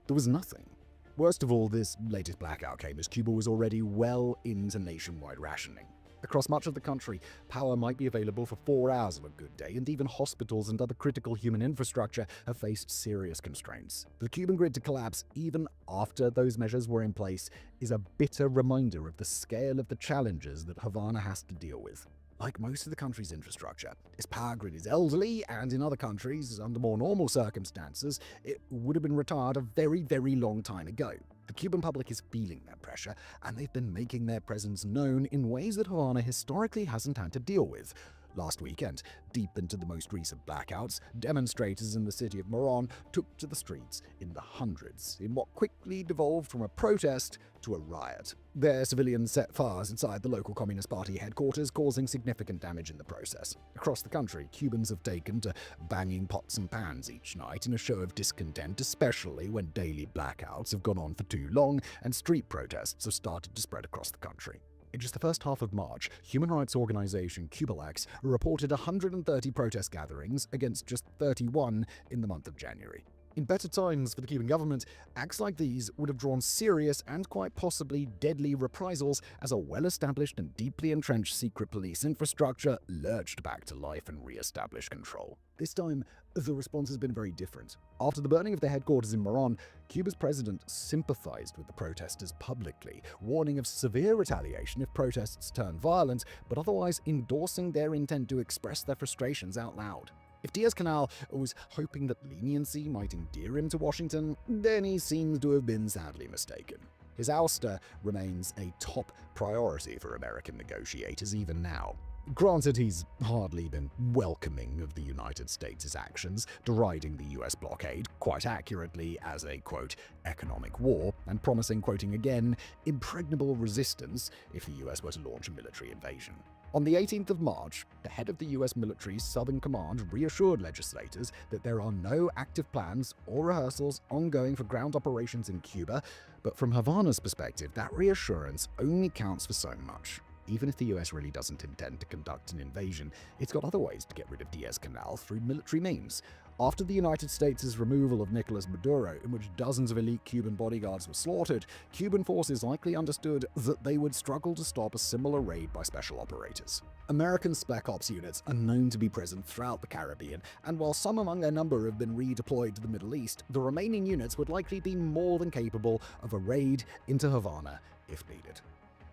there was nothing. Worst of all, this latest blackout came as Cuba was already well into nationwide rationing. Across much of the country, power might be available for 4 hours of a good day, and even hospitals and other critical human infrastructure have faced serious constraints. For the Cuban grid to collapse even after those measures were in place is a bitter reminder of the scale of the challenges that Havana has to deal with. Like most of the country's infrastructure, its power grid is elderly, and in other countries, under more normal circumstances, it would have been retired a very, very long time ago. The Cuban public is feeling that pressure, and they've been making their presence known in ways that Havana historically hasn't had to deal with. Last weekend, deep into the most recent blackouts, demonstrators in the city of Moron took to the streets in the hundreds in what quickly devolved from a protest to a riot. Their civilians set fires inside the local Communist Party headquarters, causing significant damage in the process. Across the country, Cubans have taken to banging pots and pans each night in a show of discontent, especially when daily blackouts have gone on for too long and street protests have started to spread across the country. In just the first half of March, human rights organization Cubalex reported 130 protest gatherings against just 31 in the month of January. In better times for the Cuban government, acts like these would have drawn serious and quite possibly deadly reprisals as a well-established and deeply entrenched secret police infrastructure lurched back to life and re-established control. This time, the response has been very different. After the burning of their headquarters in Moron, Cuba's president sympathized with the protesters publicly, warning of severe retaliation if protests turn violent, but otherwise endorsing their intent to express their frustrations out loud. If Diaz-Canel was hoping that leniency might endear him to Washington, then he seems to have been sadly mistaken. His ouster remains a top priority for American negotiators even now. Granted, he's hardly been welcoming of the United States' actions, deriding the US blockade quite accurately as a, quote, economic war, and promising, quoting again, impregnable resistance if the US were to launch a military invasion. On the 18th of March, the head of the US military's Southern Command reassured legislators that there are no active plans or rehearsals ongoing for ground operations in Cuba, but from Havana's perspective, that reassurance only counts for so much. Even if the US really doesn't intend to conduct an invasion, it's got other ways to get rid of Diaz-Canel through military means. After the United States' removal of Nicolas Maduro, in which dozens of elite Cuban bodyguards were slaughtered, Cuban forces likely understood that they would struggle to stop a similar raid by special operators. American Spec Ops units are known to be present throughout the Caribbean, and while some among their number have been redeployed to the Middle East, the remaining units would likely be more than capable of a raid into Havana if needed.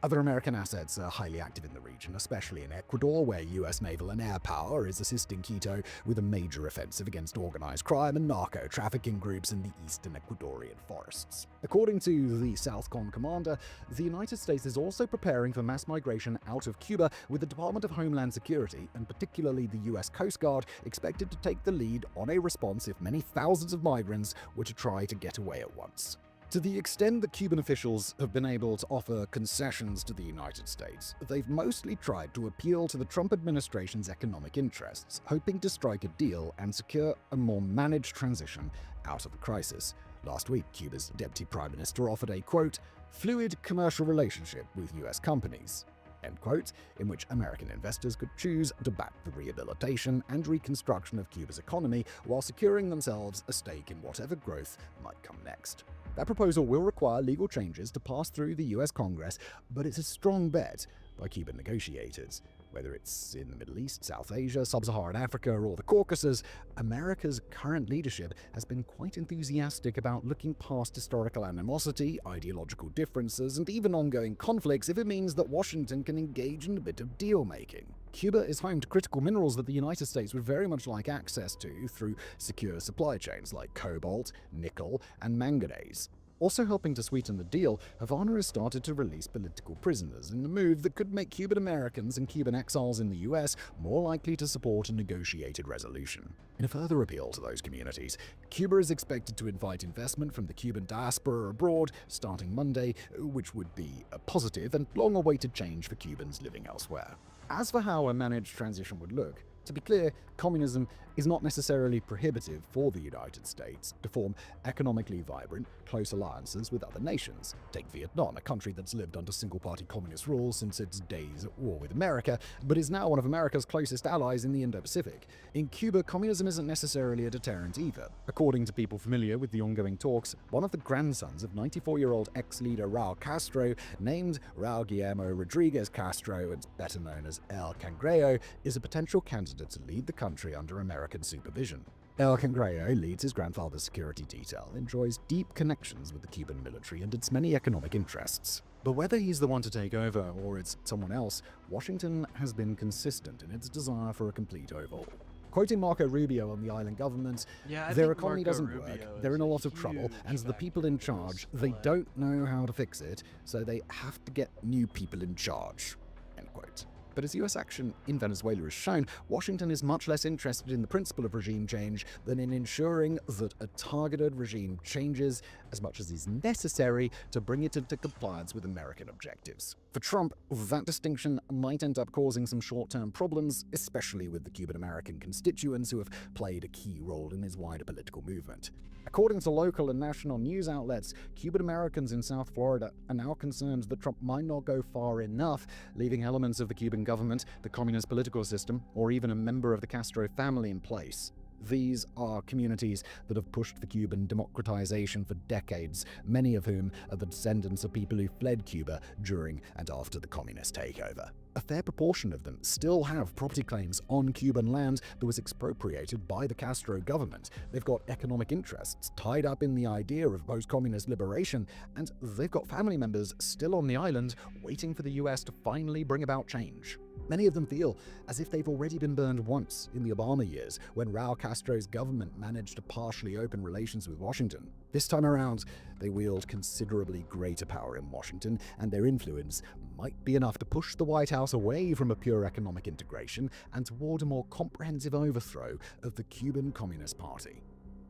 Other American assets are highly active in the region, especially in Ecuador, where US naval and air power is assisting Quito with a major offensive against organized crime and narco-trafficking groups in the eastern Ecuadorian forests. According to the Southcom commander, the United States is also preparing for mass migration out of Cuba, with the Department of Homeland Security, and particularly the US Coast Guard, expected to take the lead on a response if many thousands of migrants were to try to get away at once. To the extent that Cuban officials have been able to offer concessions to the United States, they've mostly tried to appeal to the Trump administration's economic interests, hoping to strike a deal and secure a more managed transition out of the crisis. Last week, Cuba's deputy prime minister offered a, quote, fluid commercial relationship with US companies, end quote, in which American investors could choose to back the rehabilitation and reconstruction of Cuba's economy while securing themselves a stake in whatever growth might come next. That proposal will require legal changes to pass through the US Congress, but it's a strong bet by Cuban negotiators. Whether it's in the Middle East, South Asia, Sub-Saharan Africa, or the Caucasus, America's current leadership has been quite enthusiastic about looking past historical animosity, ideological differences, and even ongoing conflicts if it means that Washington can engage in a bit of deal-making. Cuba is home to critical minerals that the United States would very much like access to through secure supply chains like cobalt, nickel, and manganese. Also helping to sweeten the deal, Havana has started to release political prisoners in a move that could make Cuban Americans and Cuban exiles in the US more likely to support a negotiated resolution. In a further appeal to those communities, Cuba is expected to invite investment from the Cuban diaspora abroad starting Monday, which would be a positive and long-awaited change for Cubans living elsewhere. As for how a managed transition would look, to be clear, communism is not necessarily prohibitive for the United States to form economically vibrant, close alliances with other nations. Take Vietnam, a country that's lived under single-party communist rule since its days at war with America, but is now one of America's closest allies in the Indo-Pacific. In Cuba, communism isn't necessarily a deterrent either. According to people familiar with the ongoing talks, one of the grandsons of 94-year-old ex-leader Raul Castro, named Raul Guillermo Rodriguez Castro, and better known as El Cangrejos, is a potential candidate to lead the country under American supervision. El Cangrejos leads his grandfather's security detail, enjoys deep connections with the Cuban military and its many economic interests. But whether he's the one to take over or it's someone else, Washington has been consistent in its desire for a complete overhaul. Quoting Marco Rubio on the island government, their economy doesn't work, they're in a lot of trouble, and the people in charge, they don't know how to fix it, so they have to get new people in charge, end quote. But as US action in Venezuela has shown, Washington is much less interested in the principle of regime change than in ensuring that a targeted regime changes as much as is necessary to bring it into compliance with American objectives. For Trump, that distinction might end up causing some short-term problems, especially with the Cuban-American constituents who have played a key role in his wider political movement. According to local and national news outlets, Cuban Americans in South Florida are now concerned that Trump might not go far enough, leaving elements of the Cuban government, the communist political system, or even a member of the Castro family in place. These are communities that have pushed for Cuban democratization for decades, many of whom are the descendants of people who fled Cuba during and after the communist takeover. A fair proportion of them still have property claims on Cuban land that was expropriated by the Castro government. They've got economic interests tied up in the idea of post-communist liberation, and they've got family members still on the island waiting for the US to finally bring about change. Many of them feel as if they've already been burned once in the Obama years, when Raul Castro's government managed to partially open relations with Washington. This time around, they wield considerably greater power in Washington, and their influence might be enough to push the White House away from a pure economic integration and toward a more comprehensive overthrow of the Cuban Communist Party.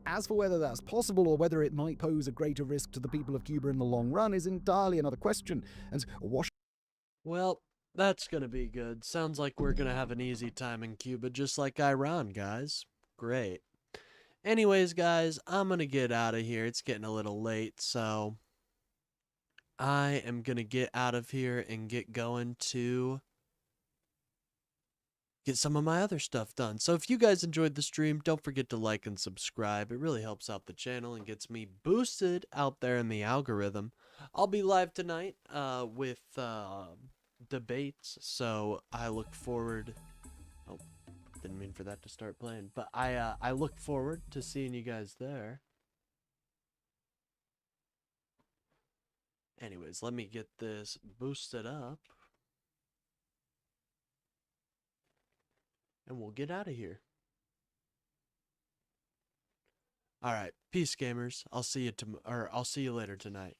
As for whether that's possible or whether it might pose a greater risk to the people of Cuba in the long run is entirely another question, and Washington... Well, that's gonna be good. Sounds like we're gonna have an easy time in Cuba, just like Iran, guys. Great. Anyways, guys, I'm gonna get out of here. It's getting a little late, so I am gonna get out of here and get going to get some of my other stuff done. So if you guys enjoyed the stream, don't forget to like and subscribe. It really helps out the channel and gets me boosted out there in the algorithm. I'll be live tonight with debates, so I look forward... Oh, didn't mean for that to start playing, but I look forward to seeing you guys there. Anyways, let me get this boosted up, and we'll get out of here. All right, peace, gamers. I'll see you later tonight.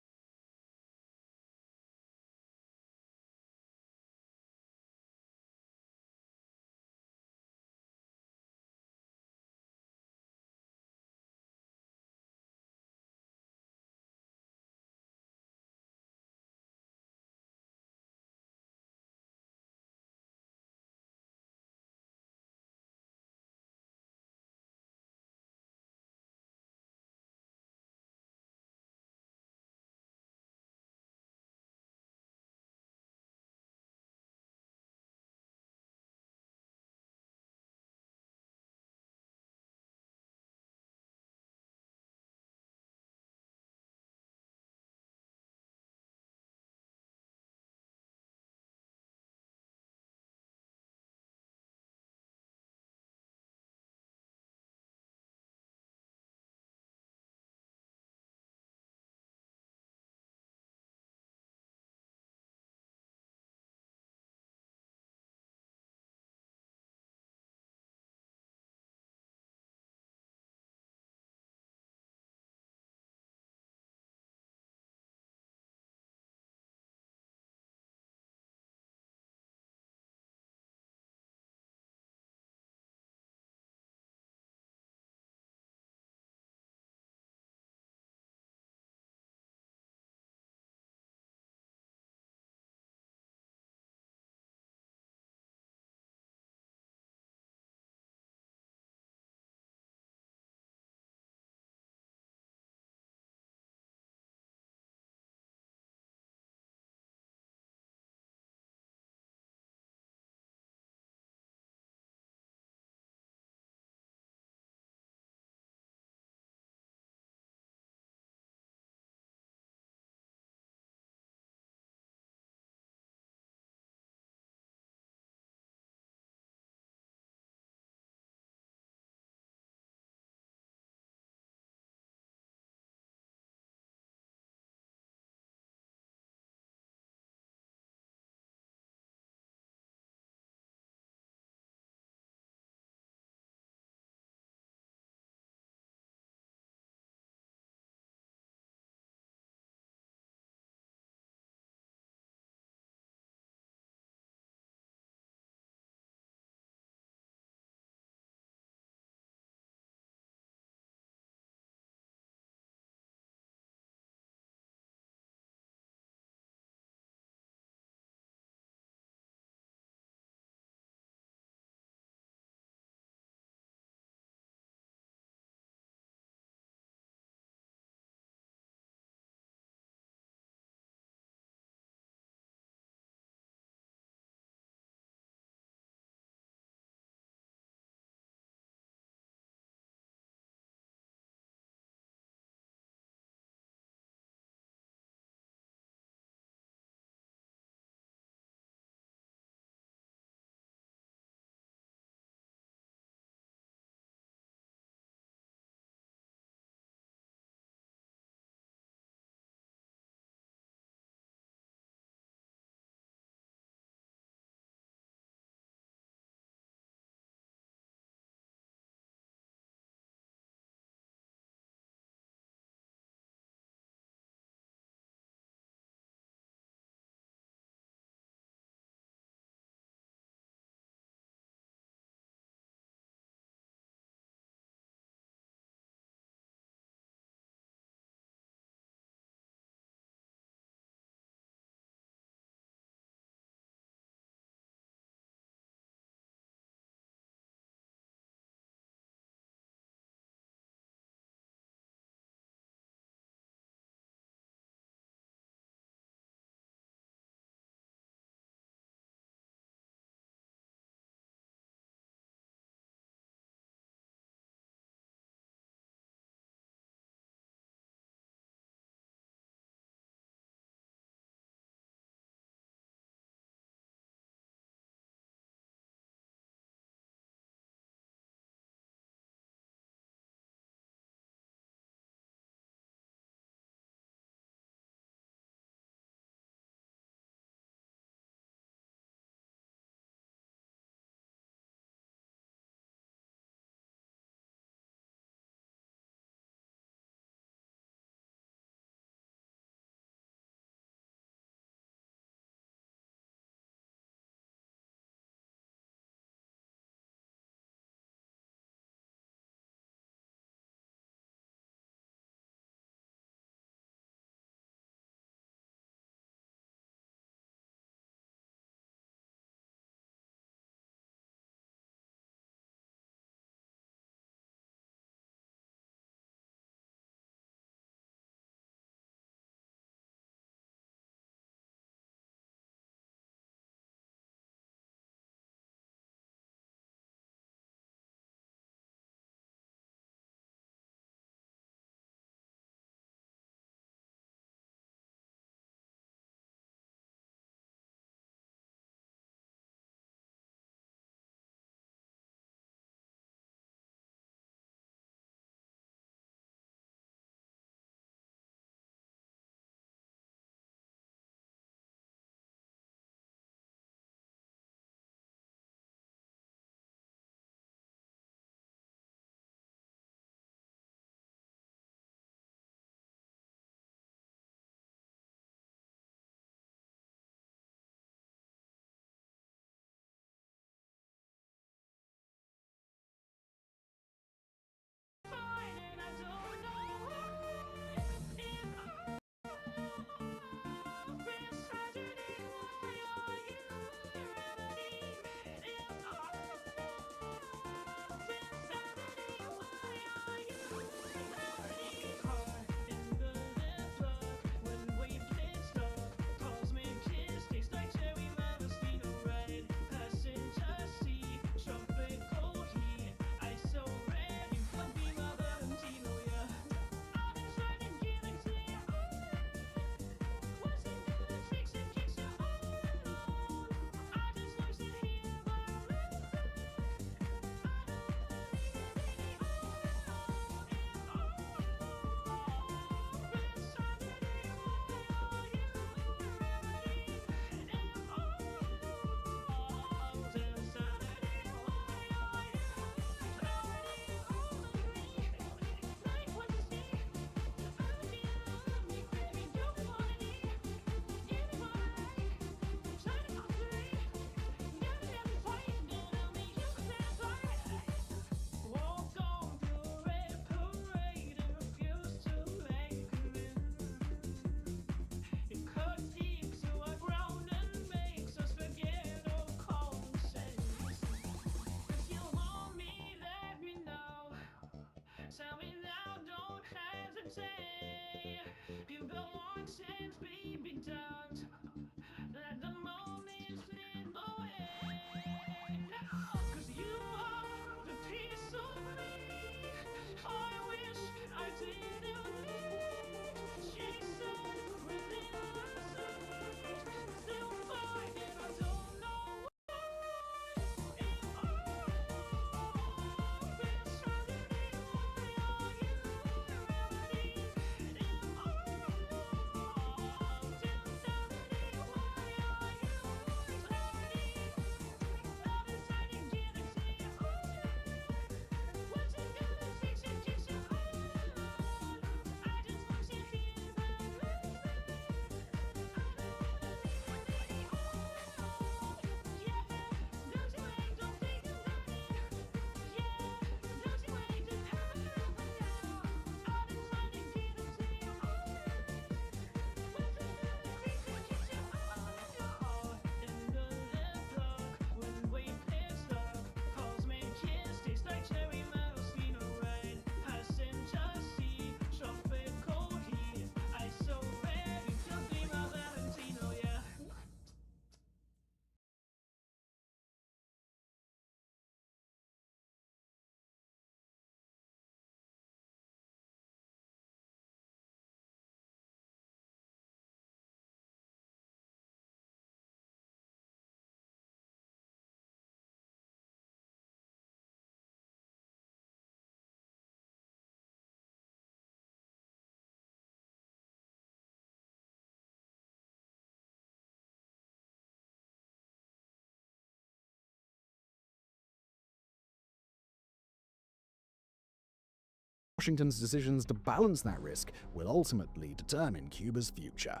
Washington's decisions to balance that risk will ultimately determine Cuba's future.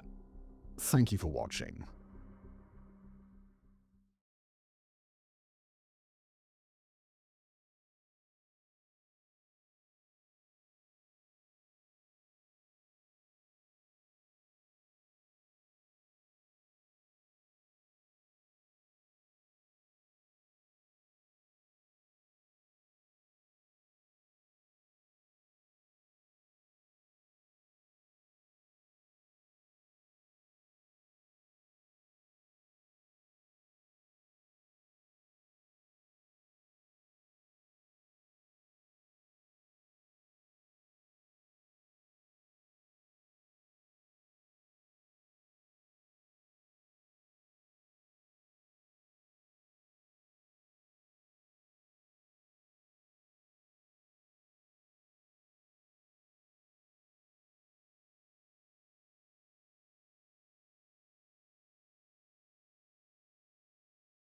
Thank you for watching.